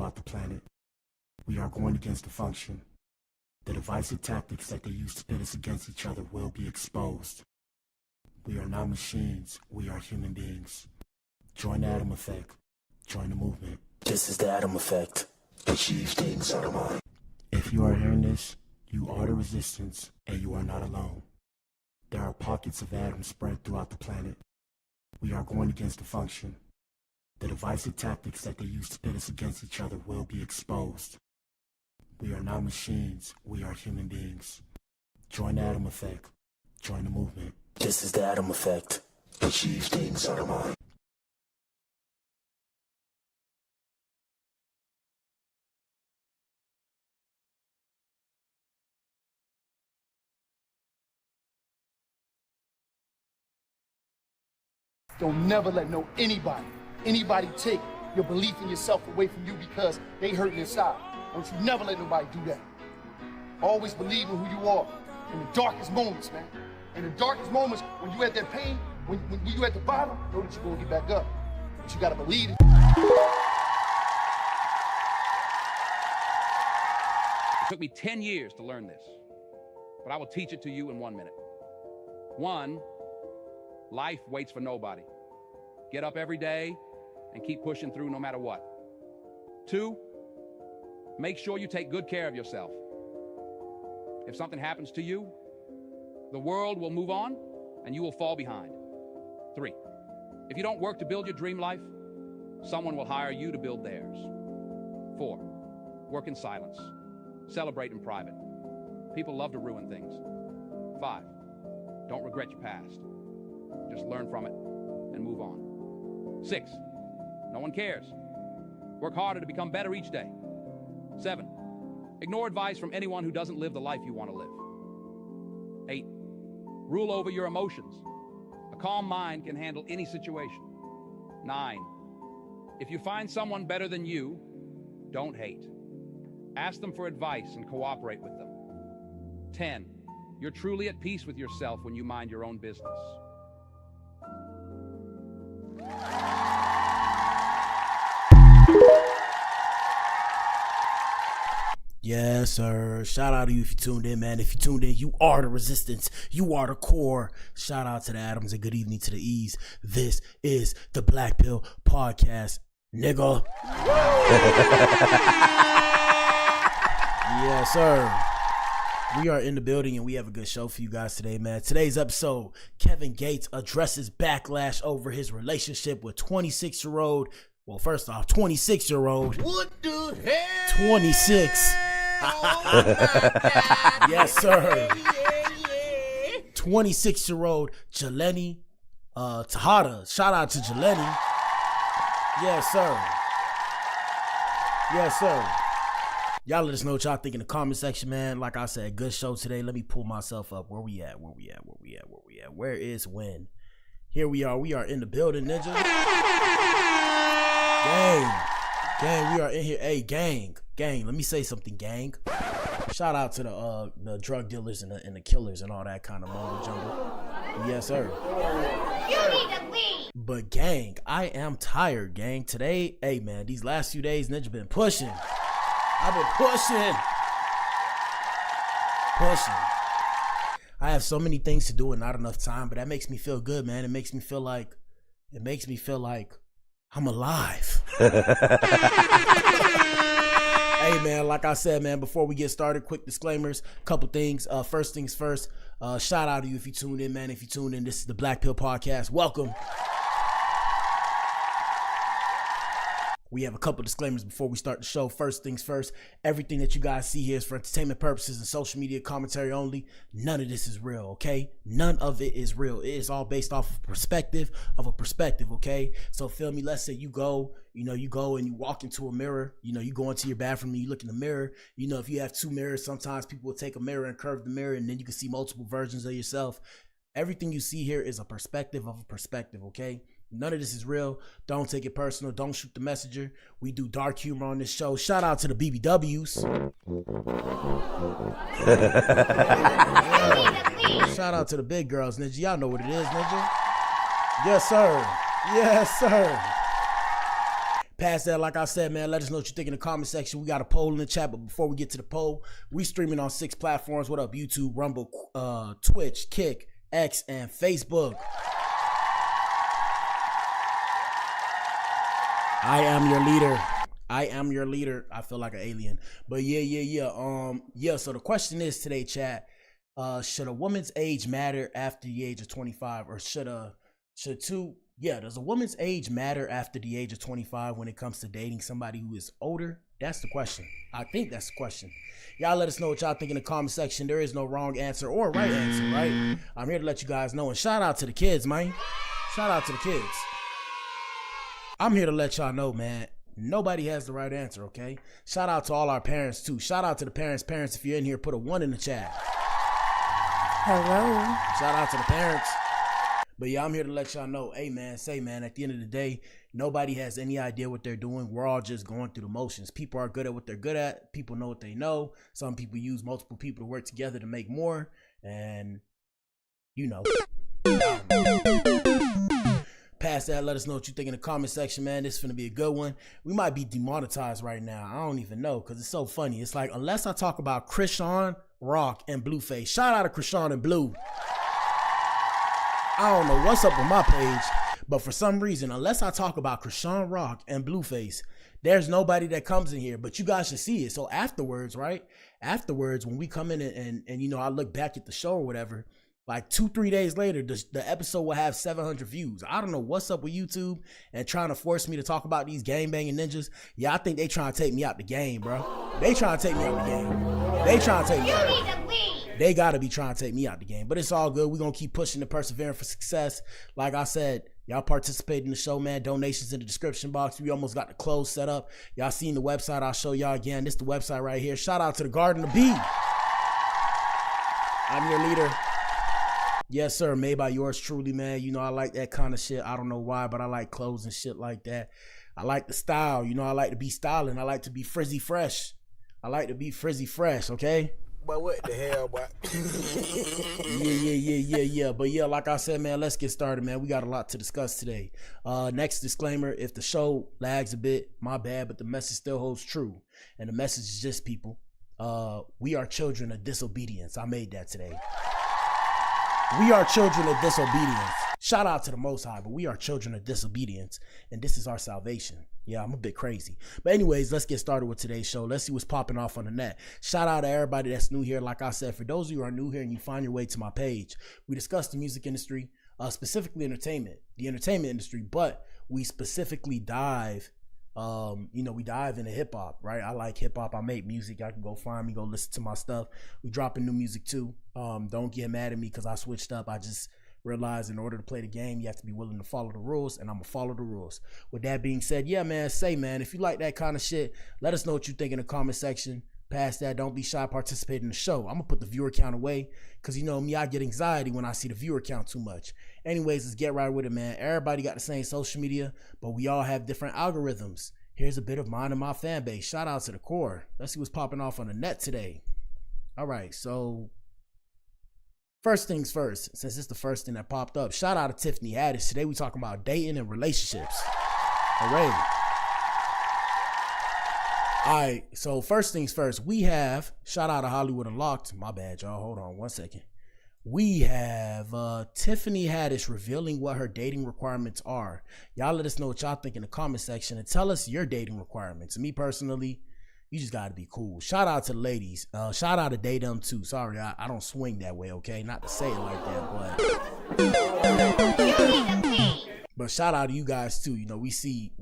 throughout the planet. We are going against the function. The divisive tactics that they use to pit us against each other will be exposed. We are not machines, we are human beings. Join the Atom Effect. Join the movement. This is the Atom Effect. Achieve things out of mind. If you are hearing this, you are the resistance, and you are not alone. There are pockets of atoms spread throughout the planet. We are going against the function. The divisive tactics that they use to pit us against each other will be exposed. We are not machines, we are human beings. Join the Atom Effect. Join the movement. This is the Atom Effect. Achieve things out of mind. Don't never let anybody take your belief in yourself away from you because they hurting inside. Don't you never let nobody do that. Always believe in who you are in the darkest moments, man. In the darkest moments, when you at that pain, when you at the bottom, know that you're gonna get back up. But you gotta believe it. It took me 10 years to learn this, but I will teach it to you in 1 minute. 1, life waits for nobody. Get up every day and keep pushing through no matter what. 2, make sure you take good care of yourself. If something happens to you, the world will move on and you will fall behind. 3, if you don't work to build your dream life, someone will hire you to build theirs. 4, work in silence. Celebrate in private. People love to ruin things. 5, don't regret your past. Just learn from it and move on. 6, no one cares. Work harder to become better each day. 7, ignore advice from anyone who doesn't live the life you want to live. 8, rule over your emotions. A calm mind can handle any situation. 9, if you find someone better than you, don't hate. Ask them for advice and cooperate with them. 10, you're truly at peace with yourself when you mind your own business. Yes, sir. Shout out to you if you tuned in, man. If you tuned in, you are the resistance. You are the core. Shout out to the Atoms and good evening to the E's. This is the Blac Pill podcast, nigga. Yes, sir. We are in the building and we have a good show for you guys today, man. Today's episode, Kevin Gates addresses backlash over his relationship with 26-year-old. Well, first off, 26-year-old. What the hell? 26. Yes, sir. 26-year-old Jelenny Tejada. Shout out to Jelenny. Yes, sir. Yes, sir. Y'all let us know what y'all think in the comment section, man. Like I said, good show today. Let me pull myself up. Where we at? Where is when? Here we are. We are in the building, ninja. Gang, we are in here. Hey, gang, let me say something, gang. Shout out to the drug dealers and the killers and all that kind of mumbo jumbo. Yes, sir. You need to leave. But gang, I am tired, gang. Today, hey man, these last few days, Ninja been pushing. I've been pushing. I have so many things to do and not enough time, but that makes me feel good, man. It makes me feel like I'm alive. Hey, man, like I said, man, before we get started, quick disclaimers, couple things. First things first, shout out to you if you tuned in, man. If you tuned in, this is the Blac Pill podcast. Welcome. We have a couple disclaimers before we start the show. First things first, everything that you guys see here is for entertainment purposes and social media commentary only. None of this is real, okay? None of it is real. It is all based off of a perspective, okay? So feel me, let's say you go and you walk into a mirror, you go into your bathroom and you look in the mirror. If you have two mirrors, sometimes people will take a mirror and curve the mirror and then you can see multiple versions of yourself. Everything you see here is a perspective of a perspective, okay? None of this is real. Don't take it personal. Don't shoot the messenger. We do dark humor on this show. Shout out to the BBWs. Shout out to the big girls, Ninja. Y'all know what it is, Ninja. Yes, sir. Past that, like I said, man, let us know what you think in the comment section. We got a poll in the chat, but before we get to the poll, we streaming on 6 platforms. What up, YouTube, Rumble, Twitch, Kick, X, and Facebook. I am your leader. I am your leader. I feel like an alien. But yeah. So the question is today, chat, should a woman's age matter after the age of 25? Or does a woman's age matter after the age of 25 when it comes to dating somebody who is older? That's the question. I think that's the question. Y'all let us know what y'all think in the comment section. There is no wrong answer or right answer, right? I'm here to let you guys know. And shout out to the kids, man. Shout out to the kids. I'm here to let y'all know, man, nobody has the right answer, okay? Shout out to all our parents, too. Shout out to the parents. Parents, if you're in here, put a 1 in the chat. Hello. Shout out to the parents. But yeah, I'm here to let y'all know, hey, man, at the end of the day, nobody has any idea what they're doing. We're all just going through the motions. People are good at what they're good at. People know what they know. Some people use multiple people to work together to make more. And, you know. Past that, let us know what you think in the comment section, man. This is gonna be a good one. We might be demonetized right now. I don't even know, because it's so funny. It's like, unless I talk about Krishan, Rock, and Blueface. Shout out to Krishan and Blue. I don't know what's up with my page, but for some reason, unless I talk about Krishan, Rock, and Blueface, there's nobody that comes in here. But you guys should see it. So afterwards, right? Afterwards, when we come in and you know, I look back at the show or whatever, like 2-3 days later, the episode will have 700 views. I don't know what's up with YouTube and trying to force me to talk about these game banging ninjas. Yeah, I think they trying to take me out the game, bro. They trying to take me out the game. They trying to take me out. They got to be trying to take me out the game. But it's all good. We're going to keep pushing and persevering for success. Like I said, y'all participate in the show, man. Donations in the description box. We almost got the clothes set up. Y'all seen the website. I'll show y'all again. This is the website right here. Shout out to the Garden of Bee. I'm your leader. Yes, sir. Made by yours truly, man. You know, I like that kind of shit. I don't know why, but I like clothes and shit like that. I like the style. You know, I like to be styling. I like to be frizzy fresh. I like to be frizzy fresh, okay? But what the hell, boy? Yeah. But yeah, like I said, man, let's get started, man. We got a lot to discuss today. Next disclaimer, if the show lags a bit, my bad, but the message still holds true. And the message is just, people, we are children of disobedience. I made that today. We are children of disobedience. Shout out to the Most High, but we are children of disobedience, and this is our salvation. Yeah, I'm a bit crazy. But anyways, let's get started with today's show. Let's see what's popping off on the net. Shout out to everybody that's new here. Like I said, for those of you who are new here and you find your way to my page, we discuss the music industry, specifically the entertainment industry, but we specifically dive we dive into hip hop, right? I like hip hop. I make music. I can go find me, go listen to my stuff. We dropping new music too. Don't get mad at me because I switched up. I just realized in order to play the game, you have to be willing to follow the rules, and I'm gonna follow the rules. With that being said, yeah, man, if you like that kind of shit, let us know what you think in the comment section. Past that, don't be shy, participate in the show. I'm gonna put the viewer count away because you know me, I get anxiety when I see the viewer count too much. Anyways, let's get right with it, man. Everybody got the same social media, but we all have different algorithms. Here's a bit of mine and my fan base. Shout out to the core. Let's see what's popping off on the net today. All right, so first things first, since it's the first thing that popped up, shout out to Tiffany Haddish. Today we talking about dating and relationships. All right. All right, so first things first, we have, shout out to Hollywood Unlocked. My bad, y'all. Hold on one second. We have Tiffany Haddish revealing what her dating requirements are. Y'all let us know what y'all think in the comment section and tell us your dating requirements. Me personally, you just got to be cool. Shout out to the ladies. Shout out to Daydum too. Sorry, I don't swing that way, okay? Not to say it like that, but shout out to you guys too. You know, we see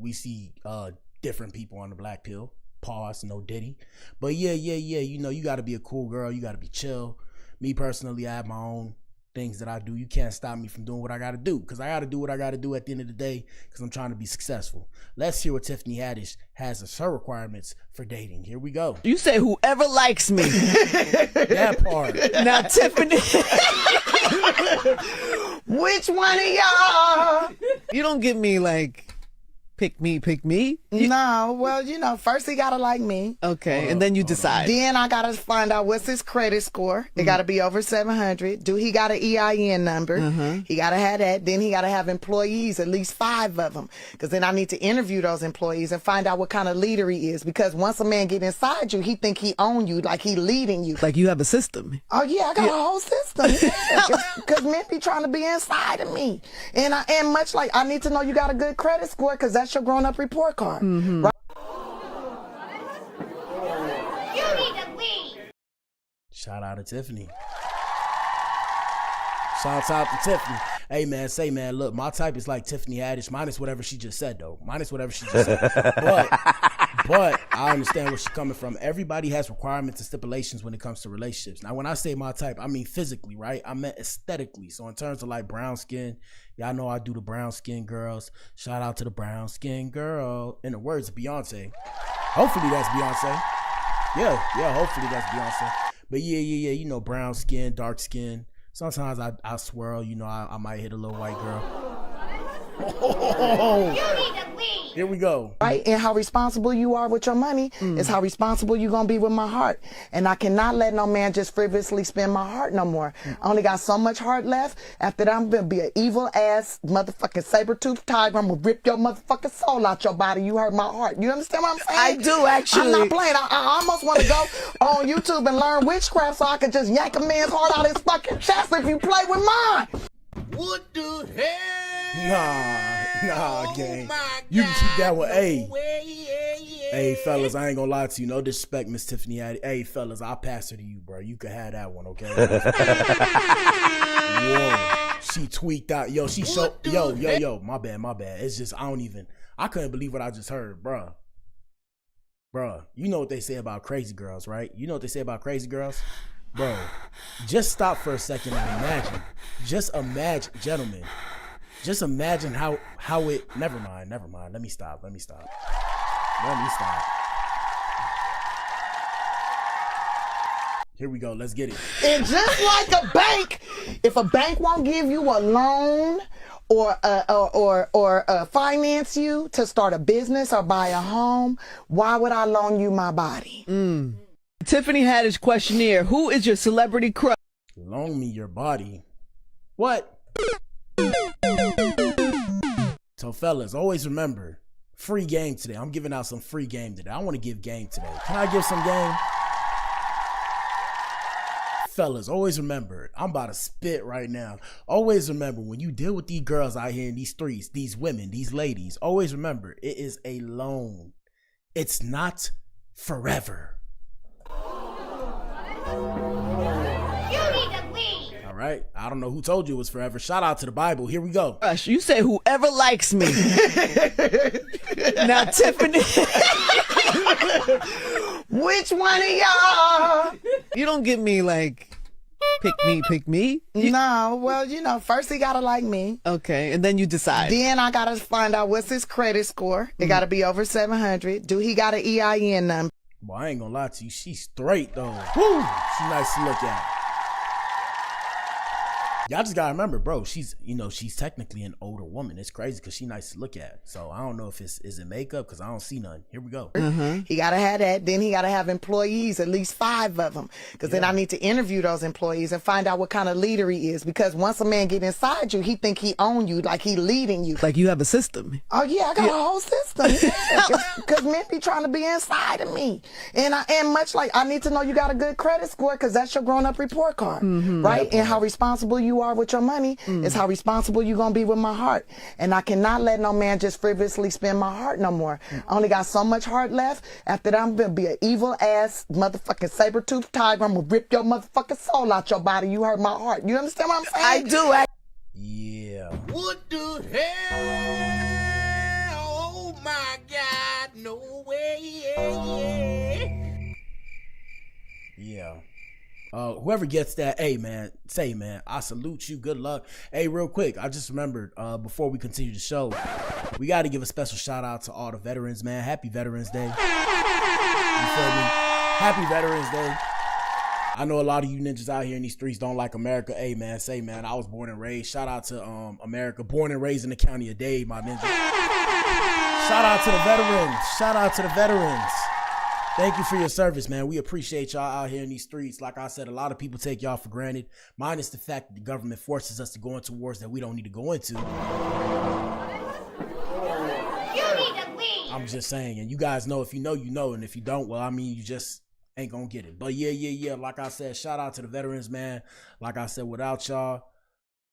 different people on the Blac Pill. Pause, no Diddy. But yeah. You know, you got to be a cool girl. You got to be chill. Me personally, I have my own things that I do. You can't stop me from doing what I got to do because I got to do what I got to do at the end of the day because I'm trying to be successful. Let's hear what Tiffany Haddish has as her requirements for dating. Here we go. You say whoever likes me. That part. Now, Tiffany. Which one of y'all? You don't give me like, pick me. No, well, first he gotta like me. Okay, and then you decide. Then I gotta find out what's his credit score. It gotta be over 700. Do he got an EIN number? He gotta have that. Then he gotta have employees, at least 5 of them. Because then I need to interview those employees and find out what kind of leader he is. Because once a man get inside you, he think he own you, like he leading you. Like you have a system. Oh yeah, I got a whole system. Because men be trying to be inside of me, and much like I need to know you got a good credit score because that's your grown up report card. Right? You need to leave. Shout out to Tiffany. Shout out to Tiffany. Hey man, say man, look, my type is like Tiffany Haddish, minus whatever she just said though. Minus whatever she just said. But I understand where she's coming from. Everybody has requirements and stipulations when it comes to relationships. Now, when I say my type, I mean physically, right? I meant aesthetically. So in terms of like brown skin, y'all know I do the brown skin girls. Shout out to the brown skin girl. In the words of Beyonce. Hopefully that's Beyonce. Yeah, hopefully that's Beyonce. But yeah, brown skin, dark skin. Sometimes I swirl, I might hit a little white girl. You need to leave. Here we go. Right? And how responsible you are with your money is how responsible you're going to be with my heart. And I cannot let no man just frivolously spend my heart no more. I only got so much heart left. After that, I'm going to be an evil ass motherfucking saber-toothed tiger. I'm going to rip your motherfucking soul out your body. You hurt my heart. You understand what I'm saying? I do, actually. I'm not playing. I almost want to go on YouTube and learn witchcraft so I can just yank a man's heart out his fucking chest if you play with mine. What the hell? Nah, gang. You can keep that one. Hey, fellas, I ain't gonna lie to you. No disrespect, Miss Tiffany Haddish. Hey, fellas, I'll pass her to you, bro. You can have that one, okay? Whoa. She tweaked out. Yo, she showed. Yo. My bad. It's just, I couldn't believe what I just heard, bro. Bro, you know what they say about crazy girls, right? You know what they say about crazy girls? Bro, just stop for a second and imagine. Just imagine, gentlemen. Just imagine how it. Never mind. Let me stop. Here we go. Let's get it. And just like a bank, if a bank won't give you a loan or finance you to start a business or buy a home, why would I loan you my body? Tiffany Haddish questionnaire. Who is your celebrity crush? Loan me your body. What? So fellas, always remember, free game today. I'm giving out some free game today. I want to give game today. Can I give some game? Fellas, always remember, I'm about to spit right now. Always remember, when you deal with these girls out here in these streets, these women, these ladies, always remember, it is a loan. It's not forever. You need to leave. All right. I don't know who told you it was forever. Shout out to the Bible. Here we go. Crush. You say whoever likes me. Now, Tiffany. Which one of y'all? You don't give me like, pick me. No, well, first he gotta like me. Okay, and then you decide. Then I gotta find out what's his credit score. It gotta be over 700. Do he got an EIN number? Boy, I ain't gonna lie to you. She's straight though. Woo! She's nice to look at. Y'all just gotta remember, bro, she's technically an older woman. It's crazy because she's nice to look at. So I don't know if is it makeup because I don't see none. Here we go. He gotta have that. Then he gotta have employees, at least 5 of them. Because then I need to interview those employees and find out what kind of leader he is. Because once a man get inside you, he think he own you, like he leading you. Like you have a system. Oh yeah, I got a whole system. Because men be trying to be inside of me. And much like I need to know you got a good credit score because that's your grown up report card. Right? And how responsible you are with your money is how responsible you're going to be with my heart. And I cannot let no man just frivolously spend my heart no more. I only got so much heart left. After that, I'm going to be an evil ass motherfucking saber-toothed tiger. I'm going to rip your motherfucking soul out your body. You hurt my heart. You understand what I'm saying? I do. Yeah. What the hell? Oh my God, no way. Yeah. Whoever gets that, hey man, I salute you. Good luck. Hey, real quick, I just remembered before we continue the show, we got to give a special shout out to all the veterans, man. Happy Veterans Day. You feel me? Happy Veterans Day. I know a lot of you ninjas out here in these streets don't like America. Hey man, I was born and raised. Shout out to America, born and raised in the county of Dade, my ninja. Shout out to the veterans. Shout out to the veterans. Thank you for your service, man. We appreciate y'all out here in these streets. Like I said, a lot of people take y'all for granted. Minus the fact that the government forces us to go into wars that we don't need to go into. You need to leave. I'm just saying, and you guys know, if you know, you know, and if you don't, well, I mean, you just ain't gonna get it. But yeah. Like I said, shout out to the veterans, man. Like I said, without y'all,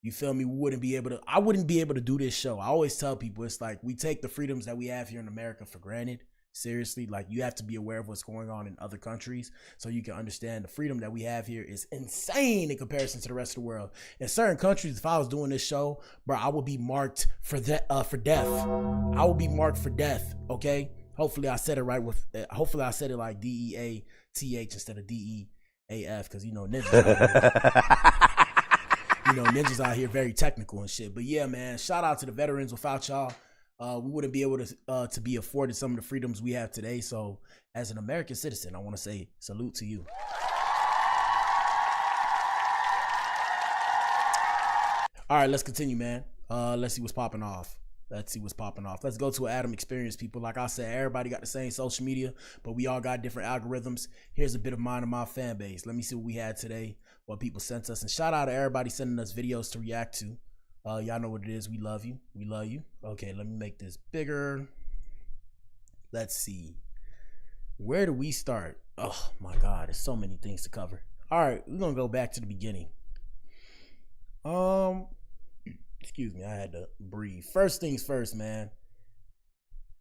you feel me, I wouldn't be able to do this show. I always tell people, it's like we take the freedoms that we have here in America for granted. Seriously, like you have to be aware of what's going on in other countries so you can understand the freedom that we have here is insane in comparison to the rest of the world. In certain countries, if I was doing this show, bro, I would be marked for death. I would be marked for death. Okay. Hopefully I said it right hopefully I said it like DEATH instead of DEAF, because you know ninjas. Ninjas out here very technical and shit. But yeah, man, shout out to the veterans. Without y'all, we wouldn't be able to be afforded some of the freedoms we have today. So as an American citizen, I want to say salute to you. All right, let's continue, man. Let's see what's popping off. Let's go to an Adam experience, people. Like I said, everybody got the same social media, but we all got different algorithms. Here's a bit of mine and my fan base. Let me see what we had today, what people sent us. And shout out to everybody sending us videos to react to. Y'all know what it is. We love you. We love you. Okay, let me make this bigger. Let's see. Where do we start? Oh my God, there's so many things to cover. All right, we're gonna go back to the beginning. Excuse me, I had to breathe. First things first, man.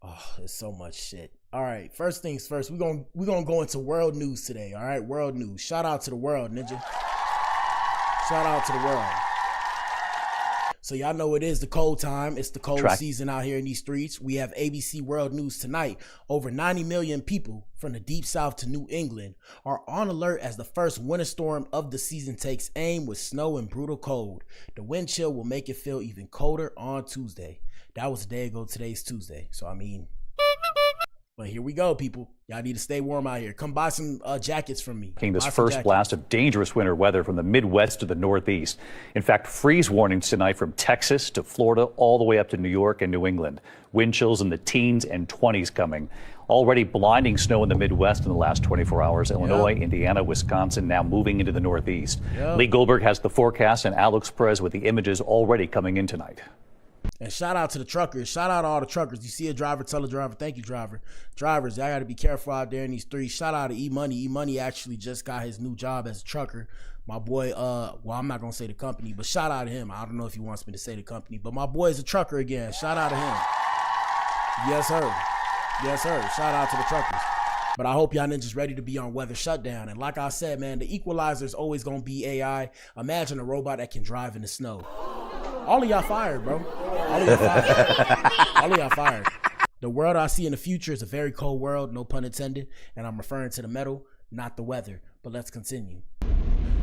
Oh, there's so much shit. All right, first things first. We're gonna go into world news today. All right, world news. Shout out to the world, ninja. Shout out to the world. So y'all know it is the cold time. It's the cold season out here in these streets. We have ABC World News tonight. Over 90 million people from the deep south to New England are on alert as the first winter storm of the season takes aim with snow and brutal cold. The wind chill will make it feel even colder on Tuesday. That was a day ago. Today's Tuesday. So I mean, but here we go, people. Y'all need to stay warm out here. Come buy some jackets from me. This first blast of dangerous winter weather from the Midwest to the Northeast. In fact, freeze warnings tonight from Texas to Florida, all the way up to New York and New England. Wind chills in the teens and 20s coming. Already blinding snow in the Midwest in the last 24 hours. Illinois, Indiana, Wisconsin, now moving into the Northeast. Lee Goldberg has the forecast, and Alex Perez with the images already coming in tonight. And shout out to the truckers. Shout out to all the truckers. You see a driver, tell a driver, thank you, driver. Drivers, y'all got to be careful out there in these streets. Shout out to E-Money. E-Money actually just got his new job as a trucker. My boy, well, I'm not going to say the company, but shout out to him. I don't know if he wants me to say the company, but my boy is a trucker again. Shout out to him. Yes, sir. Yes, sir. Shout out to the truckers. But I hope y'all ninjas ready to be on weather shutdown. And like I said, man, the equalizer is always going to be AI. Imagine a robot that can drive in the snow. All of y'all fired, bro. All of y'all fired. All of y'all fired. The world I see in the future is a very cold world, no pun intended. And I'm referring to the metal, not the weather. But let's continue.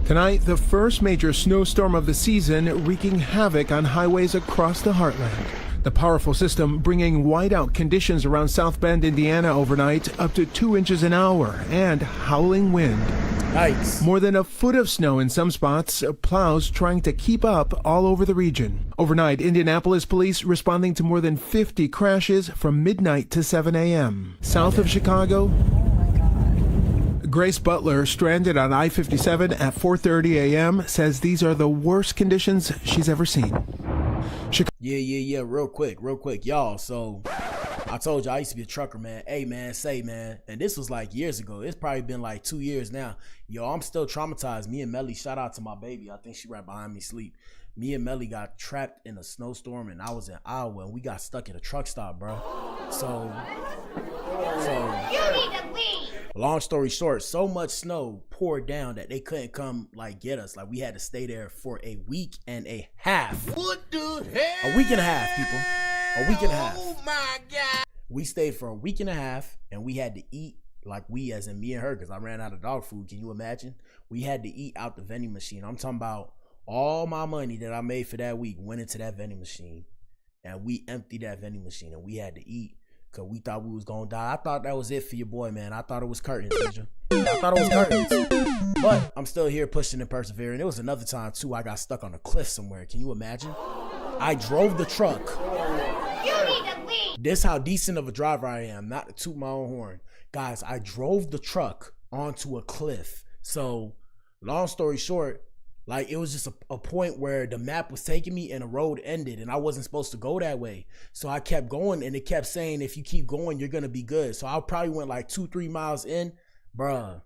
Tonight, the first major snowstorm of the season wreaking havoc on highways across the heartland. The powerful system bringing whiteout conditions around South Bend, Indiana overnight, up to 2 inches an hour, and howling wind. Nice. More than a foot of snow in some spots, plows trying to keep up all over the region. Overnight, Indianapolis police responding to more than 50 crashes from midnight to 7 a.m. South of Chicago, Grace Butler, stranded on I-57 at 4:30 a.m., says these are the worst conditions she's ever seen. Yeah. Real quick, y'all. So I told you I used to be a trucker, man. Hey, man, and this was like years ago. It's probably been like 2 years now. Yo, I'm still traumatized. Me and Melly, shout out to my baby. I think she right behind me asleep. Me and Melly got trapped in a snowstorm, and I was in Iowa, and we got stuck at a truck stop, bro. So You need to leave. long story short, so much snow poured down that they couldn't come like get us. Like we had to stay there for a week and a half. What the hell? A week and a half, people. A week and a half. Oh my God. We stayed for a week and a half, and we had to eat, like we as in me and her, because I ran out of dog food. Can you imagine? We had to eat out the vending machine. I'm talking about all my money that I made for that week went into that vending machine, and we emptied that vending machine, and we had to eat because we thought we was going to die. I thought that was it for your boy, man. I thought it was curtains, Ninja. I thought it was curtains. But I'm still here pushing and persevering. There was another time, too, I got stuck on a cliff somewhere. Can you imagine? I drove the truck. You need to leave. This how decent of a driver I am, not to toot my own horn. Guys, I drove the truck onto a cliff. So, long story short, like it was just a point where the map was taking me and the road ended and I wasn't supposed to go that way. So I kept going and it kept saying, if you keep going, you're going to be good. So I probably went like 2-3 miles in, bruh,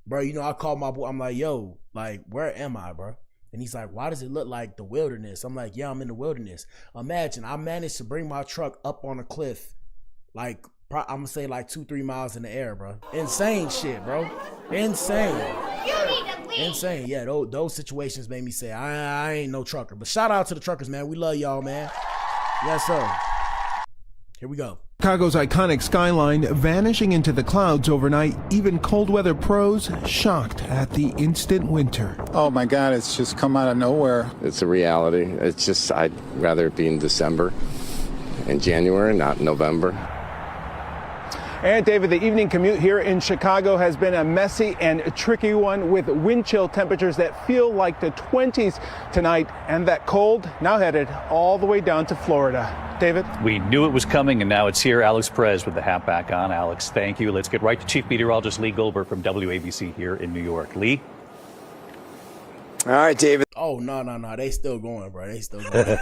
you know, I called my boy. I'm like, yo, like, where am I, bro? And he's like, why does it look like the wilderness? I'm like, yeah, I'm in the wilderness. Imagine I managed to bring my truck up on a cliff, like, I'm going to say like 2-3 miles in the air, bro. Insane shit, bro. Insane. Insane. Yeah, those situations made me say, I ain't no trucker. But shout out to the truckers, man. We love y'all, man. Yes, sir. Here we go. Chicago's iconic skyline vanishing into the clouds overnight. Even cold weather pros shocked at the instant winter. Oh my God, it's just come out of nowhere. It's a reality. It's just, I'd rather it be in December and January, not November. And David, the evening commute here in Chicago has been a messy and tricky one with wind chill temperatures that feel like the 20s tonight, and that cold now headed all the way down to Florida. David? We knew it was coming, and now it's here. Alex Perez with the hat back on. Alex, thank you. Let's get right to Chief Meteorologist Lee Goldberg from WABC here in New York. Lee? All right, David. Oh, no. They still going, bro. They still going.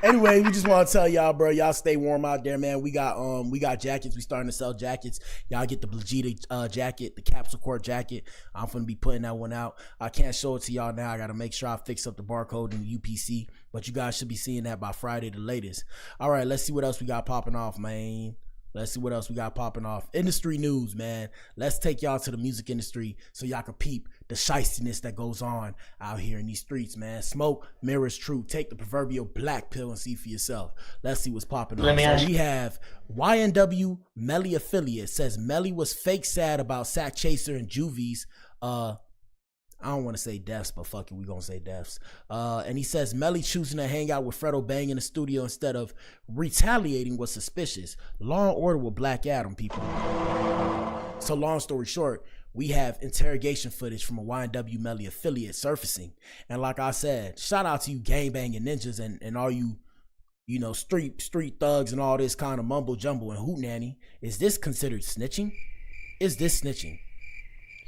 Anyway, we just want to tell y'all, bro, y'all stay warm out there, man. We got jackets. We starting to sell jackets. Y'all get the Blagita jacket, the capsule court jacket. I'm going to be putting that one out. I can't show it to y'all now. I got to make sure I fix up the barcode in the UPC, but you guys should be seeing that by Friday the latest. All right, let's see what else we got popping off, man. Let's see what else we got popping off. Industry news, man. Let's take y'all to the music industry so y'all can peep the shystiness that goes on out here in these streets, man. Smoke mirrors truth. Take the proverbial black pill and see for yourself. Let's see what's popping off. So we have YNW Melly affiliate says Melly was fake sad about Sack Chaser and Juvie's I don't want to say deaths, but fuck it, we gonna say deaths. And he says Melly choosing to hang out with Fredo Bang in the studio instead of retaliating was suspicious. Law and Order with Black Adam, people. So long story short, we have interrogation footage from a YNW Melly affiliate surfacing. And like I said, shout out to you gangbanging ninjas and all you know, street thugs and all this kind of mumbo jumbo and hootenanny. Is this considered snitching? Is this snitching?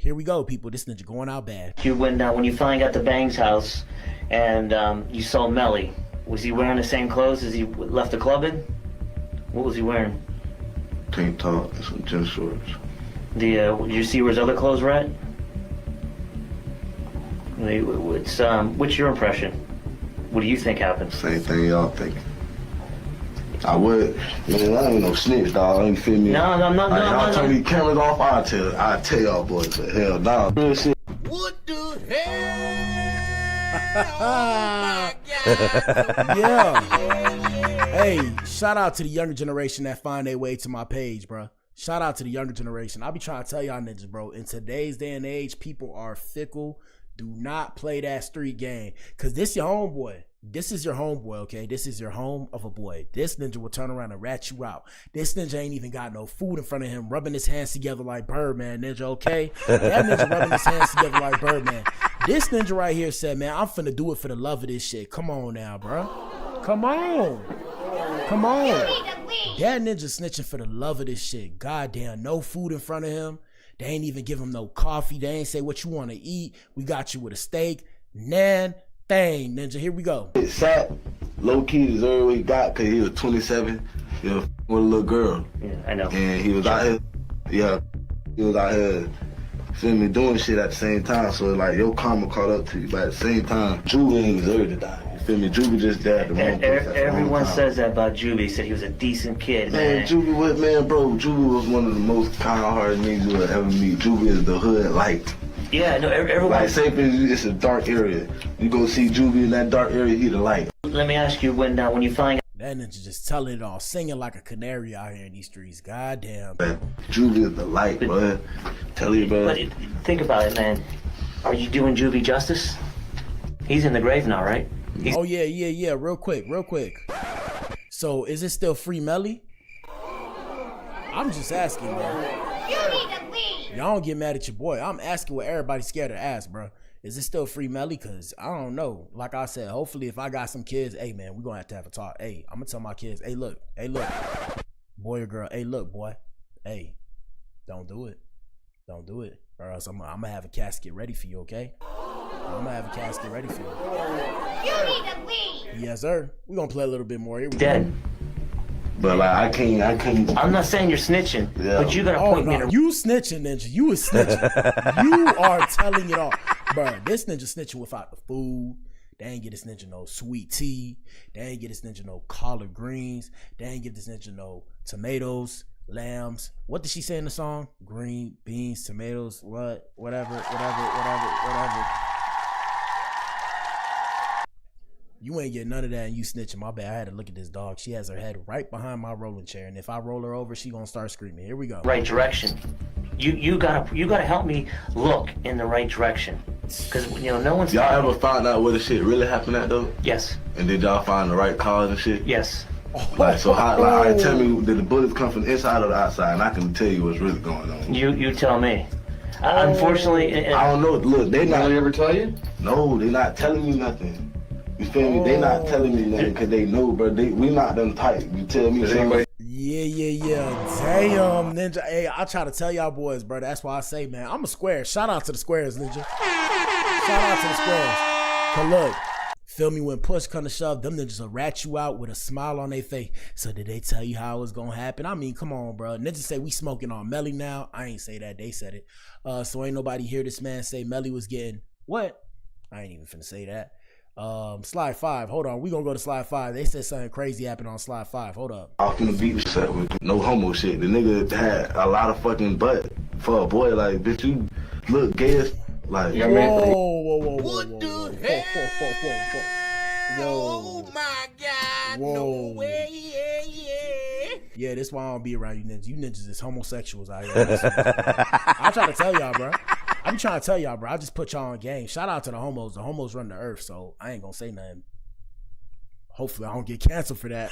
Here we go, people. This ninja going out bad. When you finally got to Bang's house and you saw Melly, was he wearing the same clothes as he left the club in? What was he wearing? Tank top and some gym shorts. Did you see where his other clothes were at? What's your impression? What do you think happened? Same thing y'all think. I would, man. I ain't no snitch, dog. You feel me? No. Y'all turn these cameras off. I'll tell y'all boys, but hell, nah. Real shit. What the hell? Oh my God. Yeah. Hey, shout out to the younger generation that find their way to my page, bro. Shout out to the younger generation. I be trying to tell y'all niggas, bro. In today's day and age, people are fickle. Do not play that street game, cause this your homeboy. This is your homeboy, okay? This is your home of a boy. This ninja will turn around and rat you out. This ninja ain't even got no food in front of him, rubbing his hands together like Birdman, ninja, okay? That ninja rubbing his hands together like Birdman. This ninja right here said, man, I'm finna do it for the love of this shit. Come on now, bro. Come on. Come on. That ninja snitching for the love of this shit. Goddamn, no food in front of him. They ain't even give him no coffee. They ain't say what you want to eat. We got you with a steak. Nan. Thing, ninja, here we go. Sat low key deserved what he got because he was 27, you know, with a little girl. Yeah, I know. And he was out here, he was out here, feel me, doing shit at the same time. So like your karma caught up to you, but at the same time, Juvie ain't deserve to die. You feel me? Juvie just died the wrong place. Everyone says that about Juvie. Said he was a decent kid, man. Juvie was one of the most kind-hearted niggas you would ever meet. Juvie is the hood light. Yeah, no, everyone. Like, say for instance, it's a dark area. You go see Juvie in that dark area, he the light. Let me ask you, when you find that ninja just telling it all, singing like a canary out here in these streets. Goddamn. Juvie is the light, bro. Tell you, bro. But think about it, man. Are you doing Juvie justice? He's in the grave now, right? Oh yeah. Real quick. So is it still free Melly? I'm just asking, man. Y'all don't get mad at your boy. I'm asking what everybody's scared to ask, bro. Is it still free Melly? Cause I don't know. Like I said, hopefully if I got some kids, hey man, we're gonna have a talk. Hey, I'm gonna tell my kids, hey look, boy or girl, hey look, boy, hey, don't do it, or else I'm gonna have a casket ready for you, okay? I'm gonna have a casket ready for you. You need to leave. Yes, sir. We're gonna play a little bit more. Here we Dead. go. But like I can't. I'm not saying you're snitching, but you gotta Oh point me no, in a you snitching, ninja. You is snitching. You are telling it all, bro. This ninja snitching without the food. They ain't get this ninja no sweet tea. They ain't get this ninja no collard greens. They ain't get this ninja no tomatoes, lambs. What did she say in the song? Green beans, tomatoes, whatever. You ain't get none of that and you snitching. My bad. I had to look at this dog. She has her head right behind my rolling chair. And if I roll her over, she gonna start screaming. Here we go. right direction. You gotta help me look in the right direction. Cause no one's. Y'all ever found out where the shit really happened at though? Yes. And did y'all find the right cause and shit? Yes. Like so, how? Like, all right, tell me, did the bullets come from the inside or the outside? And I can tell you what's really going on. You tell me. Unfortunately, I don't know. Look, they not. Did they ever tell you? No, they not telling me nothing. You feel me? They not telling me nothing because they know, bro. We not them tight. You tell me something. Yeah. Damn, ninja. Hey, I try to tell y'all boys, bro. That's why I say, man, I'm a square. Shout out to the squares, ninja. Shout out to the squares. Cause look, feel me, when push come to shove, them ninjas will rat you out with a smile on their face. So did they tell you how it was gonna happen? I mean, come on, bro. Ninjas say we smoking on Melly now. I ain't say that. They said it. So ain't nobody hear this man say Melly was getting what? I ain't even finna say that. Slide 5. Hold on. We gonna go to slide 5. They said something crazy happened on slide 5. Hold up. I'm finna beat the shit with no homo shit. The nigga had a lot of fucking butt for a boy. Like, bitch, you look gay as like. Whoa, What the hell? Oh my God! No way! Yeah, that's why I don't be around you ninjas. You ninjas is homosexuals out here. I'm trying to tell y'all, bro. I'm trying to tell y'all, bro. I just put y'all on game. Shout out to the homos. The homos run the earth, so I ain't gonna say nothing. Hopefully, I don't get canceled for that.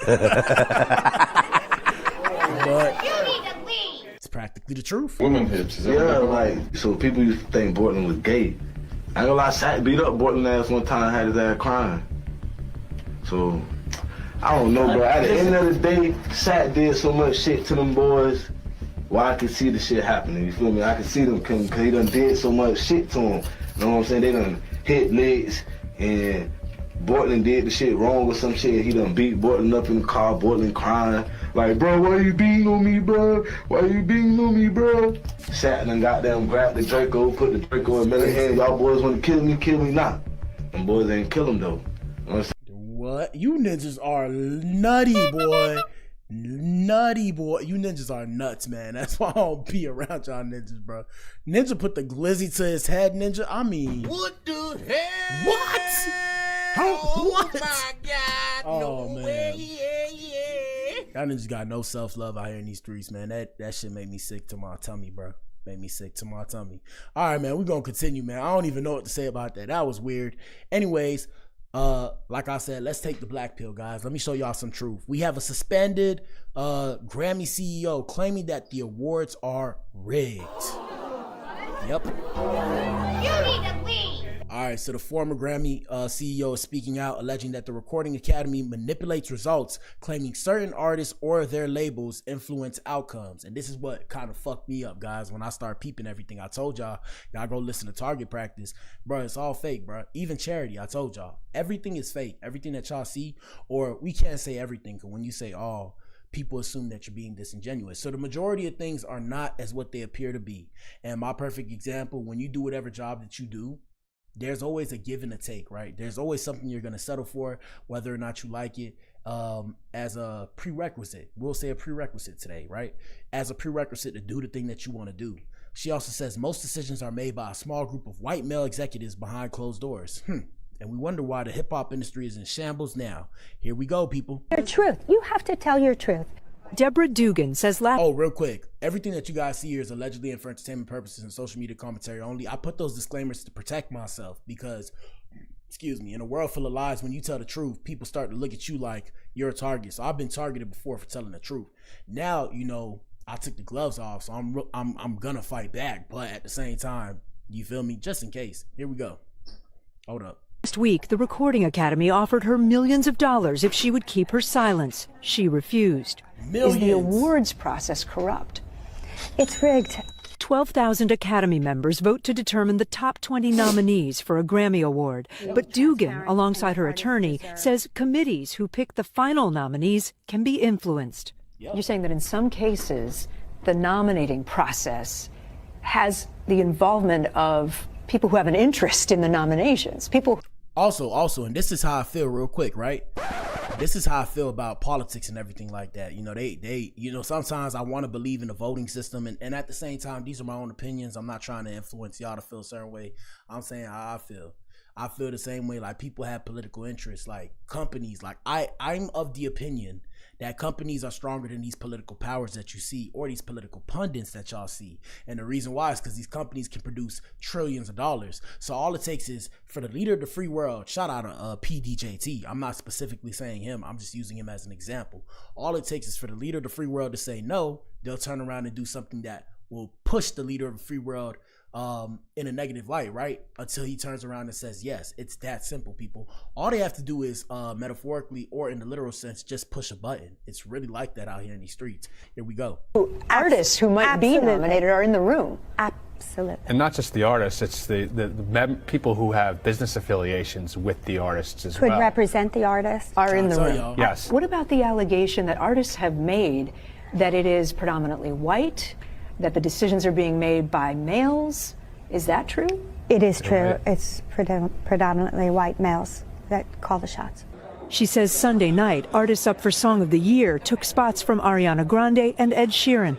But You need to leave. it's practically the truth. Women hips. Yeah, like so people used to think Bortland was gay. I ain't gonna lie, Sack beat up Bortland ass one time, had his ass crying. So I don't know, bro. At the end of the day, Sack did so much shit to them boys. Well, I can see the shit happening, you feel me? I can see them coming because he done did so much shit to them. You know what I'm saying? They done hit legs and Bortland did the shit wrong or some shit. He done beat Bortland up in the car, Bortland crying. Like, bro, why you beating on me, bro? Why you beating on me, bro? Sat and goddamn grabbed the Draco, put the Draco in Melly's hand. Y'all boys want to kill me now. Them boys ain't kill him, though. You know what? You ninjas are nutty, boy. Nutty, boy. You ninjas are nuts, man. That's why I don't be around y'all ninjas, bro. Ninja put the glizzy to his head, ninja. I mean, What the hell? what? How? What? My God! Oh, No man. way! Y'all niggas got no self-love out here in these streets, man. That shit made me sick to my tummy, bro. Made me sick to my tummy. All right, man, we're gonna continue, man. I don't even know what to say about that. That was weird. Anyways, like I said, let's take the Blac Pill, guys. Let me show y'all some truth. We have a suspended Grammy CEO claiming that the awards are rigged. Yep. You need to leave. All right, so the former Grammy CEO is speaking out, alleging that the Recording Academy manipulates results, claiming certain artists or their labels influence outcomes. And this is what kind of fucked me up, guys, when I start peeping everything. I told y'all go listen to Target Practice. Bro, it's all fake, bro. Even Charity, I told y'all. Everything is fake. Everything that y'all see, or we can't say everything, because when you say all, people assume that you're being disingenuous. So the majority of things are not as what they appear to be. And my perfect example, when you do whatever job that you do, there's always a give and a take, right? There's always something you're going to settle for, whether or not you like it, as a prerequisite. We'll say a prerequisite today, right? As a prerequisite to do the thing that you want to do. She also says most decisions are made by a small group of white male executives behind closed doors. And we wonder why the hip hop industry is in shambles now. Here we go, people. Your truth. You have to tell your truth. Deborah Dugan says Oh, real quick. Everything that you guys see here is allegedly and for entertainment purposes and social media commentary only. I put those disclaimers to protect myself because, excuse me, in a world full of lies, when you tell the truth, people start to look at you like you're a target. So I've been targeted before for telling the truth. Now, you know, I took the gloves off, so I'm gonna fight back. But at the same time, you feel me? Just in case. Here we go. Hold up. Last week, the Recording Academy offered her millions of dollars if she would keep her silence. She refused. Millions. Is the awards process corrupt? It's rigged. 12,000 Academy members vote to determine the top 20 nominees for a Grammy Award. But Dugan, alongside her attorney, says committees who pick the final nominees can be influenced. You're saying that in some cases, the nominating process has the involvement of people who have an interest in the nominations. People. Also, and this is how I feel real quick, right? This is how I feel about politics and everything like that. You know, they sometimes I want to believe in the voting system, and at the same time, these are my own opinions. I'm not trying to influence y'all to feel a certain way. I'm saying how I feel. I feel the same way. Like, people have political interests, like companies. Like, I'm of the opinion that companies are stronger than these political powers that you see, or these political pundits that y'all see. And the reason why is because these companies can produce trillions of dollars. So all it takes is for the leader of the free world, shout out to PDJT. I'm not specifically saying him. I'm just using him as an example. All it takes is for the leader of the free world to say no. They'll turn around and do something that will push the leader of the free world in a negative light, right? Until he turns around and says yes. It's that simple, people. All they have to do is metaphorically or in the literal sense, just push a button. It's really like that out here in these streets. Here we go. Artists who might be nominated are in the room. Absolutely. And not just the artists, it's the people who have business affiliations with the artists as well. Could represent the artists. Are in the room. Yes. What about the allegation that artists have made that it is predominantly white, that the decisions are being made by males? Is that true? It is true. It's predominantly white males that call the shots. She says Sunday night, artists up for Song of the Year took spots from Ariana Grande and Ed Sheeran.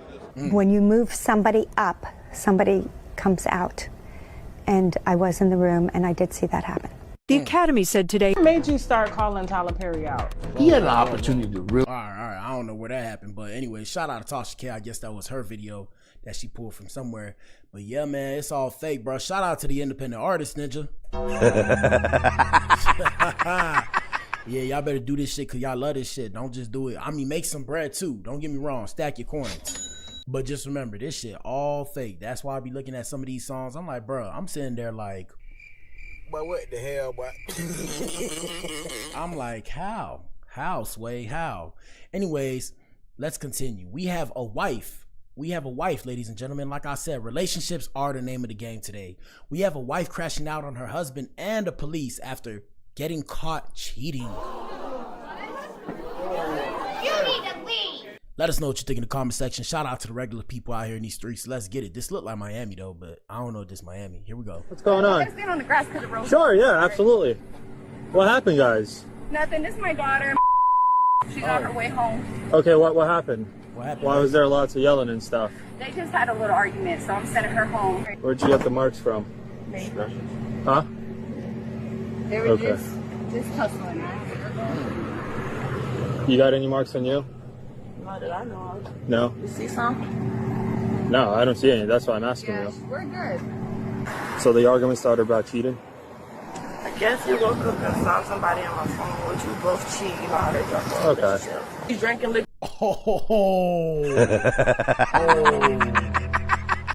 When you move somebody up, somebody comes out. And I was in the room, and I did see that happen. The Academy said today. What made you start calling Tyler Perry out? He had an opportunity to really. All right. I don't know where that happened, but anyway, shout out to Tasha K. I guess that was her video that she pulled from somewhere. But yeah, man, it's all fake, bro. Shout out to the independent artist, Ninja. Yeah, y'all better do this shit because y'all love this shit. Don't just do it. I mean, make some bread too. Don't get me wrong. Stack your coins. But just remember, this shit all fake. That's why I be looking at some of these songs. I'm like, bro, I'm sitting there like, but what the hell, boy? I'm like, how? How, Sway? How? Anyways, let's continue. We have a wife. Ladies and gentlemen. Like I said, relationships are the name of the game today. We have a wife crashing out on her husband and the police after getting caught cheating. You need to leave. Let us know what you think in the comment section. Shout out to the regular people out here in these streets. Let's get it. This look like Miami though, but I don't know if this is Miami. Here we go. What's going on? Let's stand on the grass because the road. Sure, yeah, absolutely. What happened, guys? Nothing. This is my daughter. She's on her way home. Okay, what happened? What happened? Why was there lots of yelling and stuff? They just had a little argument, so I'm sending her home. Where'd you get the marks from? Me. Huh? They were Okay. just hustling. You got any marks on you? Not that I know of. No? You see some? No, I don't see any. That's why I'm asking you. We're good. So the argument started about cheating? I guess you woke up and saw somebody on my phone, which you both cheat, you know how they drunk on Okay. relationship. He's drinking liquor.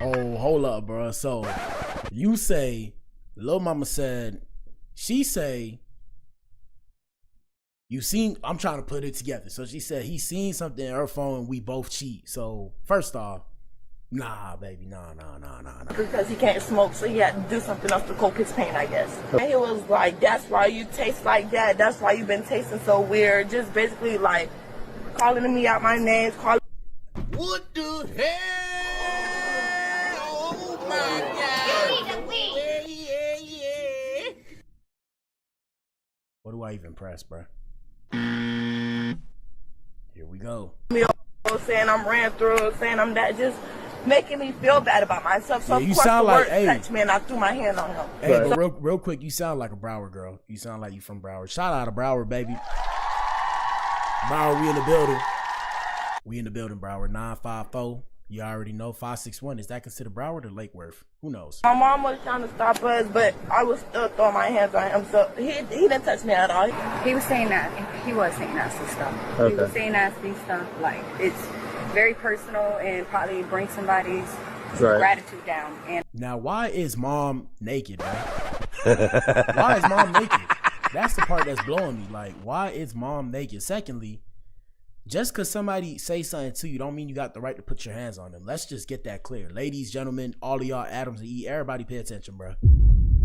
Oh, hold up, bro. So you say, Lil Mama said, she say, you seen, I'm trying to put it together. So she said he seen something in her phone and we both cheat. So first off, nah, baby, nah. Because he can't smoke, so he had to do something else to cope his pain, I guess. And he was like, that's why you taste like that. That's why you've been tasting so weird. Just basically like calling me out my names. What the hell? Oh my God. You need to leave. Yeah. What do I even press, bro? Here we go. Saying I'm ran through, saying I'm that, just making me feel bad about myself. So Yeah, you of course sound the like, words hey. touched me and I threw my hand on him. Hey, but real quick, you sound like a Broward girl. You sound like you from Broward. Shout out to Broward, baby. Broward, we in the building. We in the building, Broward. 954. You already know. 561. Is that considered Broward or Lake Worth? Who knows? My mom was trying to stop us, but I was still throwing my hands on him, so he didn't touch me at all. He was saying that. He was saying nasty stuff. Okay. He was saying nasty stuff. Like, it's very personal and probably brings somebody's gratitude down. And Now, why is mom naked, man? Why is mom naked? That's the part that's blowing me. Like, why is mom naked? Secondly, just because somebody say something to you don't mean you got the right to put your hands on them. Let's just get that clear. Ladies, gentlemen, all of y'all, Adams and E, everybody pay attention, bro.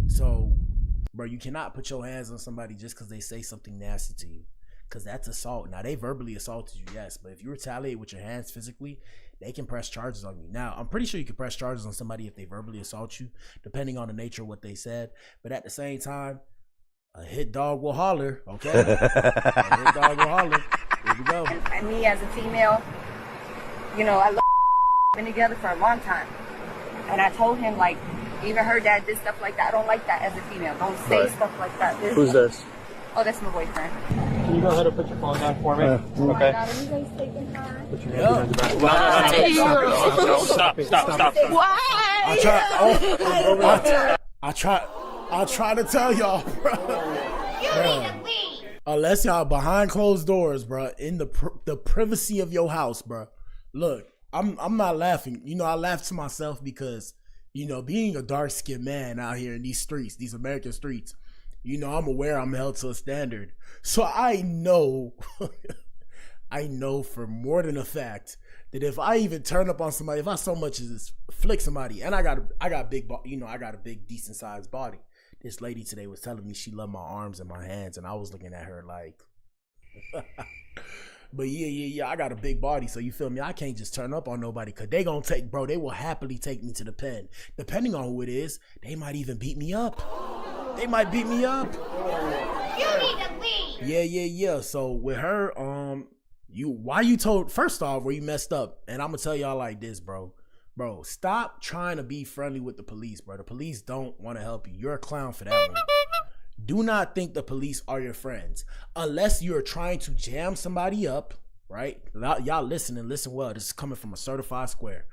So, bro, you cannot put your hands on somebody just because they say something nasty to you. Because that's assault. Now, they verbally assaulted you, yes. But if you retaliate with your hands physically, they can press charges on you. Now, I'm pretty sure you can press charges on somebody if they verbally assault you, depending on the nature of what they said. But at the same time, a hit dog will holler, okay? A hit dog will holler. Here we go. And me as a female, you know, I love been together for a long time. And I told him, like, even her dad did stuff like that. I don't like that as a female. Don't say stuff like that. Who's this? Oh, that's my boyfriend. Can you go ahead and put your phone down for me? Oh okay. my God, are you guys taking her? Put your hands behind your back. Stop. Why? I try to tell y'all, bro. Unless y'all behind closed doors, bro, in the privacy of your house, bro. Look, I'm not laughing. You know, I laugh to myself because, you know, being a dark-skinned man out here in these streets, these American streets, you know, I'm aware I'm held to a standard. So I know, I know for more than a fact that if I even turn up on somebody, if I so much as flick somebody, and I got big, you know, I got a big, decent sized body. This lady today was telling me she loved my arms and my hands, and I was looking at her like, but yeah, I got a big body, so you feel me? I can't just turn up on nobody, because they gonna take, bro, they will happily take me to the pen. Depending on who it is, they might even beat me up. They might beat me up. You need to leave. Yeah. So with her, why you told, first off, where you messed up, and I'm gonna tell y'all like this, bro. Bro, stop trying to be friendly with the police, bro. The police don't want to help you. You're a clown for that one. Do not think the police are your friends. Unless you're trying to jam somebody up, right? Y'all listen well. This is coming from a certified square.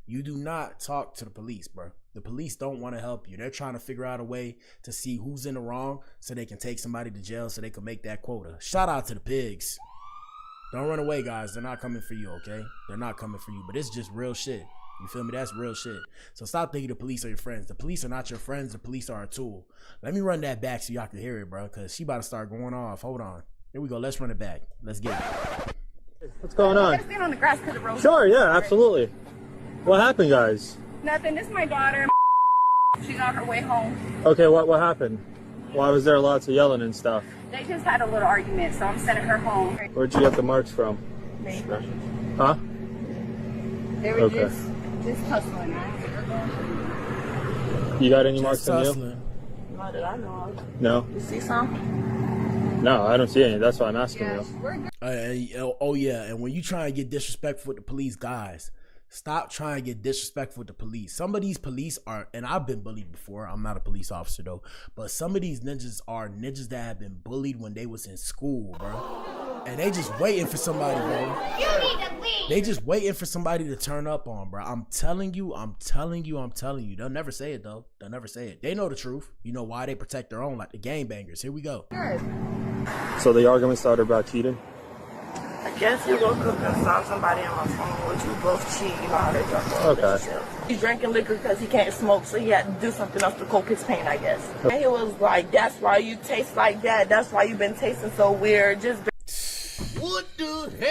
You do not talk to the police, bro. The police don't want to help you. They're trying to figure out a way to see who's in the wrong so they can take somebody to jail so they can make that quota. Shout out to the pigs. Don't run away, guys. They're not coming for you, okay? They're not coming for you, but it's just real shit. You feel me? That's real shit. So stop thinking the police are your friends. The police are not your friends. The police are a tool. Let me run that back so y'all can hear it, bro, because she about to start going off. Hold on. Here we go. Let's run it back. Let's get it. What's going on? Let's stand on the grass because the road. Sure, yeah, absolutely. What happened, guys? Nothing. This is my daughter. She's on her way home. Okay, what happened? Why was there lots of yelling and stuff? They just had a little argument, so I'm sending her home. Where'd you get the marks from? Me. Huh? They were Okay. just hustling. You got any marks on you? Not that I know of. No? You see some? No, I don't see any. That's why I'm asking you. Oh yeah, and when you try and get disrespectful with the police, guys, stop trying to get disrespectful with the police. Some of these police are, and I've been bullied before. I'm not a police officer though, but some of these ninjas are ninjas that have been bullied when they was in school, bro. And they just waiting for somebody, bro. You need to leave. They just waiting for somebody to turn up on, bro. I'm telling you. They'll never say it though. They'll never say it. They know the truth. You know why? They protect their own, like the gang bangers. Here we go. So the argument started about cheating? I guess you go cook and saw somebody on my phone with you both cheat. You know how they drunk the relationship. He's drinking liquor because he can't smoke, so he had to do something else to cope his pain, I guess. And he was like, that's why you taste like that. That's why you've been tasting so weird. Just What the hell?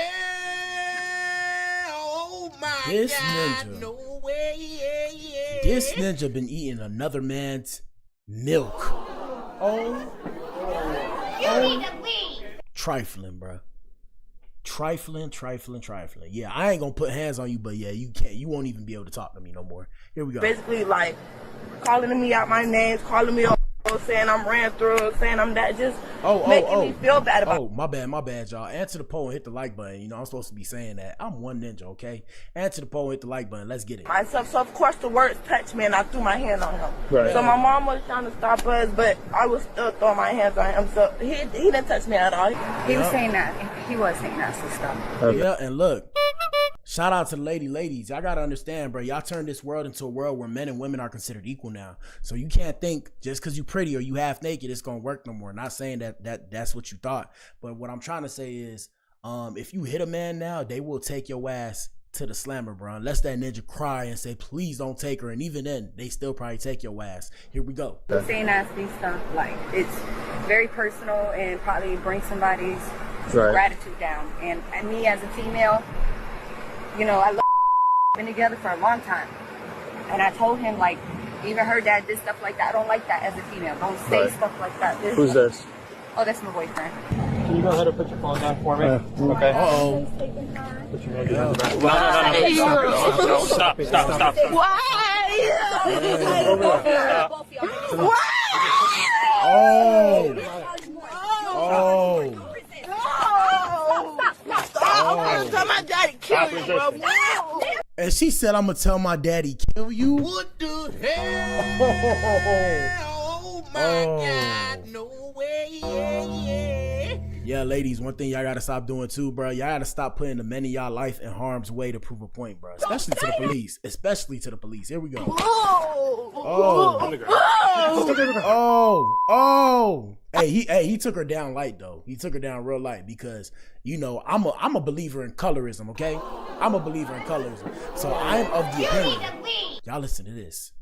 Oh my This God. ninja. No way. This ninja been eating another man's milk. You need to leave. Trifling, bro. Trifling. Yeah, I ain't gonna put hands on you, but yeah, you can't. You won't even be able to talk to me no more. Here we go. basically like calling me out my names, calling me up, saying I'm ran through, saying I'm that, just making me feel bad about it. Oh, my bad, y'all. Answer the poll and hit the like button. You know, I'm supposed to be saying that. I'm one ninja, okay? Answer the poll and hit the like button. Let's get it. Myself, so of course the words touched me and I threw my hand on him. Right. So my mom was trying to stop us, but I was still throwing my hands on him. So he didn't touch me at all. He was saying that. He was saying nasty stuff. Okay. Yeah, and look, shout out to the ladies. Y'all gotta understand, bro. Y'all turned this world into a world where men and women are considered equal now. So you can't think just because you pretty or you half naked, it's gonna work no more. Not saying that's what you thought, but what I'm trying to say is, if you hit a man now, they will take your ass to the slammer, bro. Unless that ninja cry and say, please don't take her. And even then, they still probably take your ass. Here we go. Say nasty stuff, like, it's very personal and probably brings somebody's gratitude down. And me as a female, you know, I love been together for a long time. And I told him, like, even her dad did stuff like that. I don't like that as a female. Don't say stuff like that. Who's this? Oh, that's my boyfriend. Can you go ahead and put your phone down for me? Okay. Uh-oh. Put your hand down. No. Stop. Why? I'm gonna tell my daddy kill you, bro. And she said, I'm gonna tell my daddy kill you. What the hell? Oh my God, no way, yeah. Yeah, ladies, one thing y'all gotta stop doing too, bro. Y'all gotta stop putting the men in y'all life in harm's way to prove a point, bro. Especially to the police. Especially to the police. Here we go. Hey, he took her down light though. He took her down real light because, you know, I'm a believer in colorism, okay? I'm a believer in colorism. So I'm of the opinion. Y'all listen to this.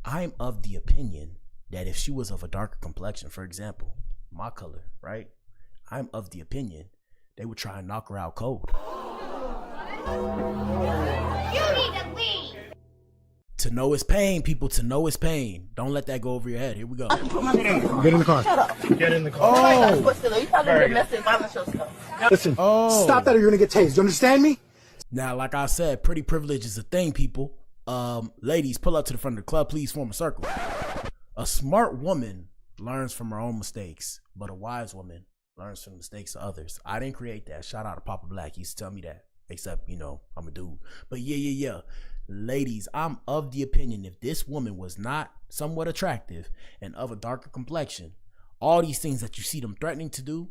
I'm of the opinion that if she was of a darker complexion, for example, my color, right? I'm of the opinion they would try and knock her out cold. To know is pain, people. To know is pain. Don't let that go over your head. Here we go. Get in the car. Shut up. Get in the car. You probably domestic violence your stuff. Listen, stop that or you're gonna get tased. You understand me? Now, like I said, pretty privilege is a thing, people. Ladies, pull up to the front of the club. Please form a circle. A smart woman learns from her own mistakes, but a wise woman learns from the mistakes of others. I didn't create that. Shout out to Papa Black. He used to tell me that. Except, you know, I'm a dude. But yeah. Ladies, I'm of the opinion if this woman was not somewhat attractive and of a darker complexion, all these things that you see them threatening to do,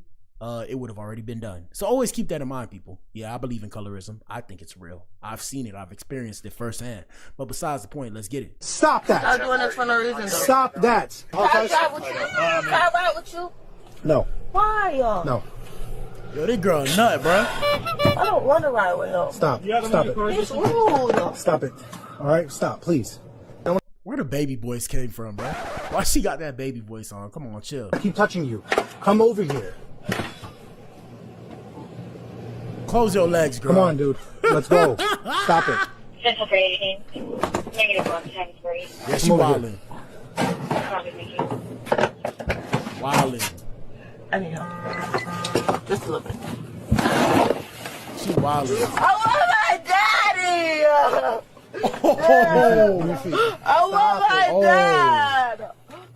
it would have already been done. So always keep that in mind, people. Yeah, I believe in colorism. I think it's real. I've seen it. I've experienced it firsthand. But besides the point, let's get it. Stop that. I'm doing this for no reason. Stop that. Can I ride with you? Can I ride with you? No. Why, y'all? No. Yo, this girl nut, bro. I don't want to ride with him. Stop. Stop it. It's rude. Stop it. All right, stop, please. Where the baby voice came from, bro? Why she got that baby voice on? Come on, chill. I keep touching you. Come over here. Close your legs, girl. Come on, dude. Let's go. Stop it. Central for 18. Negative 1 times 3. Yeah, she wildin'. Wildin'. I need help. Just a little bit. She wildin'. I want my daddy! I want my dad!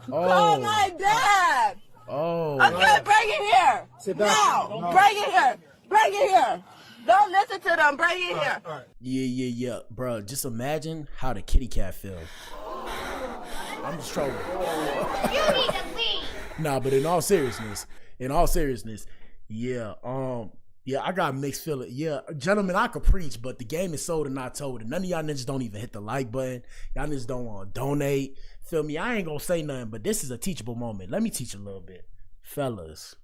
Call my dad! Okay, bring it here! Sit back. No, bring it here! Bring it here! Don't listen to them, bring it here! Yeah. Bro, just imagine how the kitty cat feel. I'm just trolling. You need to leave. Nah, but in all seriousness, yeah, I got mixed feelings. Yeah, gentlemen, I could preach, but the game is sold and not told. And none of y'all niggas don't even hit the like button. Y'all niggas don't want to donate. Feel me? I ain't gonna say nothing, but this is a teachable moment. Let me teach a little bit. Fellas.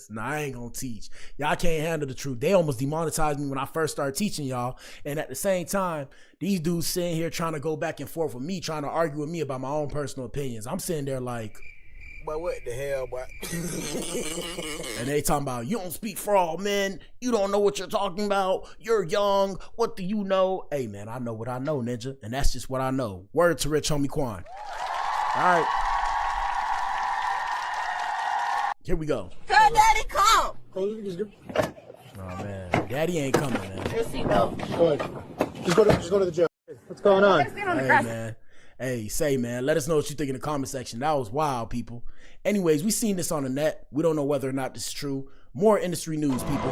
Nah, I ain't gonna teach. Y'all can't handle the truth. They almost demonetized me when I first started teaching y'all. And at the same time, these dudes sitting here trying to go back and forth with me, trying to argue with me about my own personal opinions. I'm sitting there like, But what the hell, boy? and they talking about, you don't speak for all men. You don't know what you're talking about. You're young. What do you know? Hey, man, I know what I know, ninja. And that's just what I know. Word to Rich Homie Quan. All right. Here we go. Tell daddy come! Oh, man. Daddy ain't coming, man. Yes, he know. Go ahead. Just go to the jail. What's going on? Hey, man. Hey, say, man, let us know what you think in the comment section. That was wild, people. Anyways, we seen this on the net. We don't know whether or not this is true. More industry news, people.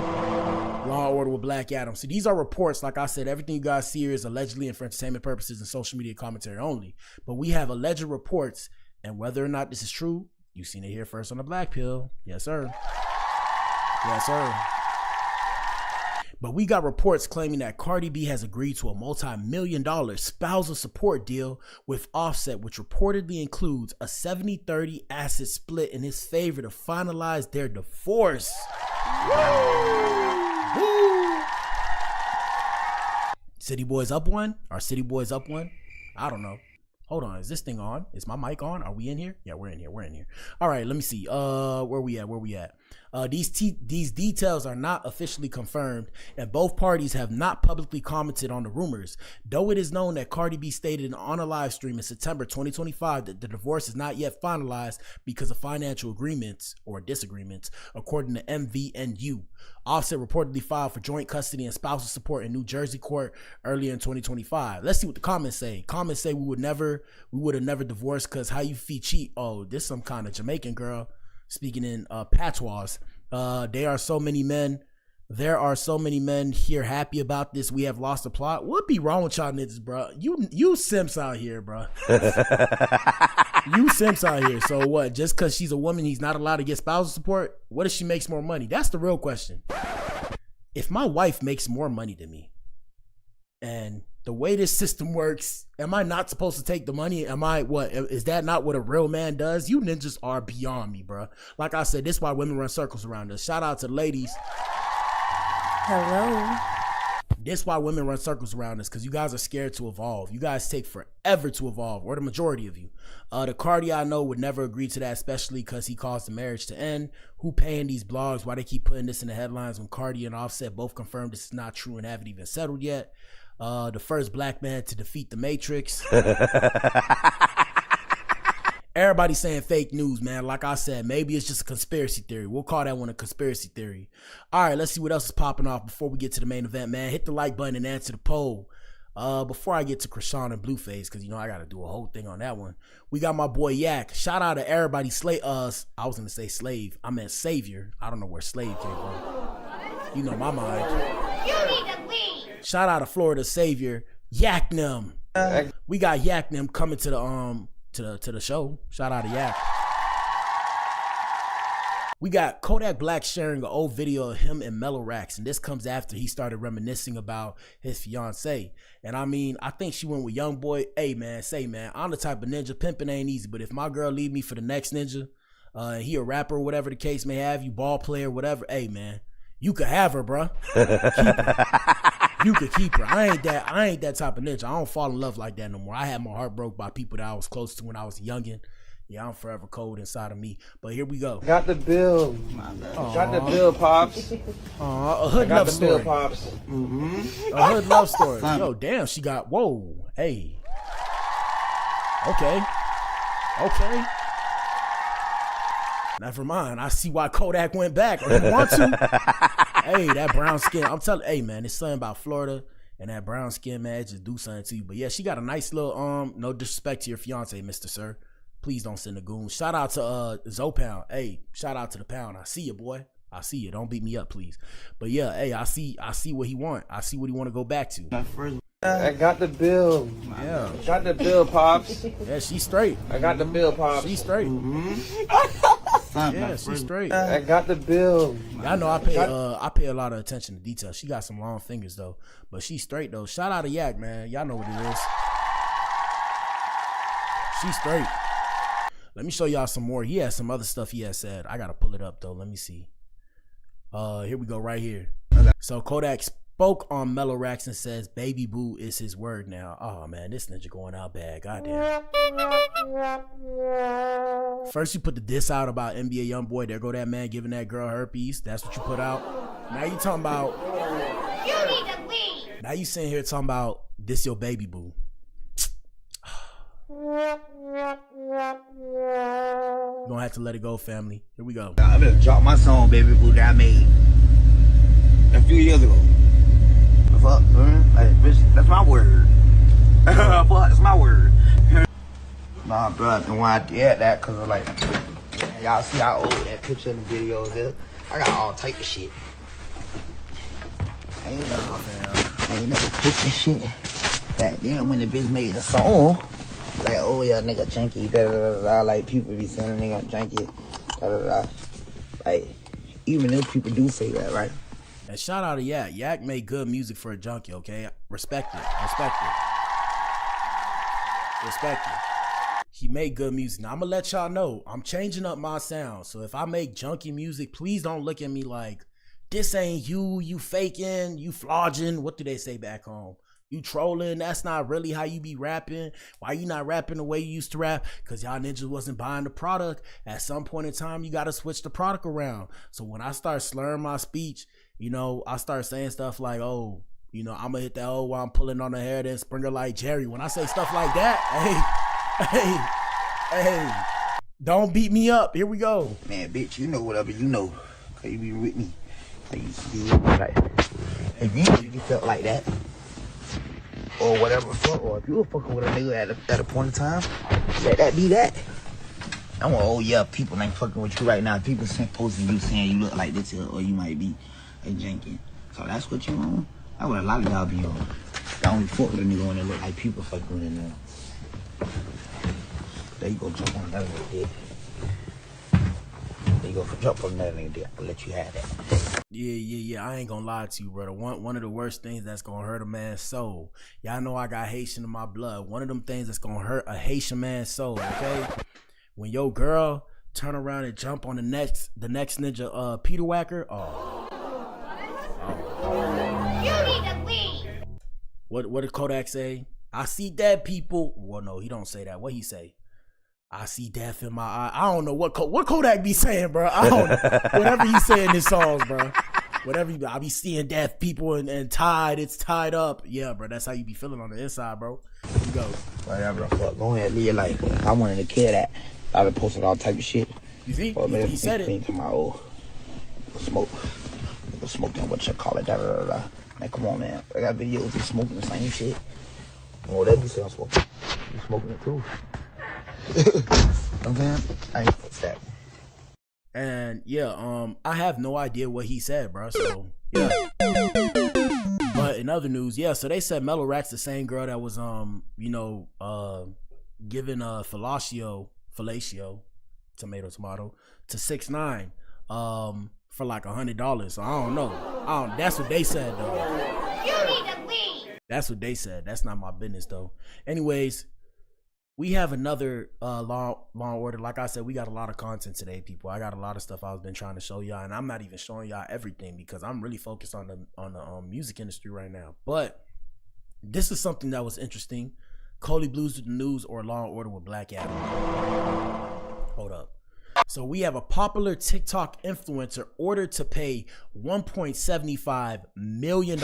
Law and Order with Black Adam. So these are reports. Like I said, everything you guys see here is allegedly and for entertainment purposes and social media commentary only. But we have alleged reports, and whether or not this is true, you've seen it here first on the Blac Pill. Yes, sir. Yes, sir. But we got reports claiming that Cardi B has agreed to a multi-million-dollar spousal support deal with Offset, which reportedly includes a 70-30 asset split in his favor to finalize their divorce. Woo! City Boys up one? Are City Boys up one? I don't know. Hold on, is this thing on? Is my mic on? Are we in here? Yeah, we're in here. We're in here. All right, let me see. Where we at? These details are not officially confirmed, and both parties have not publicly commented on the rumors. Though it is known that Cardi B stated on a live stream in September 2025 that the divorce is not yet finalized because of financial agreements or disagreements, according to MVNU. Offset reportedly filed for joint custody and spousal support in New Jersey court earlier in 2025. Let's see what the comments say. Comments say we would have never divorced because how you feet cheat. Oh, this some kind of Jamaican girl speaking in patois. There are so many men here happy about this. We have lost the plot. What be wrong with y'all niggas, bro? You simps out here, bro. You simps out here. So what? Just because she's a woman, he's not allowed to get spousal support? What if she makes more money? That's the real question. If my wife makes more money than me, and the way this system works, am I not supposed to take the money? Is that not what a real man does? You ninjas are beyond me, bro. Like I said, this is why women run circles around us. Shout out to the ladies. Hello. This is why women run circles around us, because you guys are scared to evolve. You guys take forever to evolve, or the majority of you. The Cardi I know would never agree to that, especially because he caused the marriage to end. Who paying these blogs? Why they keep putting this in the headlines when Cardi and Offset both confirmed this is not true and haven't even settled yet? The first black man to defeat the Matrix. Everybody saying fake news, man. Like I said, maybe it's just a conspiracy theory. We'll call that one a conspiracy theory. All right, let's see what else is popping off before we get to the main event, man. Hit the like button and answer the poll. Before I get to Krishan and Blueface, because, I got to do a whole thing on that one. We got my boy Yak. Shout out to everybody. I was going to say slave. I meant savior. I don't know where slave came from. You know my mind. You need to leave. Shout out to Florida savior, Yaknum. We got Yaknum coming to the show. Shout out to Yak. We got Kodak Black sharing an old video of him and Mellow Racks, and this comes after he started reminiscing about his fiance. And I think she went with Young Boy. Hey man, I'm the type of ninja, pimping ain't easy, but if my girl leave me for the next ninja, he a rapper, whatever the case may have, you ball player, whatever, hey man, you could have her, bro. You could keep her. I ain't that type of ninja. I don't fall in love like that no more. I had my heart broke by people that I was close to when I was a youngin'. Yeah, I'm forever cold inside of me. But here we go. Got the bill. Got the bill, Pops. A hood love story. Bill, Pops. A hood love story. Yo, damn, she got, whoa, hey. Okay. Never mind. I see why Kodak went back. Or you want to? Hey, that brown skin. I'm telling, hey man, it's something about Florida and that brown skin, man, it just do something to you. But yeah, she got a nice little, no disrespect to your fiance, Mr. Sir. Please don't send a goon. Shout out to Zopound. Hey, shout out to the pound. I see you, boy. I see you. Don't beat me up, please. But yeah, hey, I see what he want. I see what he want to go back to. I got the bill. Yeah. Got the bill, Pops. Yeah, she's straight. I got the bill, Pops. She's straight. Yeah, she's straight. I got the bill. I know I pay a lot of attention to detail. She got some long fingers though, but she's straight though. Shout out to Yak, man. Y'all know what it is. She's straight. Let me show y'all some more. He has some other stuff he has said. I gotta pull it up though. Let me see. Here we go, right here. So Kodak spoke on Mellow Racks and says baby boo is his word now. Oh man, this ninja going out bad. Goddamn. First you put the diss out about NBA Youngboy. There go that man giving that girl herpes. That's what you put out. Now you talking about, You need to leave. now you sitting here talking about this your baby boo. You're gonna have to let it go, family. Here we go. I better drop my song, baby boo, that I made a few years ago. Fuck, like, bitch, that's my word. Fuck, that's my word. Nah, bro, and when I did that, cause of like, y'all see how old that picture in the video is? I got all type of shit. I ain't never picture shit. Back then, when the bitch made the song, like, oh yeah, nigga junkie, da da da da. Like, people be saying nigga junkie, da da da. Like, even if people do say that, right? And shout out to Yak. Yak made good music for a junkie, okay? Respect it. He made good music. Now, I'm going to let y'all know, I'm changing up my sound. So if I make junkie music, please don't look at me like, this ain't you faking, you flogging. What do they say back home? You trolling. That's not really how you be rapping. Why you not rapping the way you used to rap? Because y'all niggas wasn't buying the product. At some point in time, you got to switch the product around. So when I start slurring my speech, you know, I start saying stuff like, oh, you know, I'm going to hit that O while I'm pulling on the hair, then sprinkle like Jerry. When I say stuff like that, hey, don't beat me up. Here we go. Man, bitch, you know whatever you know. Cause you be with me. Like, if you felt like that, or whatever, or if you were fucking with a nigga at a point in time, let that be that. I want, oh yeah, people ain't fucking with you right now. People posting you saying you look like this, or you might be a janky. So that's what you on. That's what a lot of y'all be on. Y'all only fuck with a nigga when they look like people fucking with him now. There you go, jump on that nigga dick. There you go, jump on that nigga dick. I'll let you have that. Yeah. I ain't gonna lie to you, brother. One of the worst things that's gonna hurt a man's soul. Y'all know I got Haitian in my blood. One of them things that's gonna hurt a Haitian man's soul, okay? When your girl turn around and jump on the next ninja Peter Whacker, You need to leave. What did Kodak say? I see dead people. Well, no, he don't say that. What he say? I see death in my eye. I don't know what Kodak be saying, bro. I don't know. Whatever he say in his songs, bro. Whatever I be seeing deaf people and tied. It's tied up. Yeah, bro. That's how you be feeling on the inside, bro. Here you go. Whatever. Fuck. Go ahead, live your life. I wanted to kill that. I been posting all type of shit. You see? He said it. To my old smoke. Smoke and what you call it. Man, come on, man. I got videos of smoking the same shit. Whatever you say, I'm smoking. You smoking it too. You know what I'm saying? I ain't fuck that. And yeah, I have no idea what he said, bro. So yeah. But in other news, yeah. So they said Mellow Rack's the same girl that was giving fellatio, tomato, to 6ix9ine for like $100. So I don't know. That's what they said though. You need to leave. That's what they said. That's not my business though. Anyways, we have another Law Order. Like I said, we got a lot of content today, people. I got a lot of stuff I've been trying to show y'all, and I'm not even showing y'all everything because I'm really focused on the music industry right now. But this is something that was interesting. Coley Blues with the news or Law Order with Black Adam. Hold up. So we have a popular TikTok influencer ordered to pay $1.75 million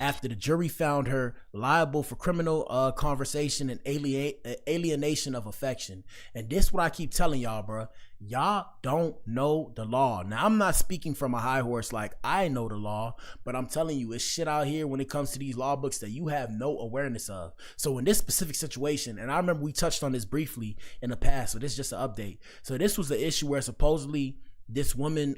after the jury found her liable for criminal conversation and alienation of affection. And this what I keep telling y'all, bro. Y'all don't know the law. Now, I'm not speaking from a high horse like I know the law, but I'm telling you, it's shit out here when it comes to these law books that you have no awareness of. So in this specific situation, and I remember we touched on this briefly in the past, so this is just an update. So this was the issue where supposedly this woman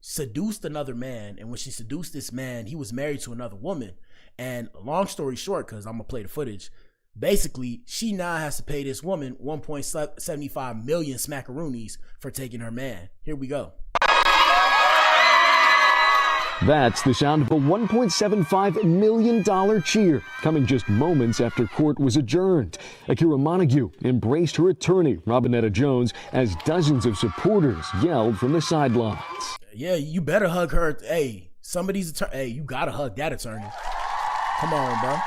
seduced another man, and when she seduced this man, he was married to another woman. And long story short, because I'm gonna play the footage, basically she now has to pay this woman 1.75 million smackaroonies for taking her man. Here we go. That's the sound of a $1.75 million cheer, coming just moments after court was adjourned. Akira Montague embraced her attorney, Robinetta Jones, as dozens of supporters yelled from the sidelines. Yeah, you better hug her. Hey, somebody's attorney. Hey, you gotta hug that attorney. Come on, bro.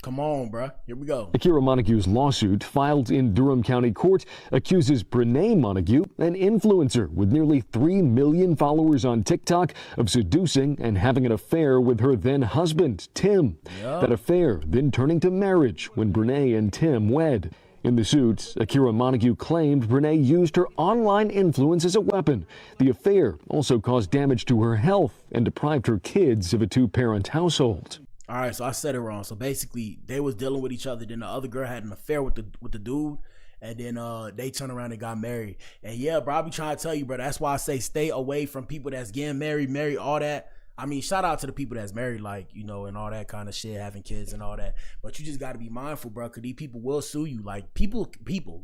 Come on, bro. Here we go. Akira Montague's lawsuit, filed in Durham County Court, accuses Brene Montague, an influencer with nearly 3 million followers on TikTok, of seducing and having an affair with her then husband, Tim. Yep. That affair then turning to marriage when Brene and Tim wed. In the suit, Akira Montague claimed Brene used her online influence as a weapon. The affair also caused damage to her health and deprived her kids of a 2-parent household. All right, so I said it wrong. So basically, they was dealing with each other. Then the other girl had an affair with the dude, and then they turned around and got married. And yeah, bro, I be trying to tell you, bro. That's why I say stay away from people that's getting married, all that. I mean, shout out to the people that's married, like, you know, and all that kind of shit, having kids and all that. But you just got to be mindful, bro, because these people will sue you. Like, people,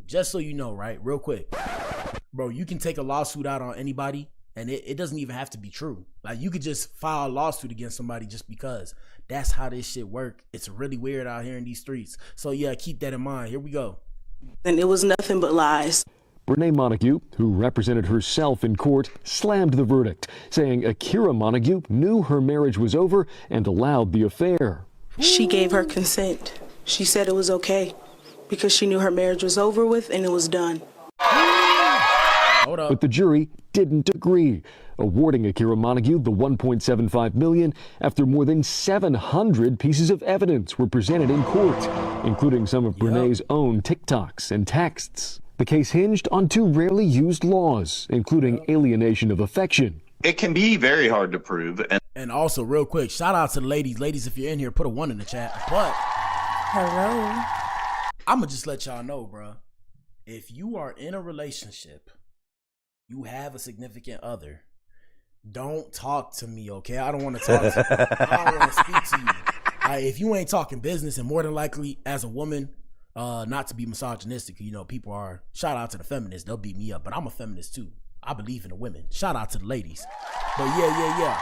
just so you know, right, real quick. Bro, you can take a lawsuit out on anybody, and it doesn't even have to be true. Like, you could just file a lawsuit against somebody just because. That's how this shit work. It's really weird out here in these streets. So, yeah, keep that in mind. Here we go. And it was nothing but lies. Brene Montague, who represented herself in court, slammed the verdict, saying Akira Montague knew her marriage was over and allowed the affair. She gave her consent. She said it was okay because she knew her marriage was over with and it was done. But the jury didn't agree, awarding Akira Montague the $1.75 million after more than 700 pieces of evidence were presented in court, including some of Brene's own TikToks and texts. The case hinged on two rarely used laws, including alienation of affection. It can be very hard to prove. And also, real quick, shout out to the ladies. Ladies, if you're in here, put a 1 in the chat. But hello, I'm gonna just let y'all know, bro. If you are in a relationship, you have a significant other, don't talk to me, okay? I don't want to talk to you. I don't want to speak to you. If you ain't talking business, and more than likely, as a woman, not to be misogynistic, you know, people are, shout out to the feminists, they'll beat me up, but I'm a feminist too. I believe in the women. Shout out to the ladies. But yeah.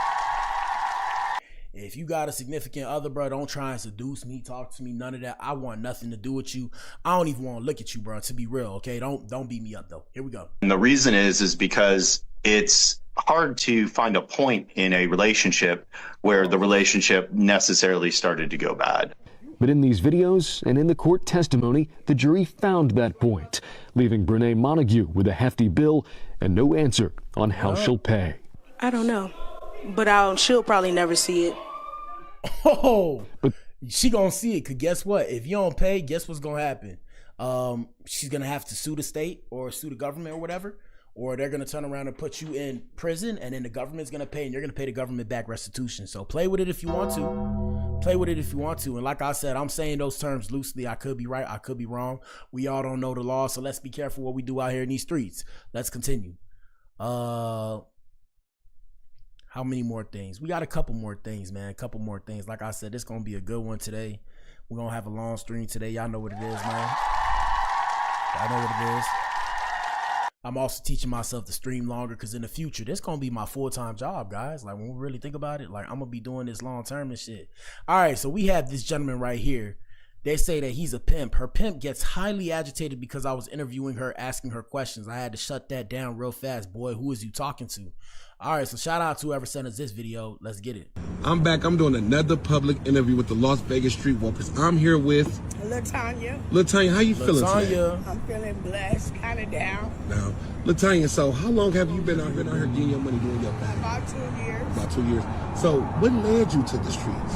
If you got a significant other, bro, don't try and seduce me, talk to me, none of that. I want nothing to do with you. I don't even want to look at you, bro, to be real, okay? Don't beat me up, though. Here we go. And the reason is because it's hard to find a point in a relationship where the relationship necessarily started to go bad. But in these videos and in the court testimony, the jury found that point, leaving Brene Montague with a hefty bill and no answer on how she'll pay. I don't know, but she'll probably never see it. Oh, but she gonna see it, cause guess what? If you don't pay, guess what's gonna happen? She's gonna have to sue the state or sue the government or whatever, or they're gonna turn around and put you in prison, and then the government's gonna pay, and you're gonna pay the government back restitution. So play with it if you want to. Play with it if you want to. And like I said, I'm saying those terms loosely. I could be right, I could be wrong. We all don't know the law, so let's be careful what we do out here in these streets. Let's continue. How many more things? We got a couple more things, man. A couple more things. Like I said, it's gonna be a good one today. We're gonna have a long stream today. Y'all know what it is, man. Y'all know what it is. I'm also teaching myself to stream longer, because in the future, this gonna be my full-time job, guys. Like, when we really think about it, like, I'm gonna be doing this long-term and shit. All right, so we have this gentleman right here. They say that he's a pimp. Her pimp gets highly agitated because I was interviewing her, asking her questions. I had to shut that down real fast. Boy, who is you talking to? All right, so shout out to whoever sent us this video. Let's get it. I'm back. I'm doing another public interview with the Las Vegas Streetwalkers. I'm here with LaTanya. LaTanya, how you feeling today? I'm feeling blessed, kind of down. Now, LaTanya, so how long have you been out here getting your money, doing your thing? About 2 years. About 2 years. So what led you to the streets?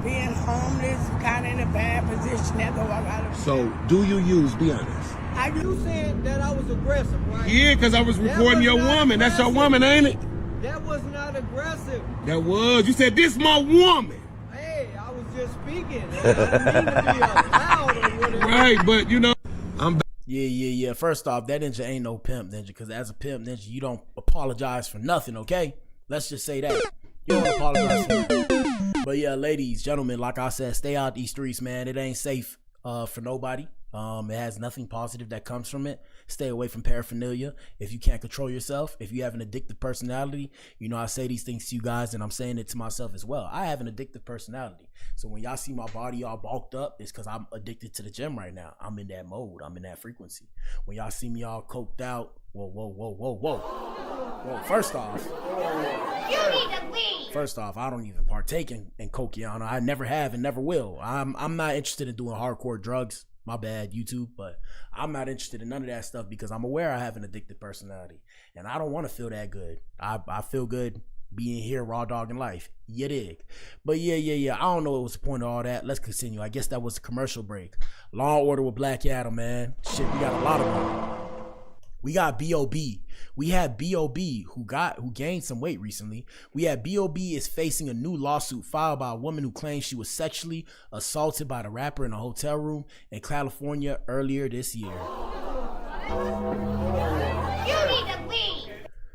Being homeless, kind of in a bad position. That's all I got. So do you use, be honest? You said that I was aggressive, right? Yeah, because I was recording your woman. That's your woman, ain't it? That was not aggressive. That was. You said, this my woman. Hey, I was just speaking. I didn't mean to be loud or whatever. Right, but you know, I'm back. Yeah. First off, that ninja ain't no pimp ninja, because as a pimp ninja, you don't apologize for nothing, okay? Let's just say that. You don't apologize for nothing. But yeah, ladies, gentlemen, like I said, stay out these streets, man. It ain't safe for nobody. It has nothing positive that comes from it. Stay away from paraphernalia. If you can't control yourself, if you have an addictive personality, you know, I say these things to you guys, and I'm saying it to myself as well. I have an addictive personality. So when y'all see my body all bulked up, it's because I'm addicted to the gym right now. I'm in that mode. I'm in that frequency. When y'all see me all coked out, whoa. First off, You need to leave. First off, I don't even partake in coke, y'all. I never have and never will. I'm not interested in doing hardcore drugs. My bad, YouTube, but I'm not interested in none of that stuff because I'm aware I have an addicted personality, and I don't want to feel that good. I feel good being here, raw dogging life. You dig? But yeah. I don't know what was the point of all that. Let's continue. I guess that was a commercial break. Law and Order with Black Adam, man. Shit, we got a lot of them. We got B.O.B. We had B.O.B. who gained some weight recently. We had B.O.B. is facing a new lawsuit filed by a woman who claims she was sexually assaulted by the rapper in a hotel room in California earlier this year. You need to leave.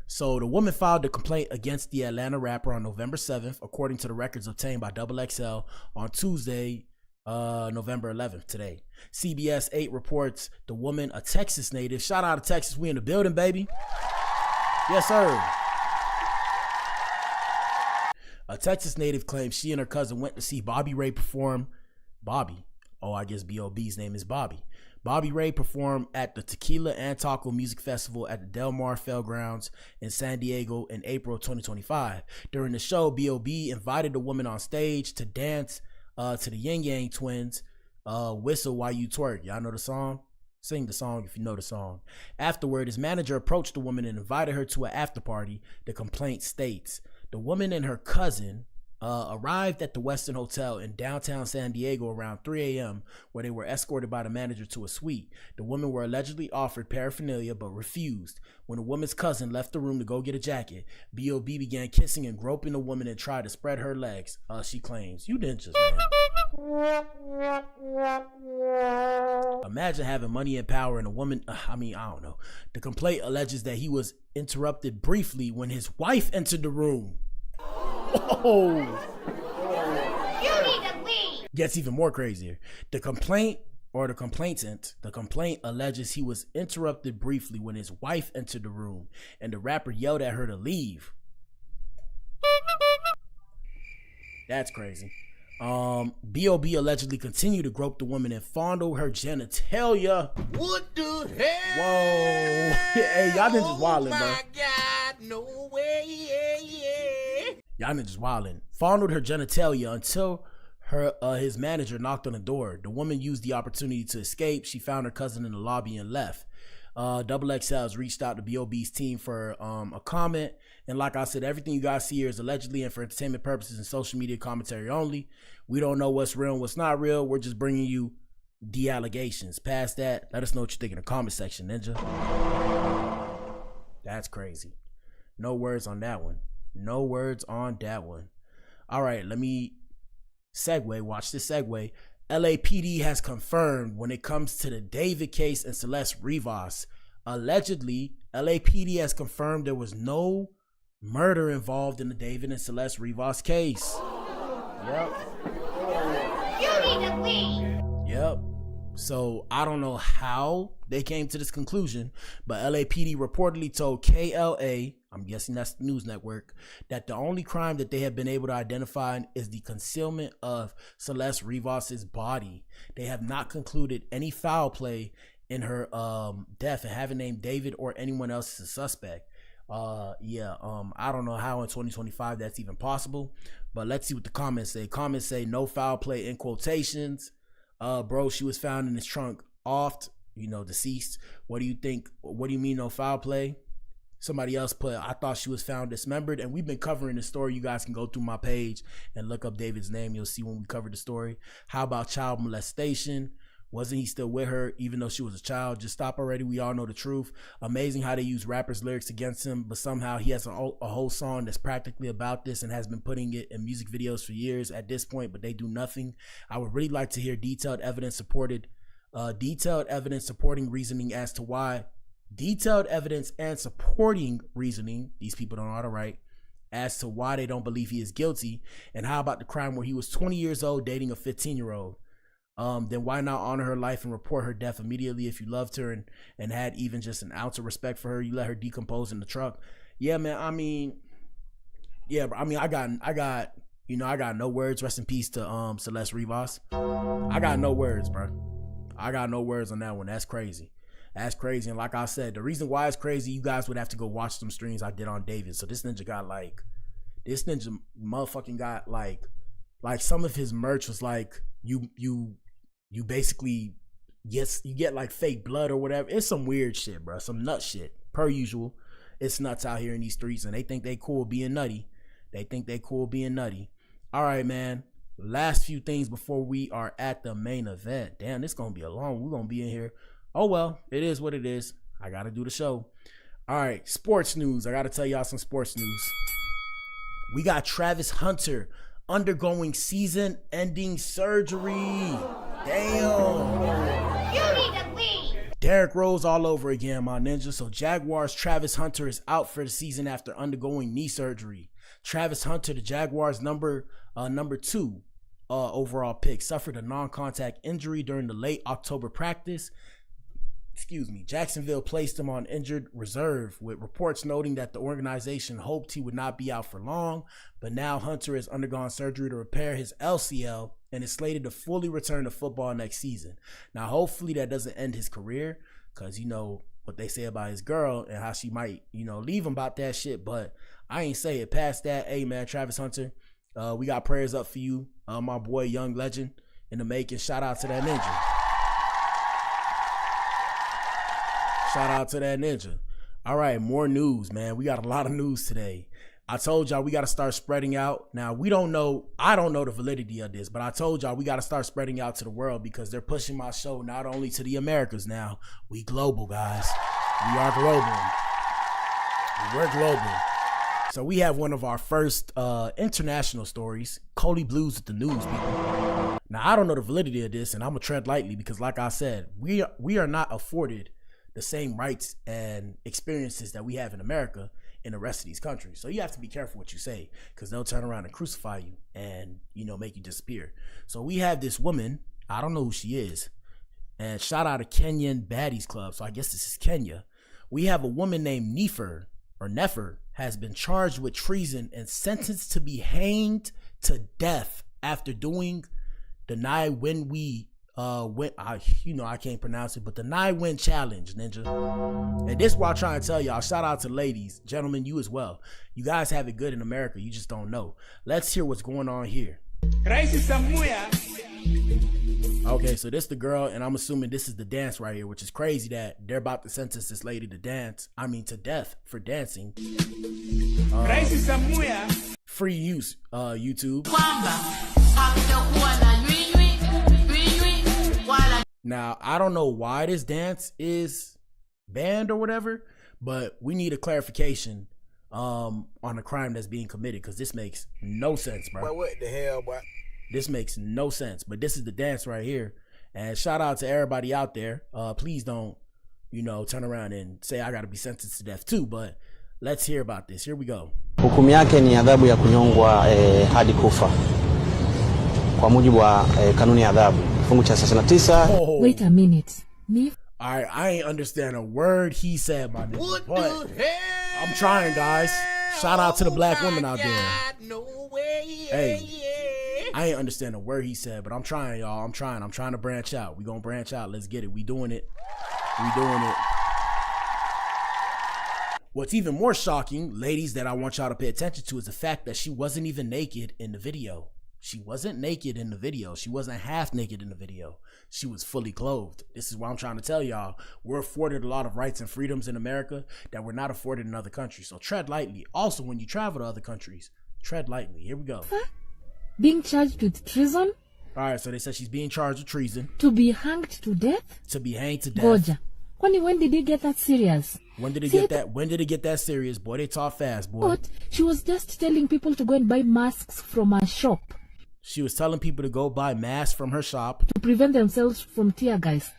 So the woman filed a complaint against the Atlanta rapper on November 7th, according to the records obtained by XXL on Tuesday, November 11th, today. CBS 8 reports the woman, a Texas native. Shout out to Texas. We in the building, baby. Yes, sir. A Texas native claims she and her cousin went to see Bobby Ray perform. Bobby. Oh, I guess B.O.B.'s name is Bobby. Bobby Ray performed at the Tequila and Taco Music Festival at the Del Mar Fairgrounds in San Diego in April 2025. During the show, B.O.B. invited the woman on stage to dance to the Yin Yang Twins' Whistle While You Twerk. Y'all know the song? Sing the song if you know the song. Afterward, his manager approached the woman and invited her to an after party. The complaint states, the woman and her cousin arrived at the Westin Hotel in downtown San Diego around 3 a.m. where they were escorted by the manager to a suite. The women were allegedly offered paraphernalia but refused. When the woman's cousin left the room to go get a jacket, B.O.B. began kissing and groping the woman and tried to spread her legs. She claims. You ninjas, man. Imagine having money and power and a woman. I don't know. The complaint alleges that he was interrupted briefly when his wife entered the room. Whoa. You need to leave. Gets even more crazier. The complaint alleges he was interrupted briefly when his wife entered the room and the rapper yelled at her to leave. That's crazy. B.O.B. allegedly continued to grope the woman and fondle her genitalia. What the hell? Whoa. Hey, y'all niggas wildin', bro. Oh my God, no way, yeah. Y'all niggas wildin'. Fondled her genitalia until his manager knocked on the door. The woman used the opportunity to escape. She found her cousin in the lobby and left. XXL has reached out to B.O.B.'s team for a comment. And like I said, everything you guys see here is allegedly and for entertainment purposes and social media commentary only. We don't know what's real and what's not real. We're just bringing you the allegations. Past that, let us know what you think in the comment section, Ninja. That's crazy. No words on that one. No words on that one. All right, let me segue. Watch this segue. LAPD has confirmed when it comes to the David case and Celeste Rivas. Allegedly, LAPD has confirmed there was no murder involved in the David and Celeste Rivas case. Yep. You need to leave. Yep. So I don't know how they came to this conclusion, but LAPD reportedly told KLA, I'm guessing that's the news network, that the only crime that they have been able to identify is the concealment of Celeste Rivas's body. They have not concluded any foul play in her death and haven't named David or anyone else as a suspect. I don't know how in 2025 that's even possible, but let's see what the comments say. Comments say no foul play in quotations. Bro, she was found in his trunk oft, deceased. What do you think? What do you mean no foul play? Somebody else put, I thought she was found dismembered. And we've been covering the story. You guys can go through my page and look up David's name. You'll see when we covered the story. How about child molestation? Wasn't he still with her even though she was a child? Just stop already. We all know the truth. Amazing how they use rappers' lyrics against him, but somehow he has a whole song that's practically about this and has been putting it in music videos for years at this point, but they do nothing. I would really like to hear detailed evidence supporting reasoning as to why. Detailed evidence and supporting reasoning, these people don't know how to write, as to why they don't believe he is guilty. And how about the crime where he was 20 years old dating a 15-year-old? Then why not honor her life and report her death immediately if you loved her and had even just an ounce of respect for her? You let her decompose in the truck. Yeah, man. I got no words. Rest in peace to Celeste Rivas. I got no words, bro. I got no words on that one. That's crazy. That's crazy. And like I said, the reason why it's crazy, you guys would have to go watch some streams I did on David. So this ninja motherfucking got like some of his merch was like you basically, yes, you get like fake blood or whatever. It's some weird shit, bro. Some nut shit. Per usual. It's nuts out here in these streets and they think they cool being nutty. All right, man. Last few things before we are at the main event. Damn, this gonna be we're gonna be in here. Oh well, it is what it is. I gotta do the show. All right, sports news. I gotta tell y'all some sports news. We got Travis Hunter undergoing season-ending surgery. Damn. You need to leave. Derrick Rose all over again, my ninja. So Jaguars' Travis Hunter is out for the season after undergoing knee surgery. Travis Hunter, the Jaguars' number 2 overall pick, suffered a non-contact injury during the late October practice. Jacksonville placed him on injured reserve, with reports noting that the organization hoped he would not be out for long, but now Hunter has undergone surgery to repair his LCL and is slated to fully return to football next season. Now, hopefully that doesn't end his career, because you know what they say about his girl and how she might, you know, leave him about that shit. But I ain't say it past that. Hey, man, Travis Hunter, we got prayers up for you. My boy, young legend in the making. Shout out to that ninja. Shout out to that ninja. All right, more news, man. We got a lot of news today. I told y'all we got to start spreading out. Now, I don't know the validity of this, but I told y'all we got to start spreading out to the world, because they're pushing my show not only to the Americas now. We global, guys. We are global. We're global. So we have one of our first international stories. Coley Blues with the news, people. Now, I don't know the validity of this, and I'm going to tread lightly, because like I said, we are not afforded the same rights and experiences that we have in America in the rest of these countries. So you have to be careful what you say, because they'll turn around and crucify you and, you know, make you disappear. So we have this woman, I don't know who she is, and shout out to Kenyan Baddies Club. So I guess this is Kenya. We have a woman named Nefer has been charged with treason and sentenced to be hanged to death after doing the I can't pronounce it, but the 9-win challenge, ninja. And this is what I'm trying to tell y'all. Shout out to ladies, gentlemen, you as well. You guys have it good in America. You just don't know. Let's hear what's going on here. Okay, so this the girl, and I'm assuming this is the dance right here, which is crazy that they're about to sentence this lady to death for dancing. Free use, YouTube. Now, I don't know why this dance is banned or whatever, but we need a clarification on the crime that's being committed, because this makes no sense, bro. Boy, what the hell, boy? This makes no sense, but this is the dance right here. And shout out to everybody out there. Please don't, you know, turn around and say I got to be sentenced to death too, but let's hear about this. Here we go. Hukumu yake ni adhabu ya kunyongwa hadi kufa kwa mujibu wa kanuni ya adhabu kifungu cha 39. Wait a minute. All right, I ain't understand a word he said, my nigga. But I'm trying, guys. Shout out to the black women out there. Hey, I ain't understand a word he said, but I'm trying, y'all. I'm trying to branch out. We gonna branch out. Let's get it. We doing it. What's even more shocking, ladies, that I want y'all to pay attention to, is the fact that she wasn't even naked in the video. She wasn't naked in the video. She wasn't half naked in the video. She was fully clothed. This is what I'm trying to tell y'all. We're afforded a lot of rights and freedoms in America that we're not afforded in other countries. So tread lightly. Also, when you travel to other countries, tread lightly. Here we go. Being charged with treason? All right, so they said she's being charged with treason. To be hanged to death? To be hanged to death. Goja. When did it get that serious? When did it get that serious? Boy, they talk fast, boy. But she was just telling people to go and buy masks from her shop. She was telling people to go buy masks from her shop. To prevent themselves from tear gas.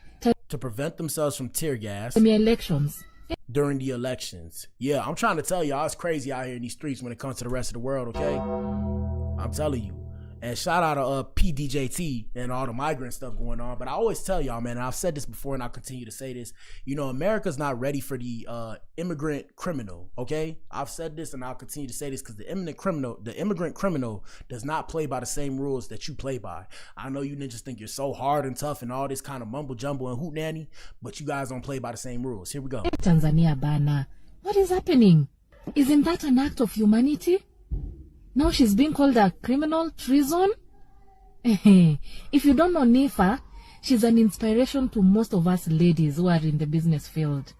To prevent themselves from tear gas. In the elections. During the elections. Yeah, I'm trying to tell y'all, it's crazy out here in these streets when it comes to the rest of the world, okay? I'm telling you. And shout out to PDJT and all the migrant stuff going on. But I always tell y'all, man, and I've said this before and I'll continue to say this, you know, America's not ready for the immigrant criminal, okay? I've said this and I'll continue to say this, because the immigrant criminal does not play by the same rules that you play by. I know you ninjas think you're so hard and tough and all this kind of mumble jumble and hoot nanny, but you guys don't play by the same rules. Here we go. Tanzania Bana, what is happening? Isn't that an act of humanity? Now she's being called a criminal, treason? If you don't know Nefer, she's an inspiration to most of us ladies who are in the business field.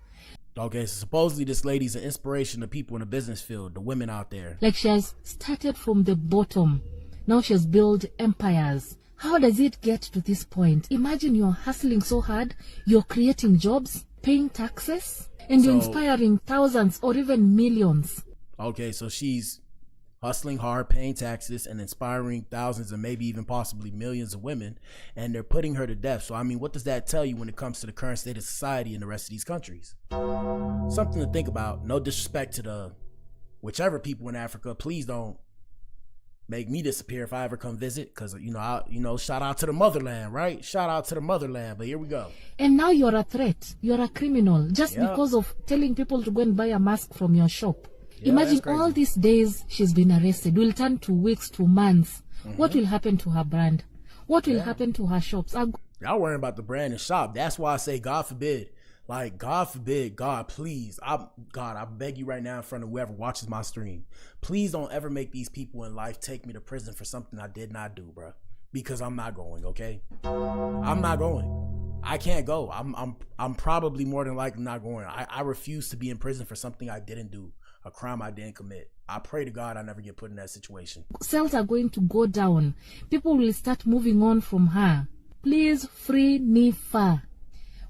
Okay, so supposedly this lady's an inspiration to people in the business field, the women out there. Like she has started from the bottom. Now she has built empires. How does it get to this point? Imagine you're hustling so hard, you're creating jobs, paying taxes, and you're inspiring thousands or even millions. Okay, so she's hustling hard, paying taxes, and inspiring thousands and maybe even possibly millions of women, and they're putting her to death. So, I mean, what does that tell you when it comes to the current state of society in the rest of these countries? Something to think about. No disrespect to the whichever people in Africa. Please don't make me disappear if I ever come visit, because, shout out to the motherland, right? Shout out to the motherland, but here we go. And now you're a threat. You're a criminal just because of telling people to go and buy a mask from your shop. Yeah, imagine all these days she's been arrested. Will turn to weeks, to months. What will happen to her brand? What will happen to her shops? Y'all worrying about the brand and shop. That's why I say, God forbid. Like, God forbid, God, please. God, I beg you right now in front of whoever watches my stream. Please don't ever make these people in life take me to prison for something I did not do, bro. Because I'm not going, okay? I'm not going. I can't go. I'm probably more than likely not going. I refuse to be in prison for something I didn't do, a crime I didn't commit. I pray to God I never get put in that situation. Sales are going to go down. People will start moving on from her. Please free Nifa.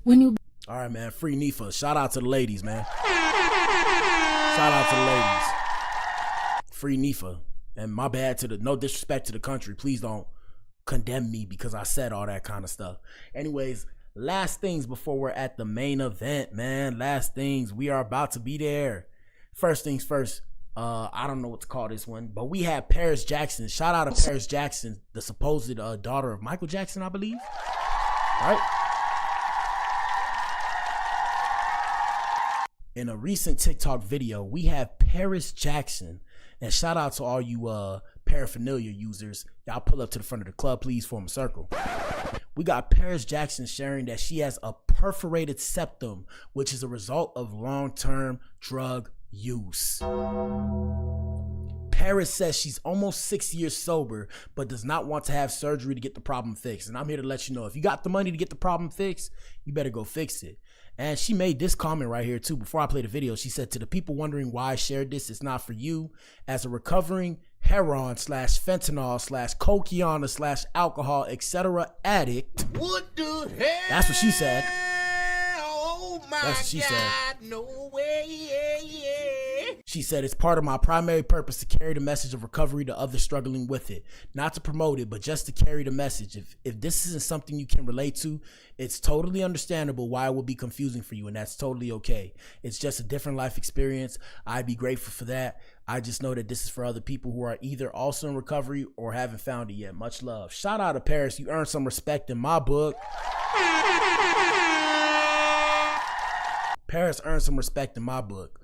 When you... All right, man. Free Nifa. Shout out to the ladies, man. Shout out to the ladies. Free Nifa. And my bad to the... No disrespect to the country. Please don't condemn me because I said all that kind of stuff. Anyways, last things before we're at the main event, man. Last things. We are about to be there. First things first. I don't know what to call this one, but we have Paris Jackson. Shout out to Paris Jackson, the supposed daughter of Michael Jackson, I believe. Right? In a recent TikTok video, we have Paris Jackson, and shout out to all you paraphernalia users. Y'all pull up to the front of the club, please form a circle. We got Paris Jackson sharing that she has a perforated septum, which is a result of long-term drug use. Paris says she's almost 6 years sober, but does not want to have surgery to get the problem fixed. And I'm here to let you know, if you got the money to get the problem fixed, you better go fix it. And she made this comment right here too. Before I play the video, she said, to the people wondering why I shared this, it's not for you. As a recovering heroin / fentanyl / cocaine / alcohol, etc. addict. What the hell? That's what she said. Oh my That's what she said. No way. She said, it's part of my primary purpose to carry the message of recovery to others struggling with it. Not to promote it, but just to carry the message. If this isn't something you can relate to, it's totally understandable why it will be confusing for you, and that's totally okay. It's just a different life experience. I'd be grateful for that. I just know that this is for other people who are either also in recovery or haven't found it yet. Much love. Shout out to Paris. You earned some respect in my book. Paris earned some respect in my book.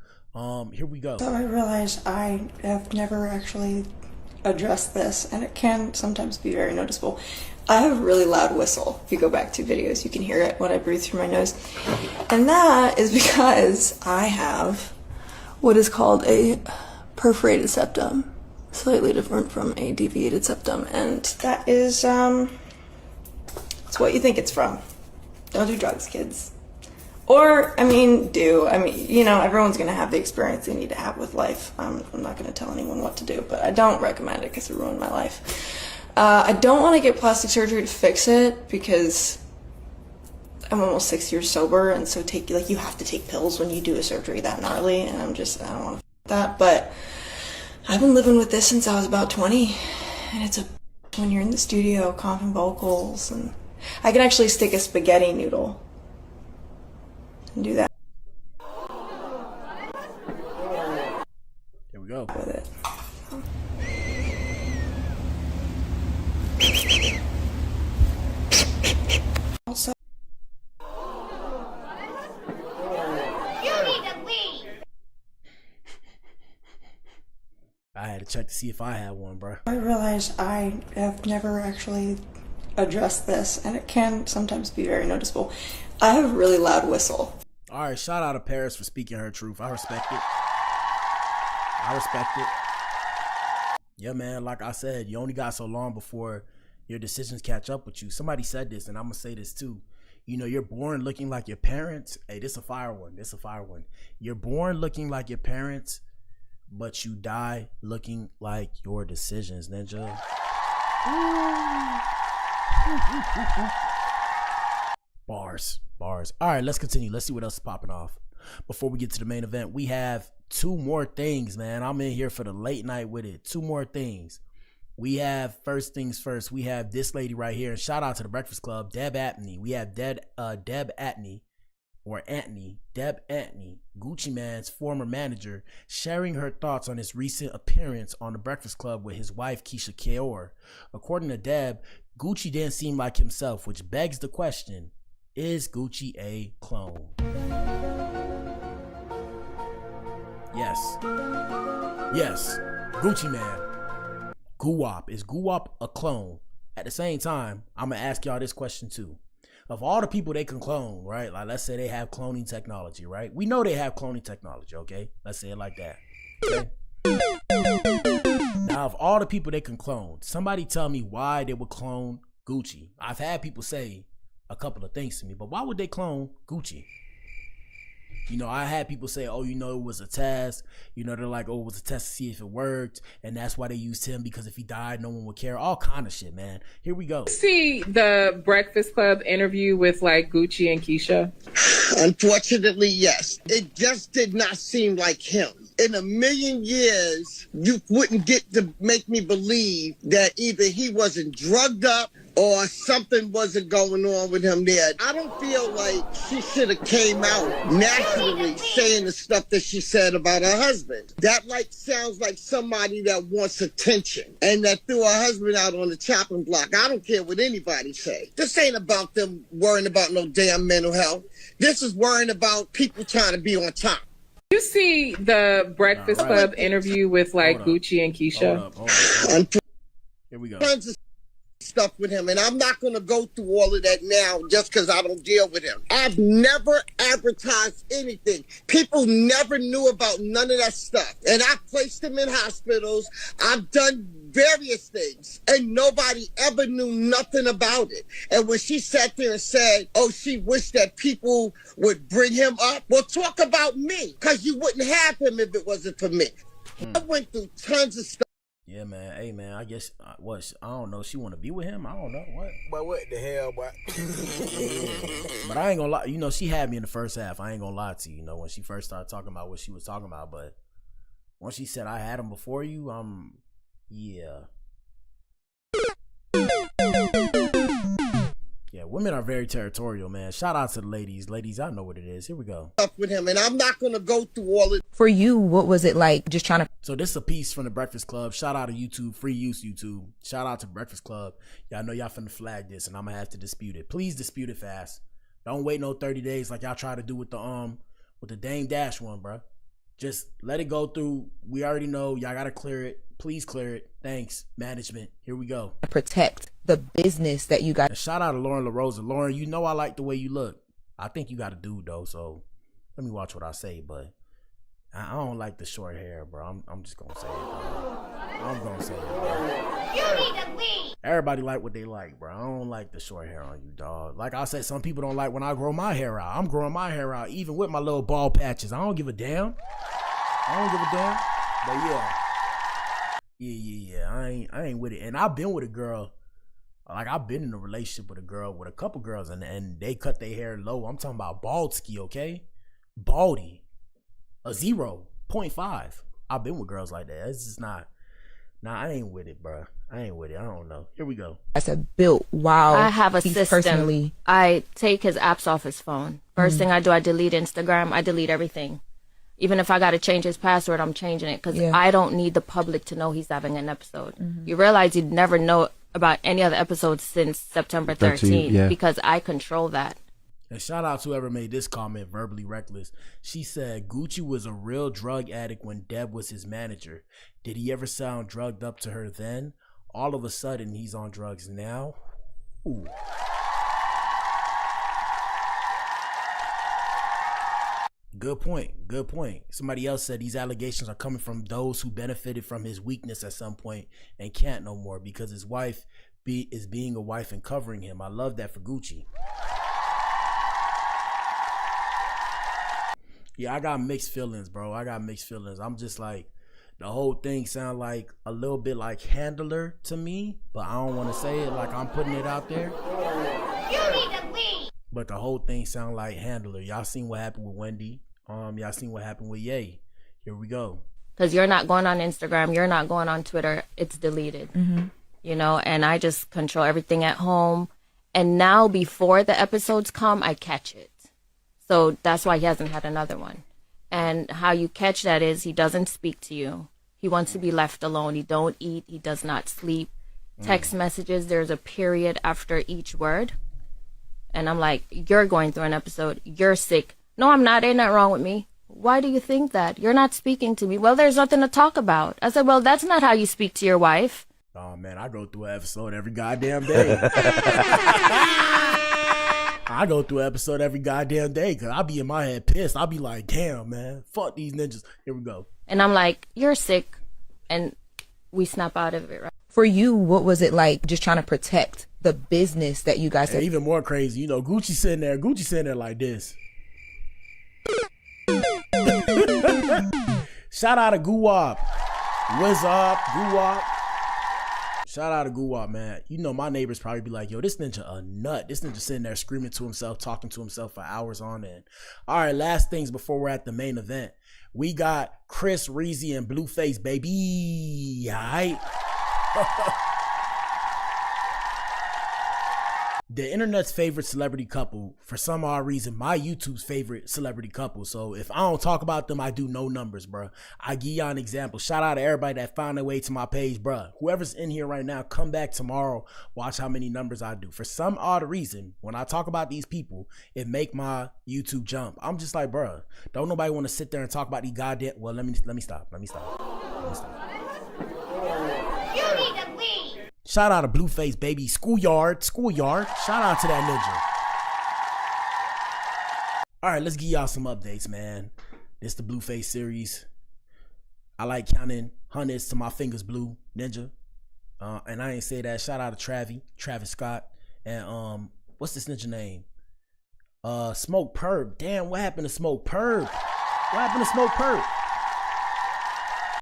Here we go. So I realized I have never actually addressed this, and it can sometimes be very noticeable. I have a really loud whistle. If you go back 2 videos, you can hear it when I breathe through my nose. And that is because I have what is called a perforated septum, slightly different from a deviated septum, and that is, it's what you think it's from. Don't do drugs, kids. Or, I mean, you know, everyone's going to have the experience they need to have with life. I'm not going to tell anyone what to do, but I don't recommend it because it ruined my life. I don't want to get plastic surgery to fix it because I'm almost 6 years sober, and so you have to take pills when you do a surgery that gnarly, and I don't want to that. But I've been living with this since I was about 20, and it's when you're in the studio, comping vocals, and I can actually stick a spaghetti noodle and do that. Here we go. With it. Also, You need to leave. I had to check to see if I had one, bro. I realized I have never actually addressed this, and it can sometimes be very noticeable. I have a really loud whistle. All right, shout out to Paris for speaking her truth. I respect it. Yeah, man, like I said, you only got so long before your decisions catch up with you. Somebody said this, and I'm going to say this too. You know, you're born looking like your parents. Hey, this a fire one. You're born looking like your parents, but you die looking like your decisions, Ninja. Bars. All right, let's continue. Let's see what else is popping off. Before we get to the main event, we have 2 more things, man. I'm in here for the late night with it. 2 more things. We have, first things first, we have this lady right here. And shout out to the Breakfast Club, Deb Antony. We have Deb Antony, Gucci Mane's former manager, sharing her thoughts on his recent appearance on the Breakfast Club with his wife, Keisha Kaur. According to Deb, Gucci didn't seem like himself, which begs the question, is Gucci a clone? Yes, Gucci Mane. Guwap. Is Guwap a clone? At the same time, I'm going to ask y'all this question too. Of all the people they can clone, right? Like, let's say they have cloning technology, right? We know they have cloning technology, okay? Let's say it like that. Okay? Now, of all the people they can clone, somebody tell me why they would clone Gucci. I've had people say a couple of things to me, but why would they clone Gucci? You know, I had people say, oh, you know, it was a test. You know, they're like, oh, it was a test to see if it worked. And that's why they used him, because if he died, no one would care. All kind of shit, man. Here we go. See the Breakfast Club interview with like Gucci and Keisha? Unfortunately, yes. It just did not seem like him. In a million years, you wouldn't get to make me believe that either he wasn't drugged up or something wasn't going on with him there. I don't feel like she should have came out naturally saying the stuff that she said about her husband. That like sounds like somebody that wants attention and that threw her husband out on the chopping block. I don't care what anybody say. This ain't about them worrying about no damn mental health. This is worrying about people trying to be on top. You see the Breakfast Club interview with like Gucci and Keisha? Hold up. Here we go. Stuff with him, and I'm not going to go through all of that now just because I don't deal with him. I've never advertised anything. People never knew about none of that stuff, and I've placed him in hospitals. I've done various things, and nobody ever knew nothing about it. And when she sat there and said, oh, she wished that people would bring him up, well, talk about me, because you wouldn't have him if it wasn't for me. I went through tons of stuff. Yeah, man. Hey, man. I guess what? I don't know. She want to be with him. I don't know what. But what the hell, boy? But I ain't gonna lie. You know, she had me in the first half. I ain't gonna lie to you. You know, when she first started talking about what she was talking about, but once she said I had him before you, yeah. Yeah, women are very territorial, man. Shout out to the ladies. Ladies, I know what it is. Here we go. With him, and I'm not going to go through all it. For you, what was it like just trying to... So this is a piece from the Breakfast Club. Shout out to YouTube. Free use, YouTube. Shout out to Breakfast Club. Y'all know y'all finna flag this, and I'm going to have to dispute it. Please dispute it fast. Don't wait no 30 days like y'all try to do with the Dame Dash one, bro. Just let it go through. We already know. Y'all got to clear it. Please clear it. Thanks, management. Here we go. Protect the business that you got. And shout out to Lauren LaRosa. Lauren, you know I like the way you look. I think you got a dude, though, so let me watch what I say, but I don't like the short hair, bro. I'm just going to say it, bro. I'm going to say it, bro. You need to leave. Everybody like what they like, bro. I don't like the short hair on you, dog. Like I said, some people don't like when I grow my hair out. I'm growing my hair out, even with my little bald patches. I don't give a damn. But yeah. Yeah. I ain't with it. And I've been with a girl. Like, I've been in a relationship with a girl, with a couple girls, and they cut their hair low. I'm talking about baldski, okay? Baldy. A 0.5. I've been with girls like that. It's just not. Nah, I ain't with it, bro. I ain't with it. I don't know. Here we go. That's a built. Wow. I have a system. Personally... I take his apps off his phone. First thing I do, I delete Instagram. I delete everything. Even if I got to change his password, I'm changing it because I don't need the public to know he's having an episode. You realize you'd never know about any other episodes since September 13th because I control that. And shout out to whoever made this comment, Verbally Reckless. She said, Gucci was a real drug addict when Deb was his manager. Did he ever sound drugged up to her then? All of a sudden, he's on drugs now? Ooh. Good point. Somebody else said these allegations are coming from those who benefited from his weakness at some point and can't no more because his wife is being a wife and covering him. I love that for Gucci. Yeah, I got mixed feelings, bro. I'm just like, the whole thing sound like a little bit like Handler to me, but I don't want to say it like I'm putting it out there. You need to leave. But the whole thing sound like Handler. Y'all seen what happened with Wendy. Y'all seen what happened with Ye. Here we go. Because you're not going on Instagram. You're not going on Twitter. It's deleted. You know, and I just control everything at home. And now before the episodes come, I catch it. So that's why he hasn't had another one. And how you catch that is he doesn't speak to you. He wants to be left alone. He don't eat. He does not sleep. Text messages, there's a period after each word. And I'm like, you're going through an episode. You're sick. No, I'm not. Ain't nothing wrong with me. Why do you think that? You're not speaking to me. Well, there's nothing to talk about. I said, well, that's not how you speak to your wife. Oh man, I go through an episode every goddamn day. I go through an episode every goddamn day because I be in my head pissed. I'll be like, damn, man, fuck these ninjas. Here we go. And I'm like, you're sick. And we snap out of it, right? For you, what was it like just trying to protect the business that you guys had? Even more crazy, you know, Gucci sitting there like this. Shout out to Guwap. What's up, Guwap? Shout out to Guwap, man. You know, my neighbors probably be like, yo, this ninja a nut. This ninja sitting there screaming to himself, talking to himself for hours on end. All right, last things before we're at the main event. We got Chris Reezy and Blueface, baby. All right. The internet's favorite celebrity couple, for some odd reason, my YouTube's favorite celebrity couple. So if I don't talk about them, I do no numbers, bro. I give y'all an example. Shout out to everybody that found their way to my page, bro. Whoever's in here right now, come back tomorrow. Watch how many numbers I do. For some odd reason, when I talk about these people, it make my YouTube jump. I'm just like, bro, don't nobody want to sit there and talk about these goddamn. Well, let me stop. Shout out to Blueface, baby. Schoolyard. Shout out to that ninja. All right, let's give y'all some updates, man. This the Blueface series. I like counting hundreds to my fingers blue, ninja. And I ain't say that. Shout out to Travis Scott. And what's this ninja name? Smoke Perp. Damn, what happened to Smoke Perp?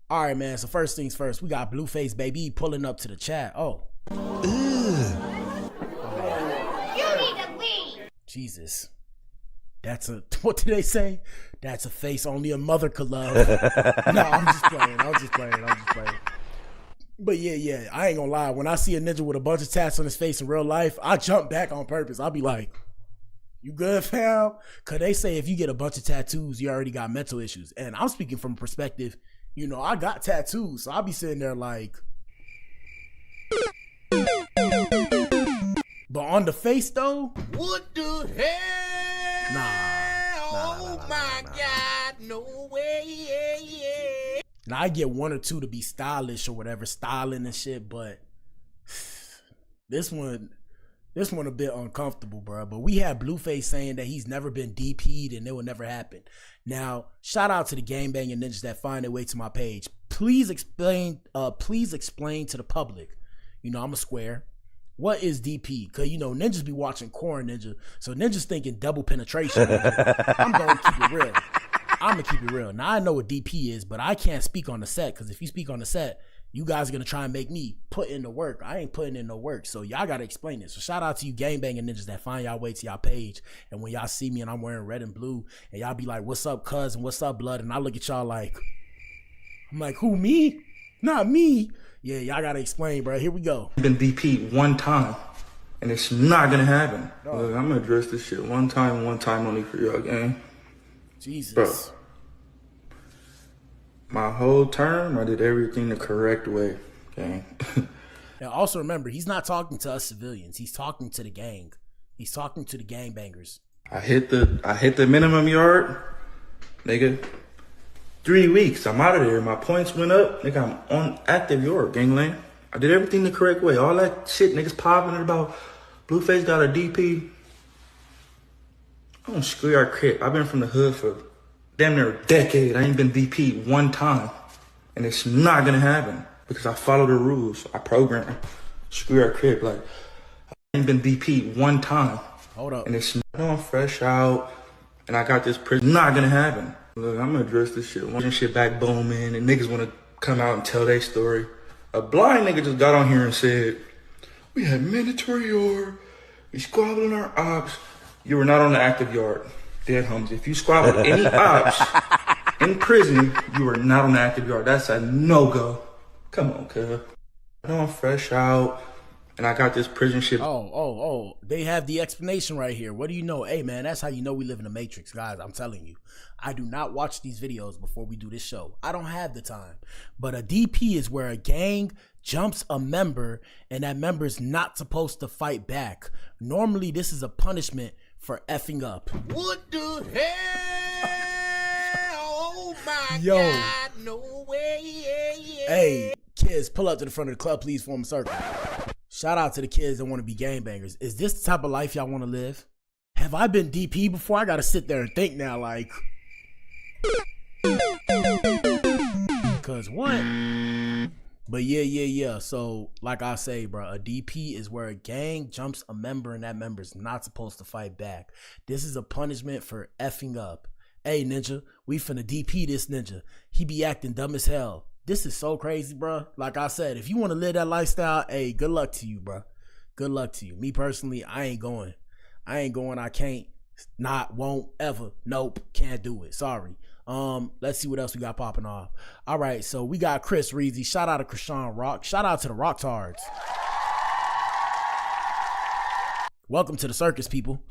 All right, man. So first things first, we got Blueface, baby, pulling up to the chat. Oh. You need to leave. Jesus. That's a, what did they say? That's a face only a mother could love. No, I'm just playing. But yeah, I ain't gonna lie. When I see a ninja with a bunch of tats on his face in real life, I jump back on purpose. I'll be like, you good, fam? Cause they say if you get a bunch of tattoos, you already got mental issues. And I'm speaking from a perspective, you know, I got tattoos, so I'll be sitting there like. But on the face though, What the hell? Nah. God, no way. Now I get one or two to be stylish or whatever, styling and shit, but this one a bit uncomfortable, bro. But we had Blueface saying that he's never been DP'd and it will never happen. Now, shout out to the gangbanging ninjas that find their way to my page. Please explain to the public. You know, I'm a square. What is DP? Cause you know, ninjas be watching Corn Ninja. So ninjas thinking double penetration. I'm gonna keep it real. Now I know what DP is, but I can't speak on the set. Cause if you speak on the set, you guys are gonna try and make me put in the work. I ain't putting in no work. So y'all gotta explain it. So shout out to you gangbanging ninjas that find y'all way to y'all page. And when y'all see me and I'm wearing red and blue, and y'all be like, what's up, cuz, and what's up, blood? And I look at y'all like, I'm like, who, me? Not me. Yeah, y'all gotta explain, bro. Here we go. Been DP'd one time, and it's not gonna happen. Look, I'm gonna address this shit one time only for y'all, gang. Jesus. Bro, my whole term, I did everything the correct way, gang. Now, also remember, he's not talking to us civilians. He's talking to the gang. He's talking to the gangbangers. I hit the minimum yard, nigga. 3 weeks, I'm out of there. My points went up. Nigga, I'm on active yard, gangland. I did everything the correct way. All that shit niggas popping about Blueface got a DP. I don't screw our crip. I've been from the hood for damn near a decade. I ain't been DP'd one time. And it's not gonna happen because I follow the rules. I program. Screw our crip. Like, I ain't been DP'd one time. Hold up. And it's I'm fresh out. And I got this prison. Not gonna happen. Look, I'm gonna address this shit. One shit back booming, and niggas wanna come out and tell their story. A blind nigga just got on here and said, we had mandatory yard, we squabbled our ops. You were not on the active yard. Dead homies. If you squabbled any ops in prison, you were not on the active yard. That's a no-go. Come on, cuz. I know I'm fresh out. And I got this prison shit. Oh. They have the explanation right here. What do you know? Hey, man, that's how you know we live in the Matrix, guys. I'm telling you. I do not watch these videos before we do this show. I don't have the time. But a DP is where a gang jumps a member and that member is not supposed to fight back. Normally, this is a punishment for effing up. What the hell? Oh my Yo. God, no way. Hey, Kids, pull up to the front of the club, please form a circle. Shout out to the kids that want to be gangbangers. Is this the type of life y'all want to live? Have I been DP before? I gotta sit there and think now, like, cause what? But yeah. So, like I say, bro, a DP is where a gang jumps a member and that member's not supposed to fight back. This is a punishment for effing up. Hey, ninja, we finna DP this ninja. He be acting dumb as hell. This is so crazy, bro. Like I said, if you want to live that lifestyle, hey, good luck to you, bro. Good luck to you. Me personally, I ain't going. I can't, not, won't, ever. Nope, can't do it. Sorry. Let's see what else we got popping off. All right, so we got Chris Reezy. Shout out to Krishan Rock. Shout out to the Rock Tards. Welcome to the circus, people.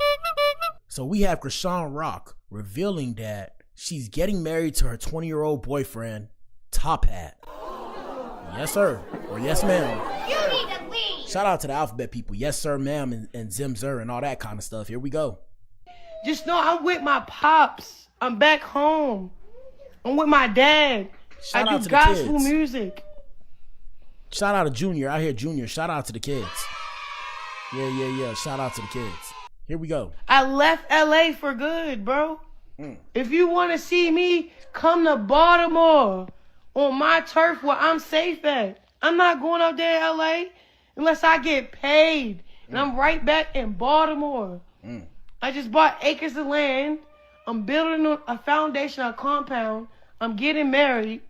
So we have Krishan Rock revealing that she's getting married to her 20-year-old boyfriend, Top Hat. Yes, sir. Or yes, ma'am. You need to leave. Shout out to the alphabet people. Yes, sir, ma'am, and Zim Zer and all that kind of stuff. Here we go. Just know I'm with my pops. I'm back home. I'm with my dad. Shout out I to do the gospel kids. music. Shout out to Junior. I hear Junior. Shout out to the kids. Yeah. Shout out to the kids. Here we go. I left LA for good, bro. If you want to see me, come to Baltimore on my turf where I'm safe at. I'm not going out there in LA unless I get paid. And I'm right back in Baltimore. I just bought acres of land. I'm building a foundation, a compound. I'm getting married.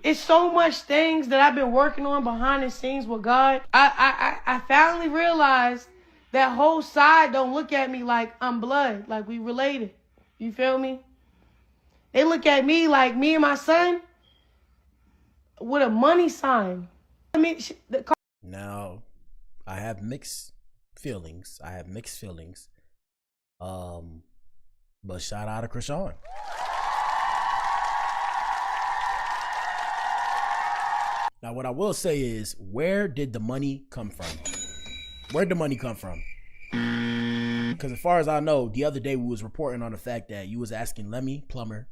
It's so much things that I've been working on behind the scenes with God. I finally realized that whole side don't look at me like I'm blood, like we related. You feel me? They look at me like me and my son with a money sign. I mean, Now, I have mixed feelings. But shout out to Krishan. Now, what I will say is, where did the money come from? Where'd the money come from? Because as far as I know, the other day we was reporting on the fact that you was asking Lemmy, plumber,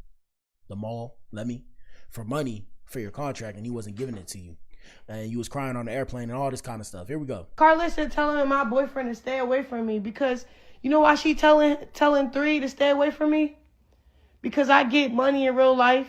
the mall, Lemmy, for money for your contract, and he wasn't giving it to you. And you was crying on the airplane and all this kind of stuff. Here we go. Carlissa telling my boyfriend to stay away from me because you know why she telling 3 to stay away from me? Because I get money in real life.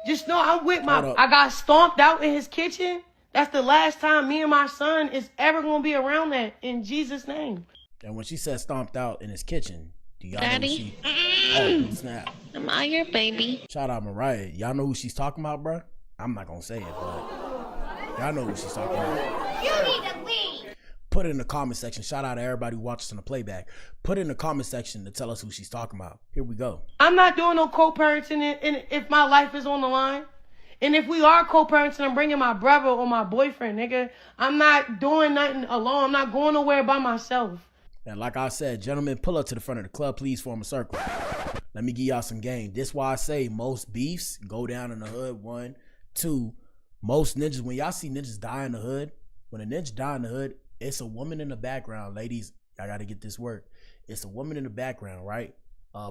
Just know I'm with I got stomped out in his kitchen. That's the last time me and my son is ever going to be around that, in Jesus' name. And when she said stomped out in his kitchen, do y'all Daddy? know who she... Oh, snap. Am I your baby? Shout out Mariah. Y'all know who she's talking about, bro? I'm not going to say it, but y'all know who she's talking about. You need to leave. Put it in the comment section. Shout out to everybody who watches on the playback. Put it in the comment section to tell us who she's talking about. Here we go. I'm not doing no co-parenting if my life is on the line. And if we are co-parenting, I'm bringing my brother or my boyfriend, nigga. I'm not doing nothing alone. I'm not going nowhere by myself. And like I said, gentlemen, pull up to the front of the club. Please form a circle. Let me give y'all some game. This why I say most beefs go down in the hood. 1, 2, most ninjas, when y'all see ninjas die in the hood, when a ninja die in the hood, it's a woman in the background. Ladies, I got to get this work. It's a woman in the background, right?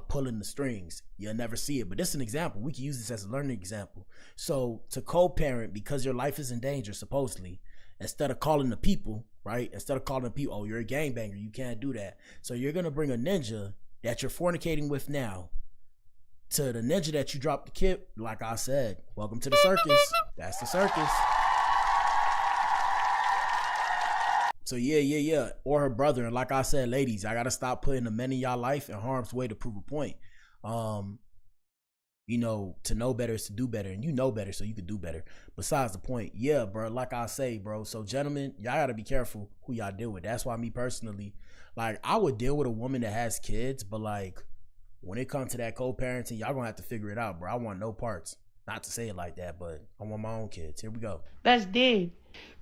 Pulling the strings. You'll never see it, but this is an example. We can use this as a learning example. So to co-parent, because your life is in danger, supposedly, instead of calling the people, right? Instead of calling the people, oh, you're a gangbanger, you can't do that. So you're going to bring a ninja that you're fornicating with now to the ninja that you dropped the kid. Like I said, welcome to the circus. That's the circus. So yeah. Or her brother. And like I said, ladies, I got to stop putting the men in y'all life in harm's way to prove a point. You know, to know better is to do better. And you know better, so you can do better. Besides the point, yeah, bro, like I say, bro. So gentlemen, y'all got to be careful who y'all deal with. That's why me personally, like, I would deal with a woman that has kids, but like, when it comes to that co-parenting, y'all gonna have to figure it out, bro. I want no parts. Not to say it like that, but I want my own kids. Here we go. That's dead.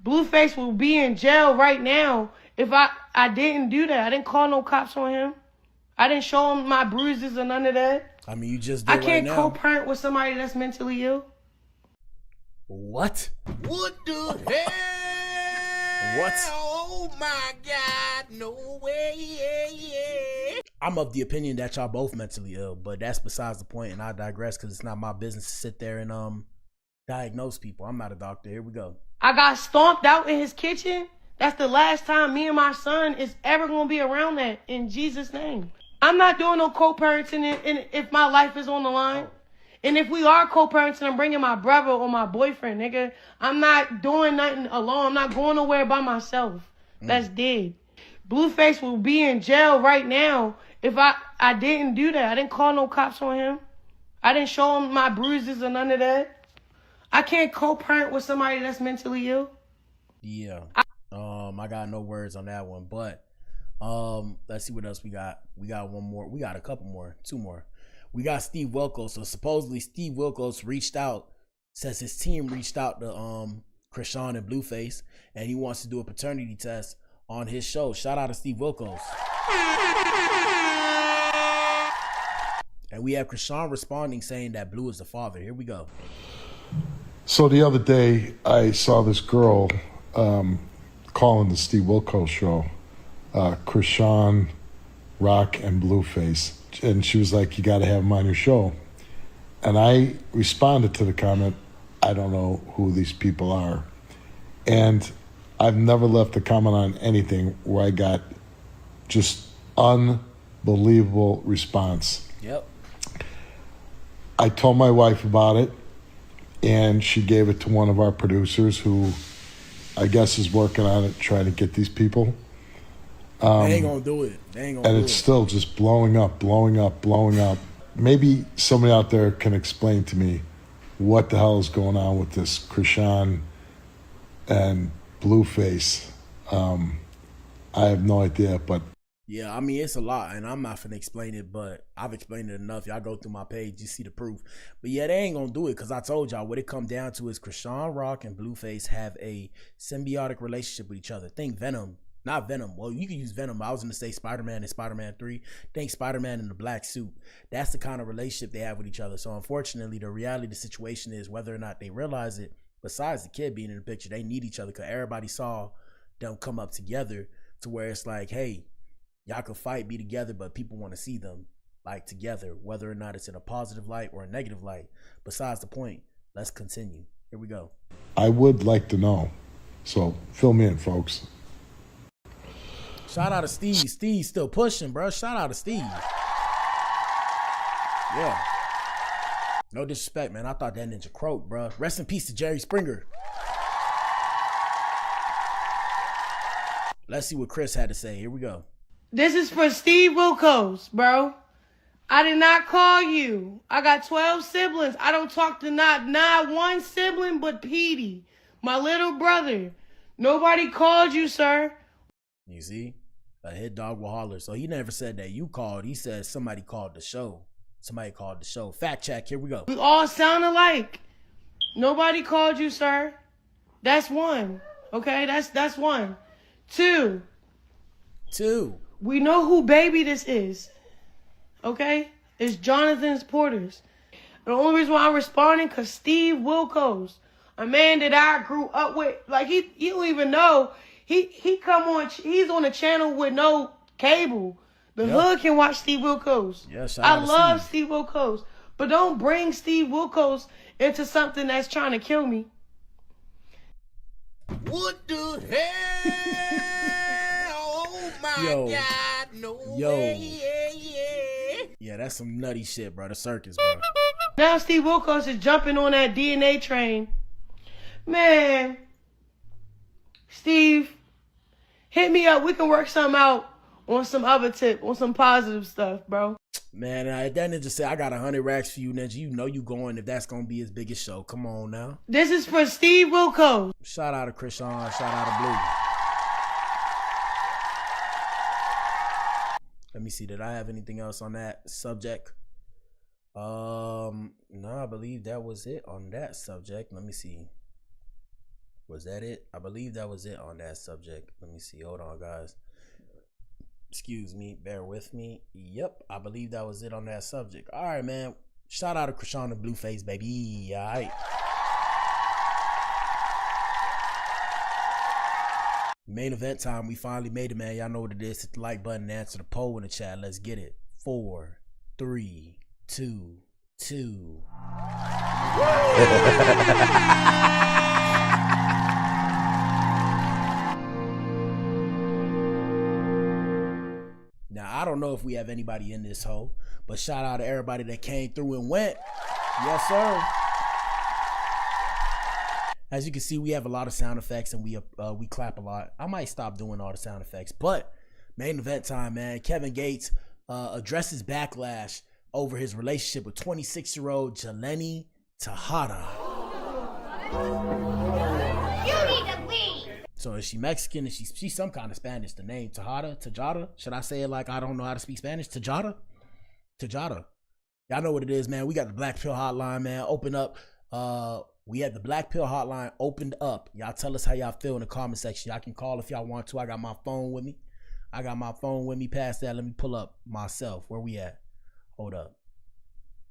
Blueface will be in jail right now if I didn't do that. I didn't call no cops on him. I didn't show him my bruises or none of that. I mean, you just did I can't right now. co-parent with somebody that's mentally ill. What? What the hell? What? Oh my God, no way. I'm of the opinion that y'all both mentally ill, but that's besides the point, and I digress because it's not my business to sit there and diagnose people. I'm not a doctor. Here we go. I got stomped out in his kitchen. That's the last time me and my son is ever going to be around that, in Jesus' name. I'm not doing no co-parenting if my life is on the line. And if we are co-parenting, I'm bringing my brother or my boyfriend, nigga. I'm not doing nothing alone. I'm not going nowhere by myself. That's dead. Blueface will be in jail right now if I didn't do that. I didn't call no cops on him. I didn't show him my bruises or none of that. I can't co-parent with somebody that's mentally ill. Yeah. I got no words on that one, but let's see what else we got. We got one more. We got a couple more. Two more. We got Steve Wilkos. So supposedly Steve Wilkos reached out, says his team reached out to Krishan and Blueface, and he wants to do a paternity test on his show. Shout out to Steve Wilkos. And we have Krishan responding saying that Blue is the father. Here we go. So the other day, I saw this girl calling the Steve Wilkos show, Krishan, Rock, and Blueface. And she was like, you got to have him on your show. And I responded to the comment, I don't know who these people are. And I've never left a comment on anything where I got just unbelievable response. Yep. I told my wife about it, and she gave it to one of our producers who I guess is working on it, trying to get these people. They ain't gonna do it. They ain't gonna and do it's it. still just blowing up. Maybe somebody out there can explain to me what the hell is going on with this Krishan and Blueface. I have no idea, but Yeah, I mean, it's a lot, and I'm not finna explain it, but I've explained it enough. Y'all go through my page, you see the proof. But yeah, they ain't gonna do it, because I told y'all what it come down to is Krishan Rock and Blueface have a symbiotic relationship with each other. Think Venom. Not Venom. Well, you can use Venom. I was going to say Spider-Man and Spider-Man 3. Think Spider-Man in the black suit. That's the kind of relationship they have with each other. So, unfortunately, the reality of the situation is whether or not they realize it, besides the kid being in the picture, they need each other because everybody saw them come up together to where it's like, hey, y'all could fight, be together, but people want to see them like together, whether or not it's in a positive light or a negative light. Besides the point, let's continue. Here we go. I would like to know. So, fill me in, folks. Shout out to Steve. Steve's still pushing, bro. Shout out to Steve. Yeah. No disrespect, man. I thought that ninja croaked, bro. Rest in peace to Jerry Springer. Let's see what Chris had to say. Here we go. This is for Steve Wilkos, bro. I did not call you. I got 12 siblings. I don't talk to not one sibling but Petey, my little brother. Nobody called you, sir. You see? A hit dog will holler. So he never said that you called. He said somebody called the show. Somebody called the show. Fact check. Here we go. We all sound alike. Nobody called you, sir. That's one. Okay? That's one. Two. We know who baby this is. Okay? It's Jonathan Porter's. The only reason why I'm responding, because Steve Wilkos, a man that I grew up with, like you don't even know. He come on, he's on a channel with no cable. The hood can watch Steve Wilkos. Yes, I love Steve Wilkos. But don't bring Steve Wilkos into something that's trying to kill me. What the hell? Oh my God, no way. Yeah, that's some nutty shit, bro. The circus, bro. Now Steve Wilkos is jumping on that DNA train. Man, Steve, hit me up. We can work something out on some other tip, on some positive stuff, bro. Man, that ninja said, I got 100 racks for you, ninja. You know you going if that's going to be his biggest show. Come on now. This is for Steve Wilkos. Shout out to Krishan. Shout out to Blue. Let me see. Did I have anything else on that subject? No, I believe that was it on that subject. Let me see. Was that it? I believe that was it on that subject. Let me see. Hold on, guys. Excuse me. Bear with me. Yep. I believe that was it on that subject. All right, man. Shout out to Krishan and Blueface, baby. All right. Main event time. We finally made it, man. Y'all know what it is. Hit the like button and answer the poll in the chat. Let's get it. 4, 3, 2, 2. Now, I don't know if we have anybody in this hole, but shout out to everybody that came through and went. Yes, sir. As you can see, we have a lot of sound effects and we clap a lot. I might stop doing all the sound effects, but main event time, man. Kevin Gates addresses backlash over his relationship with 26-year-old Jelenny Tejada. You need to leave. So is she Mexican? Is she's some kind of Spanish? The name Tejada? Should I say it like I don't know how to speak Spanish? Tejada. Y'all know what it is, man. We got the Blac Pill hotline, man. Open up. We had the Blac Pill hotline opened up. Y'all tell us how y'all feel in the comment section. Y'all can call if y'all want to. I got my phone with me. Past that, let me pull up myself. Where we at? Hold up.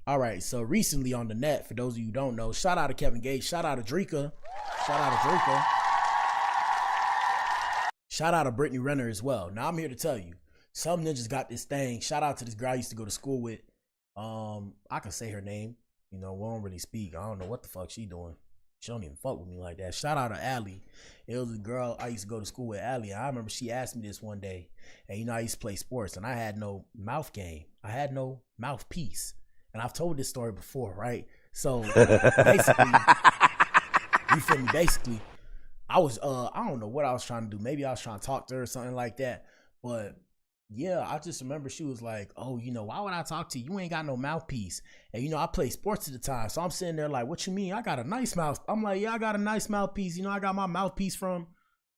All right, so recently on the net, for those of you who don't know, shout out to Kevin Gates. Shout out to Drika. Shout out to Brittany Renner as well. Now, I'm here to tell you, some ninjas got this thing. Shout out to this girl I used to go to school with. I can say her name. You know, we don't really speak. I don't know what the fuck she doing. She don't even fuck with me like that. Shout out to Allie. It was a girl I used to go to school with, Allie. I remember she asked me this one day. And, you know, I used to play sports, and I had no mouth game. I had no mouthpiece. And I've told this story before, right? So, basically, you feel me? Basically, I was, I don't know what I was trying to do. Maybe I was trying to talk to her or something like that. But yeah, I just remember she was like, oh, you know, why would I talk to you? You ain't got no mouthpiece. And, you know, I played sports at the time. So I'm sitting there like, what you mean? I got a nice mouth. I'm like, yeah, I got a nice mouthpiece. You know, I got my mouthpiece from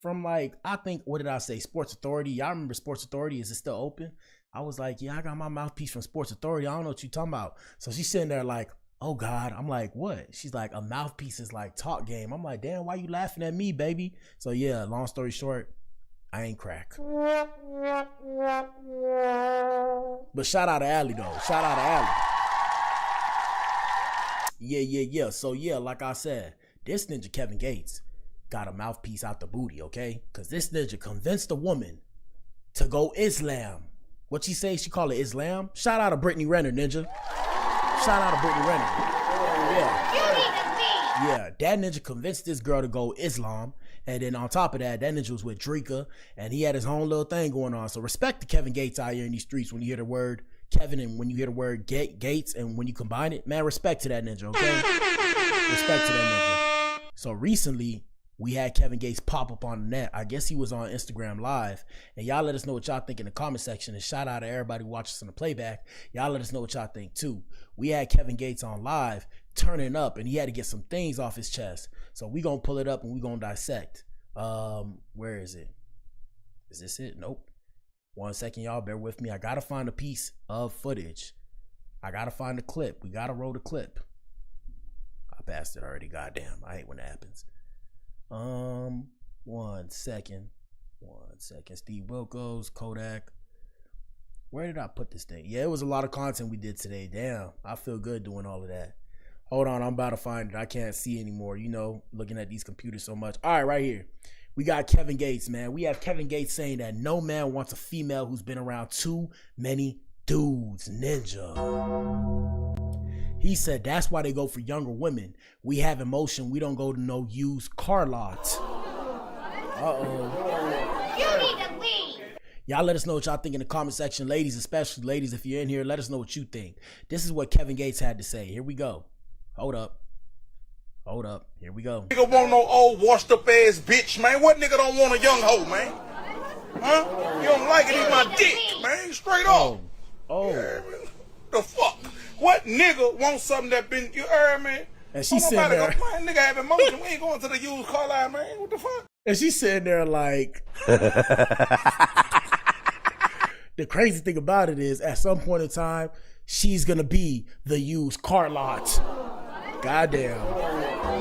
like, I think, what did I say? Sports Authority. Y'all remember Sports Authority? Is it still open? I was like, yeah, I got my mouthpiece from Sports Authority. I don't know what you talking about. So she's sitting there like, oh God. I'm like, what? She's like, a mouthpiece is like talk game. I'm like, damn, why you laughing at me, baby? So yeah, long story short, I ain't crack. But shout out to Allie though. Shout out to Allie. Yeah. So yeah, like I said, this ninja Kevin Gates got a mouthpiece out the booty, okay? Because this ninja convinced a woman to go Islam. What she say? She call it Islam? Shout out to Brittany Renner, ninja. Shout out to Brittany Renner. Yeah, that ninja convinced this girl to go Islam. And then on top of that, that ninja was with Drika. And he had his own little thing going on. So respect to Kevin Gates out here in these streets when you hear the word Kevin and when you hear the word Gates and when you combine it. Man, respect to that ninja, okay? Respect to that ninja. So recently, we had Kevin Gates pop up on the net. I guess he was on Instagram Live. And y'all let us know what y'all think in the comment section. And shout out to everybody who watches on the playback. Y'all let us know what y'all think too. We had Kevin Gates on live turning up and he had to get some things off his chest. So we gonna pull it up and we gonna dissect. Where is it? Is this it? Nope. 1 second, y'all. Bear with me. I gotta find a piece of footage. I gotta find a clip. We gotta roll the clip. I passed it already. Goddamn. I hate when that happens. 1 second. Steve Wilkos, Kodak. Where did I put this thing? Yeah, it was a lot of content we did today. Damn, I feel good doing all of that. Hold on, I'm about to find it. I can't see anymore, you know, looking at these computers so much. All right, right here. We got Kevin Gates, man. We have Kevin Gates saying that no man wants a female who's been around too many dudes, ninja. He said that's why they go for younger women. We have emotion. We don't go to no used car lot. You need to leave. Y'all let us know what y'all think in the comment section. Ladies, especially ladies, if you're in here, let us know what you think. This is what Kevin Gates had to say. Here we go. Hold up. Here we go. Nigga want no old washed up ass bitch, man. What nigga don't want a young hoe, man? Huh? You don't like it, eat my dick, man. Straight up. Yeah, man. The fuck? What nigga wants something that been, you heard, man? And she's sitting there. Man, nigga have emotion. We ain't going to the used car line, man. What the fuck? And she's sitting there like. The crazy thing about it is, at some point in time, she's gonna be the used car lot. Goddamn.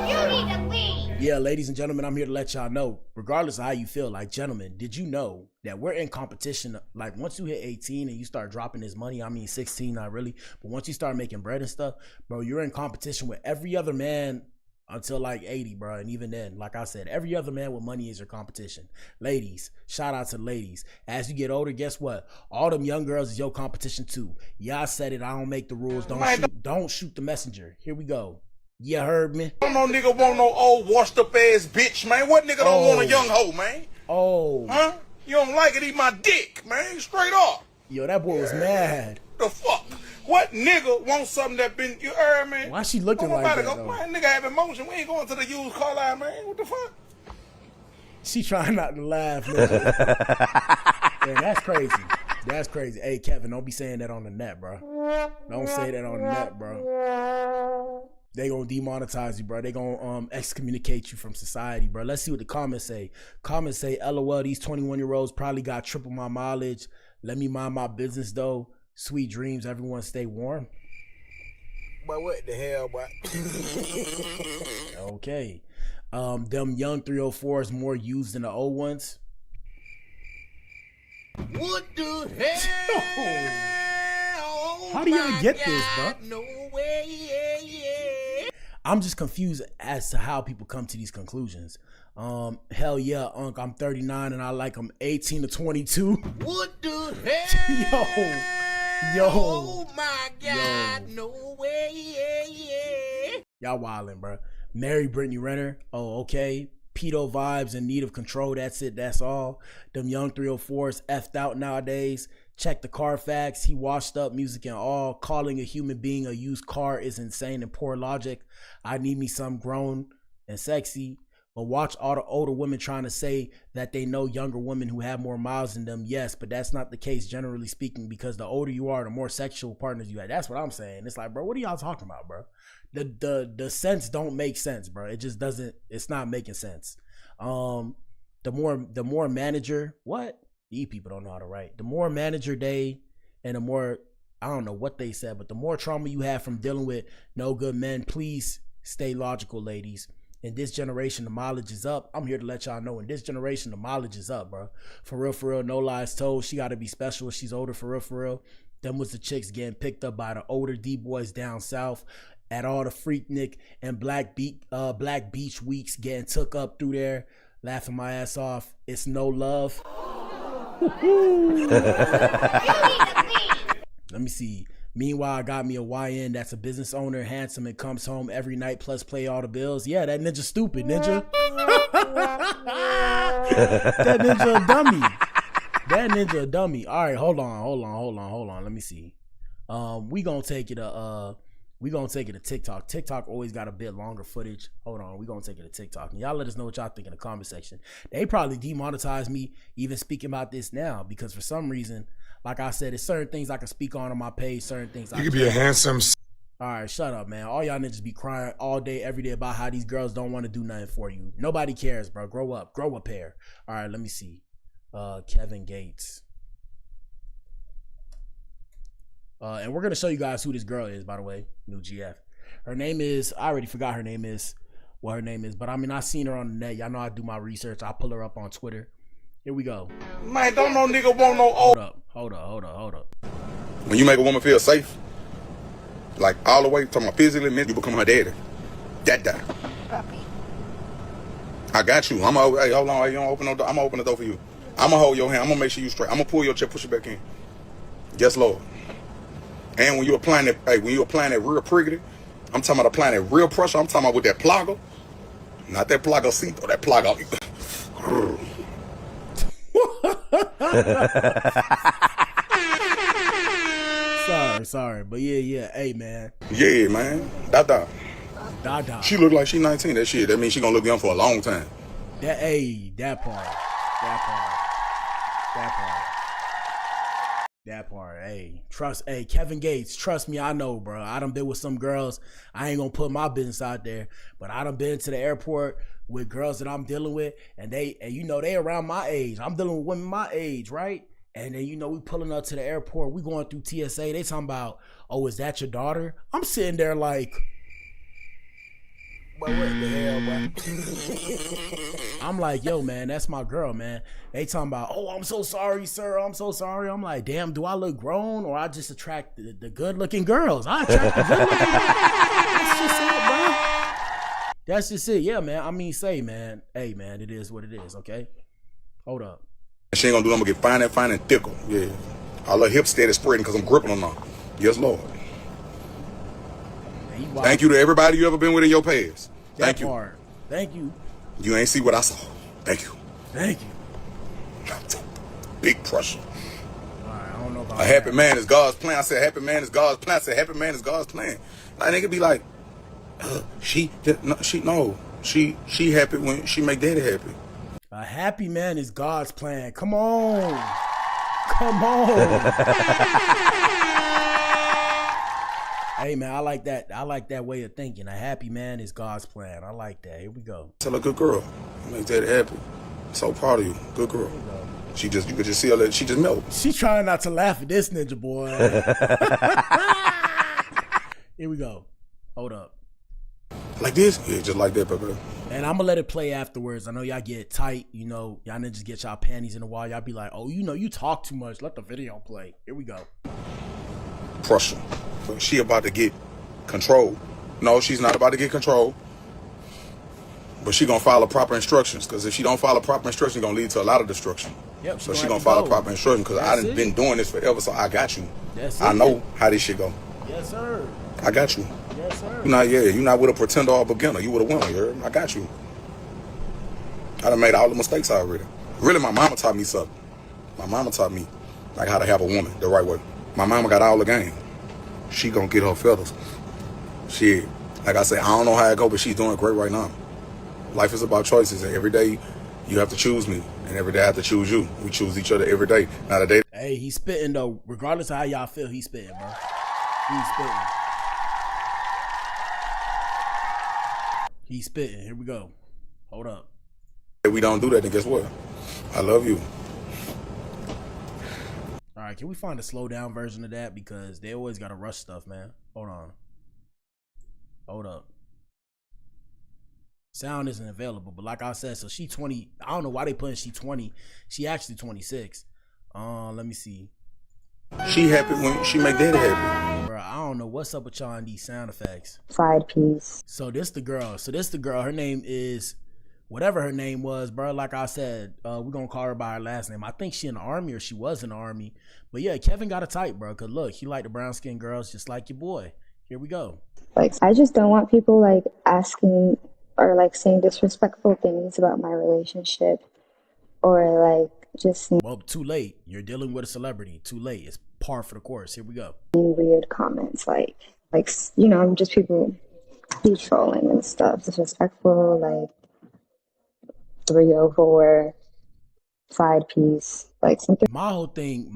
You need to leave. Yeah, ladies and gentlemen, I'm here to let y'all know, regardless of how you feel, like, gentlemen, did you know that we're in competition? Like, once you hit 18 and you start dropping this money, I mean 16, not really, but once you start making bread and stuff, bro, you're in competition with every other man until like 80, bro. And even then, like I said, every other man with money is your competition. Ladies, shout out to the ladies. As you get older, guess what? All them young girls is your competition too. Yeah, I said it. I don't make the rules. Don't shoot the messenger. Here we go. You heard me? Don't no nigga want no old washed up ass bitch, man. What nigga don't want a young hoe, man? Oh. Huh? You don't like it, eat my dick, man. Straight up. Yo, that boy was mad. The fuck? What nigga wants something that been, you heard me? Why she looking like that, though? Man, nigga have emotion. We ain't going to the used car line, man. What the fuck? She trying not to laugh. Man, that's crazy. That's crazy. Hey, Kevin, don't be saying that on the net, bro. Don't say that on the net, bro. They gonna demonetize you, bro. They gonna excommunicate you from society, bro. Let's see what the comments say. Comments say, LOL, these 21-year-olds probably got triple my mileage. Let me mind my business, though. Sweet dreams. Everyone stay warm. But what the hell, boy? Okay. Them young 304s more used than the old ones. What the hell? How do y'all get this, bro? No way, I'm just confused as to how people come to these conclusions. Hell yeah, Unc, I'm 39 and I like them 18 to 22. What the hell? Yo. Oh my God, no way. Y'all wildin', bro. Mary Brittany Renner. Oh, okay. Pedo vibes in need of control. That's it. That's all. Them young 304s effed out nowadays. Check the Carfax. He washed up, music and all. Calling a human being a used car is insane and poor logic. I need me some grown and sexy. But watch all the older women trying to say that they know younger women who have more miles than them. Yes, but that's not the case generally speaking, because the older you are, the more sexual partners you have. That's what I'm saying. It's like, bro, what are y'all talking about, bro? The sense don't make sense, bro. It just doesn't. It's not making sense. The more manager, what? These people don't know how to write. The more manager day and the more, I don't know what they said, but the more trauma you have from dealing with no good men, please stay logical, ladies. In this generation, the mileage is up. I'm here to let y'all know, in this generation, the mileage is up, bro. For real, no lies told. She got to be special if she's older, for real. Them was the chicks getting picked up by the older D-boys down south at all the Freaknik and Black Beach weeks, getting took up through there, laughing my ass off. It's no love. Let me see. Meanwhile, I got me a YN that's a business owner, handsome, and comes home every night, plus play all the bills. Yeah, that ninja stupid, ninja. That ninja a dummy. That ninja a dummy. All right, hold on. Let me see. We gonna take it to TikTok. TikTok always got a bit longer footage. Hold on, we gonna take it to TikTok. And y'all let us know what y'all think in the comment section. They probably demonetized me even speaking about this now, because for some reason, like I said, there's certain things I can speak on my page, certain things You could be a handsome. All right, shut up, man. All y'all niggas be crying all day, every day about how these girls don't want to do nothing for you. Nobody cares, bro. Grow up. Grow a pair. All right, let me see. Kevin Gates. And we're going to show you guys who this girl is, by the way. New GF. Her name is, I already forgot what her name is. But I mean, I seen her on the net. Y'all know I do my research. I pull her up on Twitter. Here we go. Man, don't no nigga want no old. Hold up. When you make a woman feel safe, like all the way from a physically, you become her daddy. Dada. I got you. Hey, hold on. Hey, you don't open no door. I'm gonna open the door for you. I'm gonna hold your hand. I'm gonna make sure you straight. I'm gonna pull your chair, push it back in. Yes, Lord. And when you applying that, real priggity, I'm talking about applying that real pressure. I'm talking about with that plugger, not that plugger seat or that plugger. Sorry, but yeah, hey man. Yeah, man. Dada. She look like she 19. That means she gonna look young for a long time. That part. Hey, Kevin Gates, trust me, I know, bro. I done been with some girls. I ain't gonna put my business out there, but I done been to the airport with girls that I'm dealing with, and they around my age. I'm dealing with women my age, right? And then, we pulling up to the airport. We going through TSA. They talking about, oh, is that your daughter? I'm sitting there like, but what the hell, boy? I'm like, yo, man, that's my girl, man. They talking about, oh, I'm so sorry, sir. I'm so sorry. I'm like, damn, do I look grown or I just attract the good-looking girls? I attract the good-looking girls. That's just it, bro. That's just it. Yeah, man. I mean, man. Hey, man, it is what it is, okay? Hold up. She ain't gonna do nothing but get fine and thicker. Yeah. All her hips steady spreading because I'm gripping on her. Yes, Lord. Thank you to everybody you ever been with in your past. Thank you. Thank you. You ain't see what I saw. Thank you. Thank you. Big pressure. All right, I don't know about a happy man is God's plan. I said happy man is God's plan. I said happy man is God's plan. Like nigga be like, she happy when she make daddy happy. A happy man is God's plan. Come on. Come on. Hey man, I like that. I like that way of thinking. A happy man is God's plan. I like that. Here we go. Tell a good girl. Make daddy happy. So proud of you. Good girl. You could just see her that she just melted. She's trying not to laugh at this ninja boy. Here we go. Hold up. Like this? Yeah, just like that, baby. And I'm gonna let it play afterwards. I know y'all get tight, you know, y'all ninjas get y'all panties in the wall. Y'all be like, oh, you know, you talk too much. Let the video play. Here we go. Pressure. She about to get control. No, she's not about to get control. But she gonna follow proper instructions. Because if she don't follow proper instructions, it's gonna lead to a lot of destruction. Yep, so she gonna follow proper instructions. Because I done been doing this forever, so I got you. I know how this shit go. Yes, sir. I got you. Yes, sir. You're not with a pretender or a beginner. You with a winner, you heard? I got you. I done made all the mistakes already. Really, my mama taught me something. My mama taught me like how to have a woman the right way. My mama got all the game. She gonna get her feathers. Shit. Like I said, I don't know how it go, but she's doing great right now. Life is about choices, and every day you have to choose me, and every day I have to choose you. We choose each other every day. Not a day. Hey, he's spitting though. Regardless of how y'all feel, he's spitting, bro. He's spitting. He's spitting. Here we go. Hold up. If we don't do that, then guess what? I love you. All right, can we find a slow down version of that? Because they always got to rush stuff, man. Hold on. Hold up. Sound isn't available, but like I said, so she 20. I don't know why they putting she 20. She actually 26. Let me see. She happy when she make daddy happy. Bro, I don't know what's up with y'all in these sound effects. Side piece. So this the girl. Her name is whatever her name was, bro. Like I said, we're gonna call her by her last name. I think she in the army or she was in the army. But yeah, Kevin got a type, bro. Cause look, he like the brown skinned girls just like your boy. Here we go. Like, I just don't want people like asking or like saying disrespectful things about my relationship or like just well, too late. You're dealing with a celebrity. Too late. It's par for the course. Here we go. Weird comments like you know, just people be trolling and stuff. Disrespectful, like 304 side piece, like something. My whole thing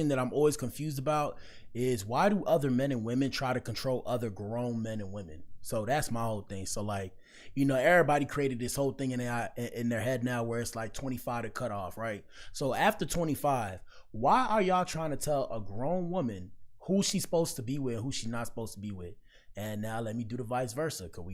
that I'm always confused about is why do other men and women try to control other grown men and women? So that's my whole thing. So like, you know, everybody created this whole thing in their head now where it's like 25 to cut off, right? So after 25, why are y'all trying to tell a grown woman who she's supposed to be with and who she's not supposed to be with? And now let me do the vice versa, because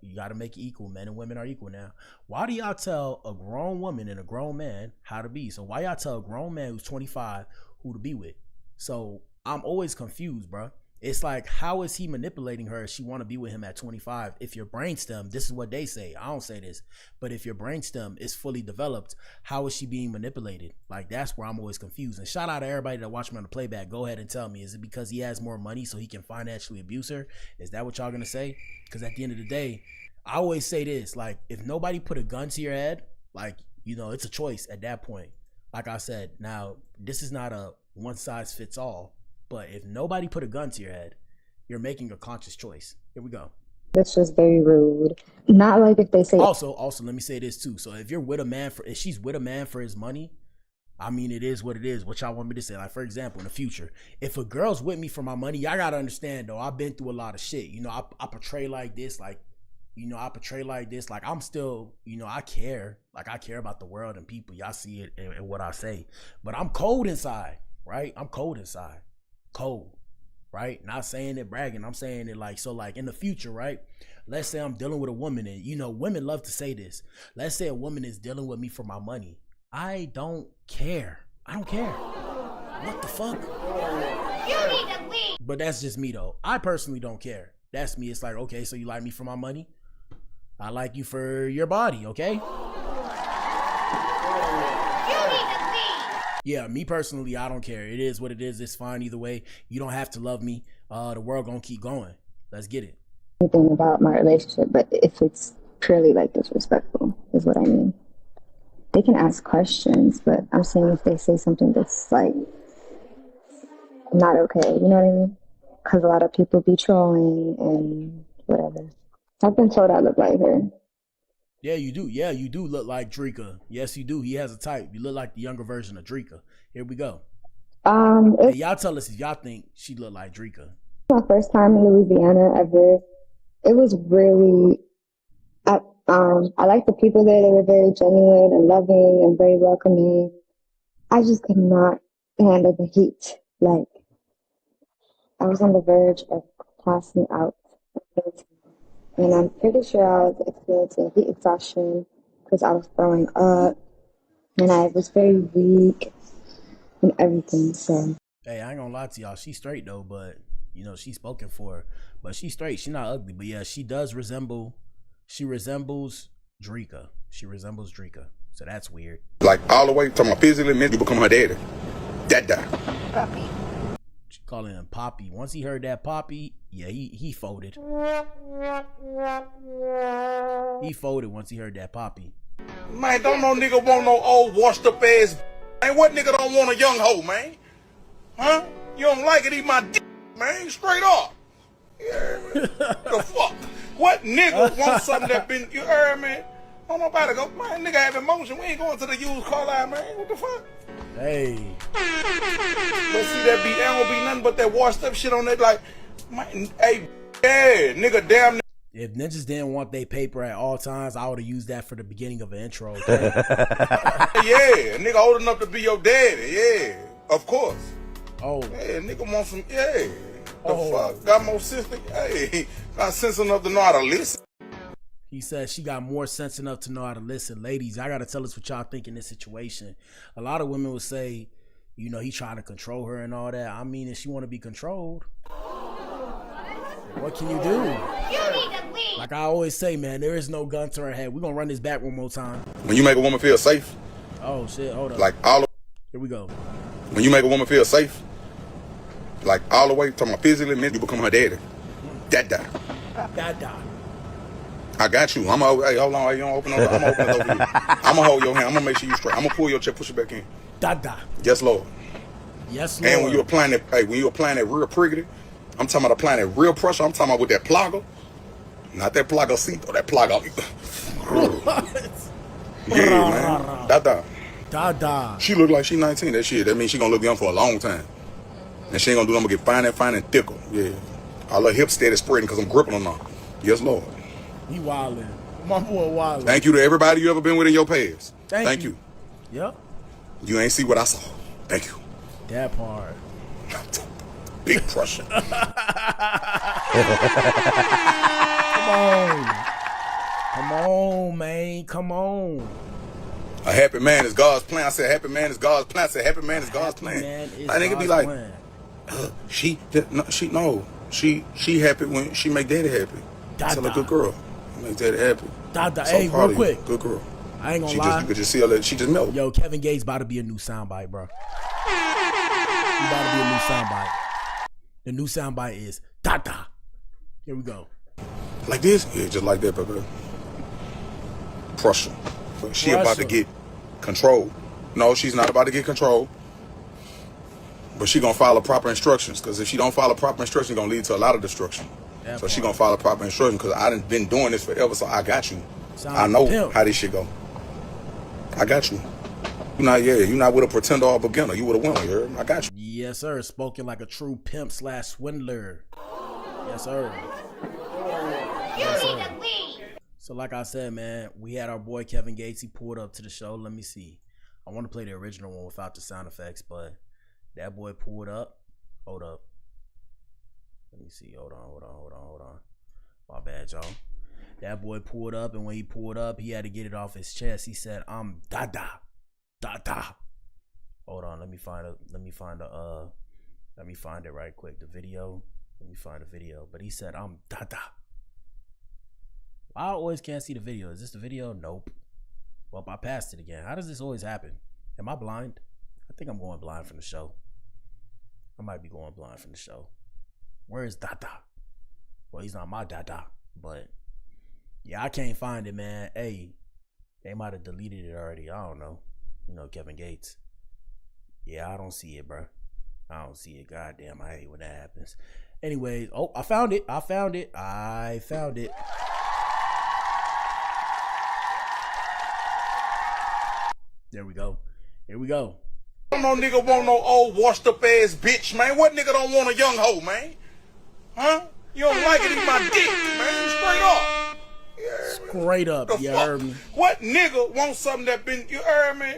you gotta make it equal. Men and women are equal now. Why do y'all tell a grown woman and a grown man how to be? So why y'all tell a grown man who's 25 who to be with? So I'm always confused, bro. It's like, how is he manipulating her if she want to be with him at 25? If your brainstem, this is what they say, I don't say this, but if your brainstem is fully developed, how is she being manipulated? Like, that's where I'm always confused. And shout out to everybody that watch me on the playback. Go ahead and tell me, is it because he has more money so he can financially abuse her? Is that what y'all gonna say? Because at the end of the day, I always say this, like, if nobody put a gun to your head, like, you know, it's a choice at that point. Like I said, now, this is not a one size fits all. But if nobody put a gun to your head, you're making a conscious choice. Here we go. That's just very rude. Not like if they say. Also, let me say this too. So if you're with a man if she's with a man for his money, I mean, it is what it is. What y'all want me to say? Like, for example, in the future, if a girl's with me for my money, y'all gotta understand though, I've been through a lot of shit. You know, I portray like this, like, you know, like I'm still, you know, I care. Like, I care about the world and people. Y'all see it in what I say. But I'm cold inside, right? I'm cold inside. Cold, right? Not saying it bragging, I'm saying it like, so like in the future, right? Let's say I'm dealing with a woman, and you know, women love to say this. Let's say a woman is dealing with me for my money. I don't care. What the fuck? You need to leave. But that's just me though. I personally don't care. That's me. It's like, okay, so you like me for my money? I like you for your body, okay? Yeah, me personally, I don't care. It is what it is. It's fine either way. You don't have to love me. The world gonna keep going. Let's get it. Anything about my relationship, but if it's purely like disrespectful, is what I mean. They can ask questions, but I'm saying if they say something that's like not okay, you know what I mean? Because a lot of people be trolling and whatever. I've been told I look like her. Yeah, you do. Yeah, you do look like Drika. Yes, you do. He has a type. You look like the younger version of Drika. Here we go. Hey, y'all tell us if y'all think she look like Drika. My first time in Louisiana ever. It was really, I like the people there. They were very genuine and loving and very welcoming. I just could not handle the heat. Like, I was on the verge of passing out. And I'm pretty sure I was experiencing heat exhaustion because I was throwing up and I was very weak and everything. So, hey, I ain't gonna lie to y'all. She's straight though, but you know, she's spoken for. But she's straight. She's not ugly. But yeah, she resembles Drika. She resembles Drika. So that's weird. Like all the way to my physically, man, you become her daddy. Dada. Poppy. She calling him Poppy. Once he heard that Poppy, yeah, he folded. He folded once he heard that Poppy. Man, don't no nigga want no old washed up ass. Man, what nigga don't want a young hoe, man? Huh? You don't like it, eat my dick, man. Straight up. Yeah, man. The fuck? What nigga wants something that been, you heard, man? Don't nobody go, man, nigga have emotion. We ain't going to the used car line, man. What the fuck? Hey. But see, that be, there don't be nothing but that washed up shit on that, like, man, hey, yeah, nigga, damn. If ninjas didn't want their paper at all times, I would have used that for the beginning of an intro. Okay? Yeah, nigga old enough to be your daddy, yeah, of course. Oh. Yeah, nigga want some, yeah. The fuck? Got more sense than, hey, got sense enough to know how to listen. He said she got more sense enough to know how to listen. Ladies, I got to tell us what y'all think in this situation. A lot of women would say, you know, he trying to control her and all that. I mean, if she want to be controlled, what can you do? You need to leave. Like I always say, man, there is no gun to her head. We're going to run this back one more time. When you make a woman feel safe. Oh, shit. Hold up. Like all the, here we go. When you make a woman feel safe, like all the way to my physically, man, you become her daddy. Dada. Dada. I got you. Hey, hold on. You don't open up. I'm gonna open it over you. I'm gonna hold your hand. I'm gonna make sure you straight. I'm gonna pull your chest, push it back in. Dada. Yes, Lord. Yes, Lord. And when you're applying that, hey, when you're applying that real priggity, I'm talking about applying that real pressure. I'm talking about with that plugger, not that plugger seat or that plugger. Yeah, man. Dada. Dada. She look like she 19. That shit. That means she gonna look young for a long time. And she ain't gonna do nothing but get fine and thicker. Yeah. All her hips steady spreading because I'm gripping on her. Yes, Lord. He wildin'. My boy wildin'. Thank you to everybody you ever been with in your past. Thank you. Yep. You ain't see what I saw. Thank you. That part. Big pressure. Come on. Come on, man. Come on. A happy man is God's plan. I said happy man is God's plan. I said happy man is God's plan. I think it'd be like, she happy when she make daddy happy. That's a good girl. Make daddy happy. Dada, So hey, real quick. Good girl. I ain't gonna lie. You could just see her that she just melted. Yo, Kevin Gates about to be a new soundbite, bro. He about to be a new soundbite. The new soundbite is Dada. Here we go. Like this? Yeah, just like that, baby. Pressure. She about to get control. No, she's not about to get control. But she gonna follow proper instructions. Because if she don't follow proper instructions, it's gonna lead to a lot of destruction. So she gonna follow proper instructions. Because I done been doing this forever, so I got you. I know how this shit go. I got you. You're not with a pretender or a beginner. You with a winner. You heard? I got you. Yes, sir. Spoken like a true pimp / swindler. Yes, sir. Yes, sir. So like I said, man, we had our boy Kevin Gates. He pulled up to the show. Let me see. I want to play the original one without the sound effects, but that boy pulled up. Hold up. Let me see. Hold on. My bad, y'all. That boy pulled up, and when he pulled up, he had to get it off his chest. He said, "I'm Dada. Dada." Hold on, let me find it right quick. The video. Let me find the video. But he said, "I'm Dada." I always can't see the video. Is this the video? Nope. Well, I passed it again. How does this always happen? Am I blind? I think I'm going blind from the show. I might be going blind from the show. Where is Dada? Well, he's not my Dada, but yeah, I can't find it, man. Hey, they might have deleted it already. I don't know. You know, Kevin Gates. Yeah, I don't see it, bro. I don't see it. Goddamn, I hate when that happens. Anyways, oh, I found it. I found it. I found it. There we go. Here we go. No nigga want no old washed up ass bitch, man. What nigga don't want a young hoe, man? Huh? You don't like it, eat my dick, man. Straight up. Yeah, straight up, you heard me. What nigga wants something that been, you heard me?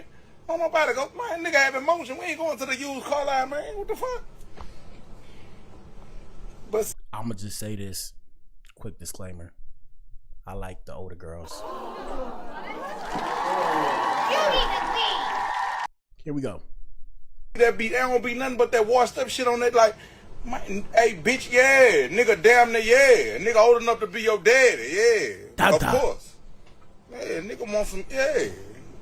Don't nobody go, man, nigga have emotion. We ain't going to the used car line, man. What the fuck? But I'ma just say this. Quick disclaimer. I like the older girls. Here we go. That beat, there don't be nothing but that washed up shit on that, like, man, hey, bitch, yeah. Nigga, damn near, yeah. Nigga old enough to be your daddy, yeah. Of course. Yeah, nigga want some, yeah.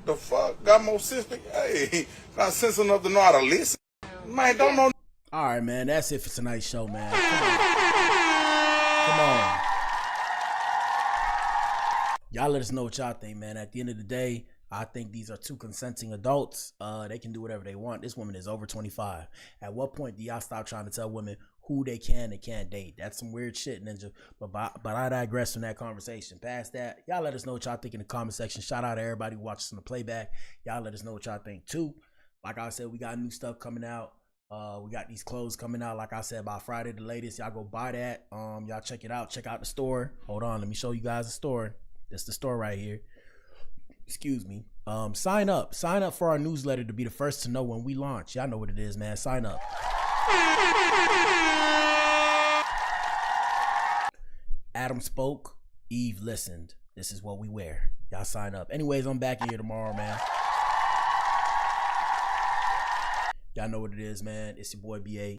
The fuck? Got more sense than, hey. Got sense enough to know how to listen. Man, don't know. All right, man. That's it for tonight's show, man. Come on. Y'all let us know what y'all think, man. At the end of the day, I think these are two consenting adults. They can do whatever they want. This woman is over 25. At what point do y'all stop trying to tell women who they can and can't date? That's some weird shit, Ninja. But I digress from that conversation. Past that, y'all let us know what y'all think in the comment section. Shout out to everybody who watches on the playback. Y'all let us know what y'all think too. Like I said, we got new stuff coming out. We got these clothes coming out. Like I said, by Friday the latest. Y'all go buy that. Y'all check it out. Check out the store. Hold on, let me show you guys the store. That's the store right here. Excuse me. Sign up for our newsletter to be the first to know when we launch. Y'all know what it is, man. Sign up. Adam spoke, Eve listened. This is what we wear. Y'all sign up. Anyways, I'm back in here tomorrow, man. Y'all know what it is, man. It's your boy BA.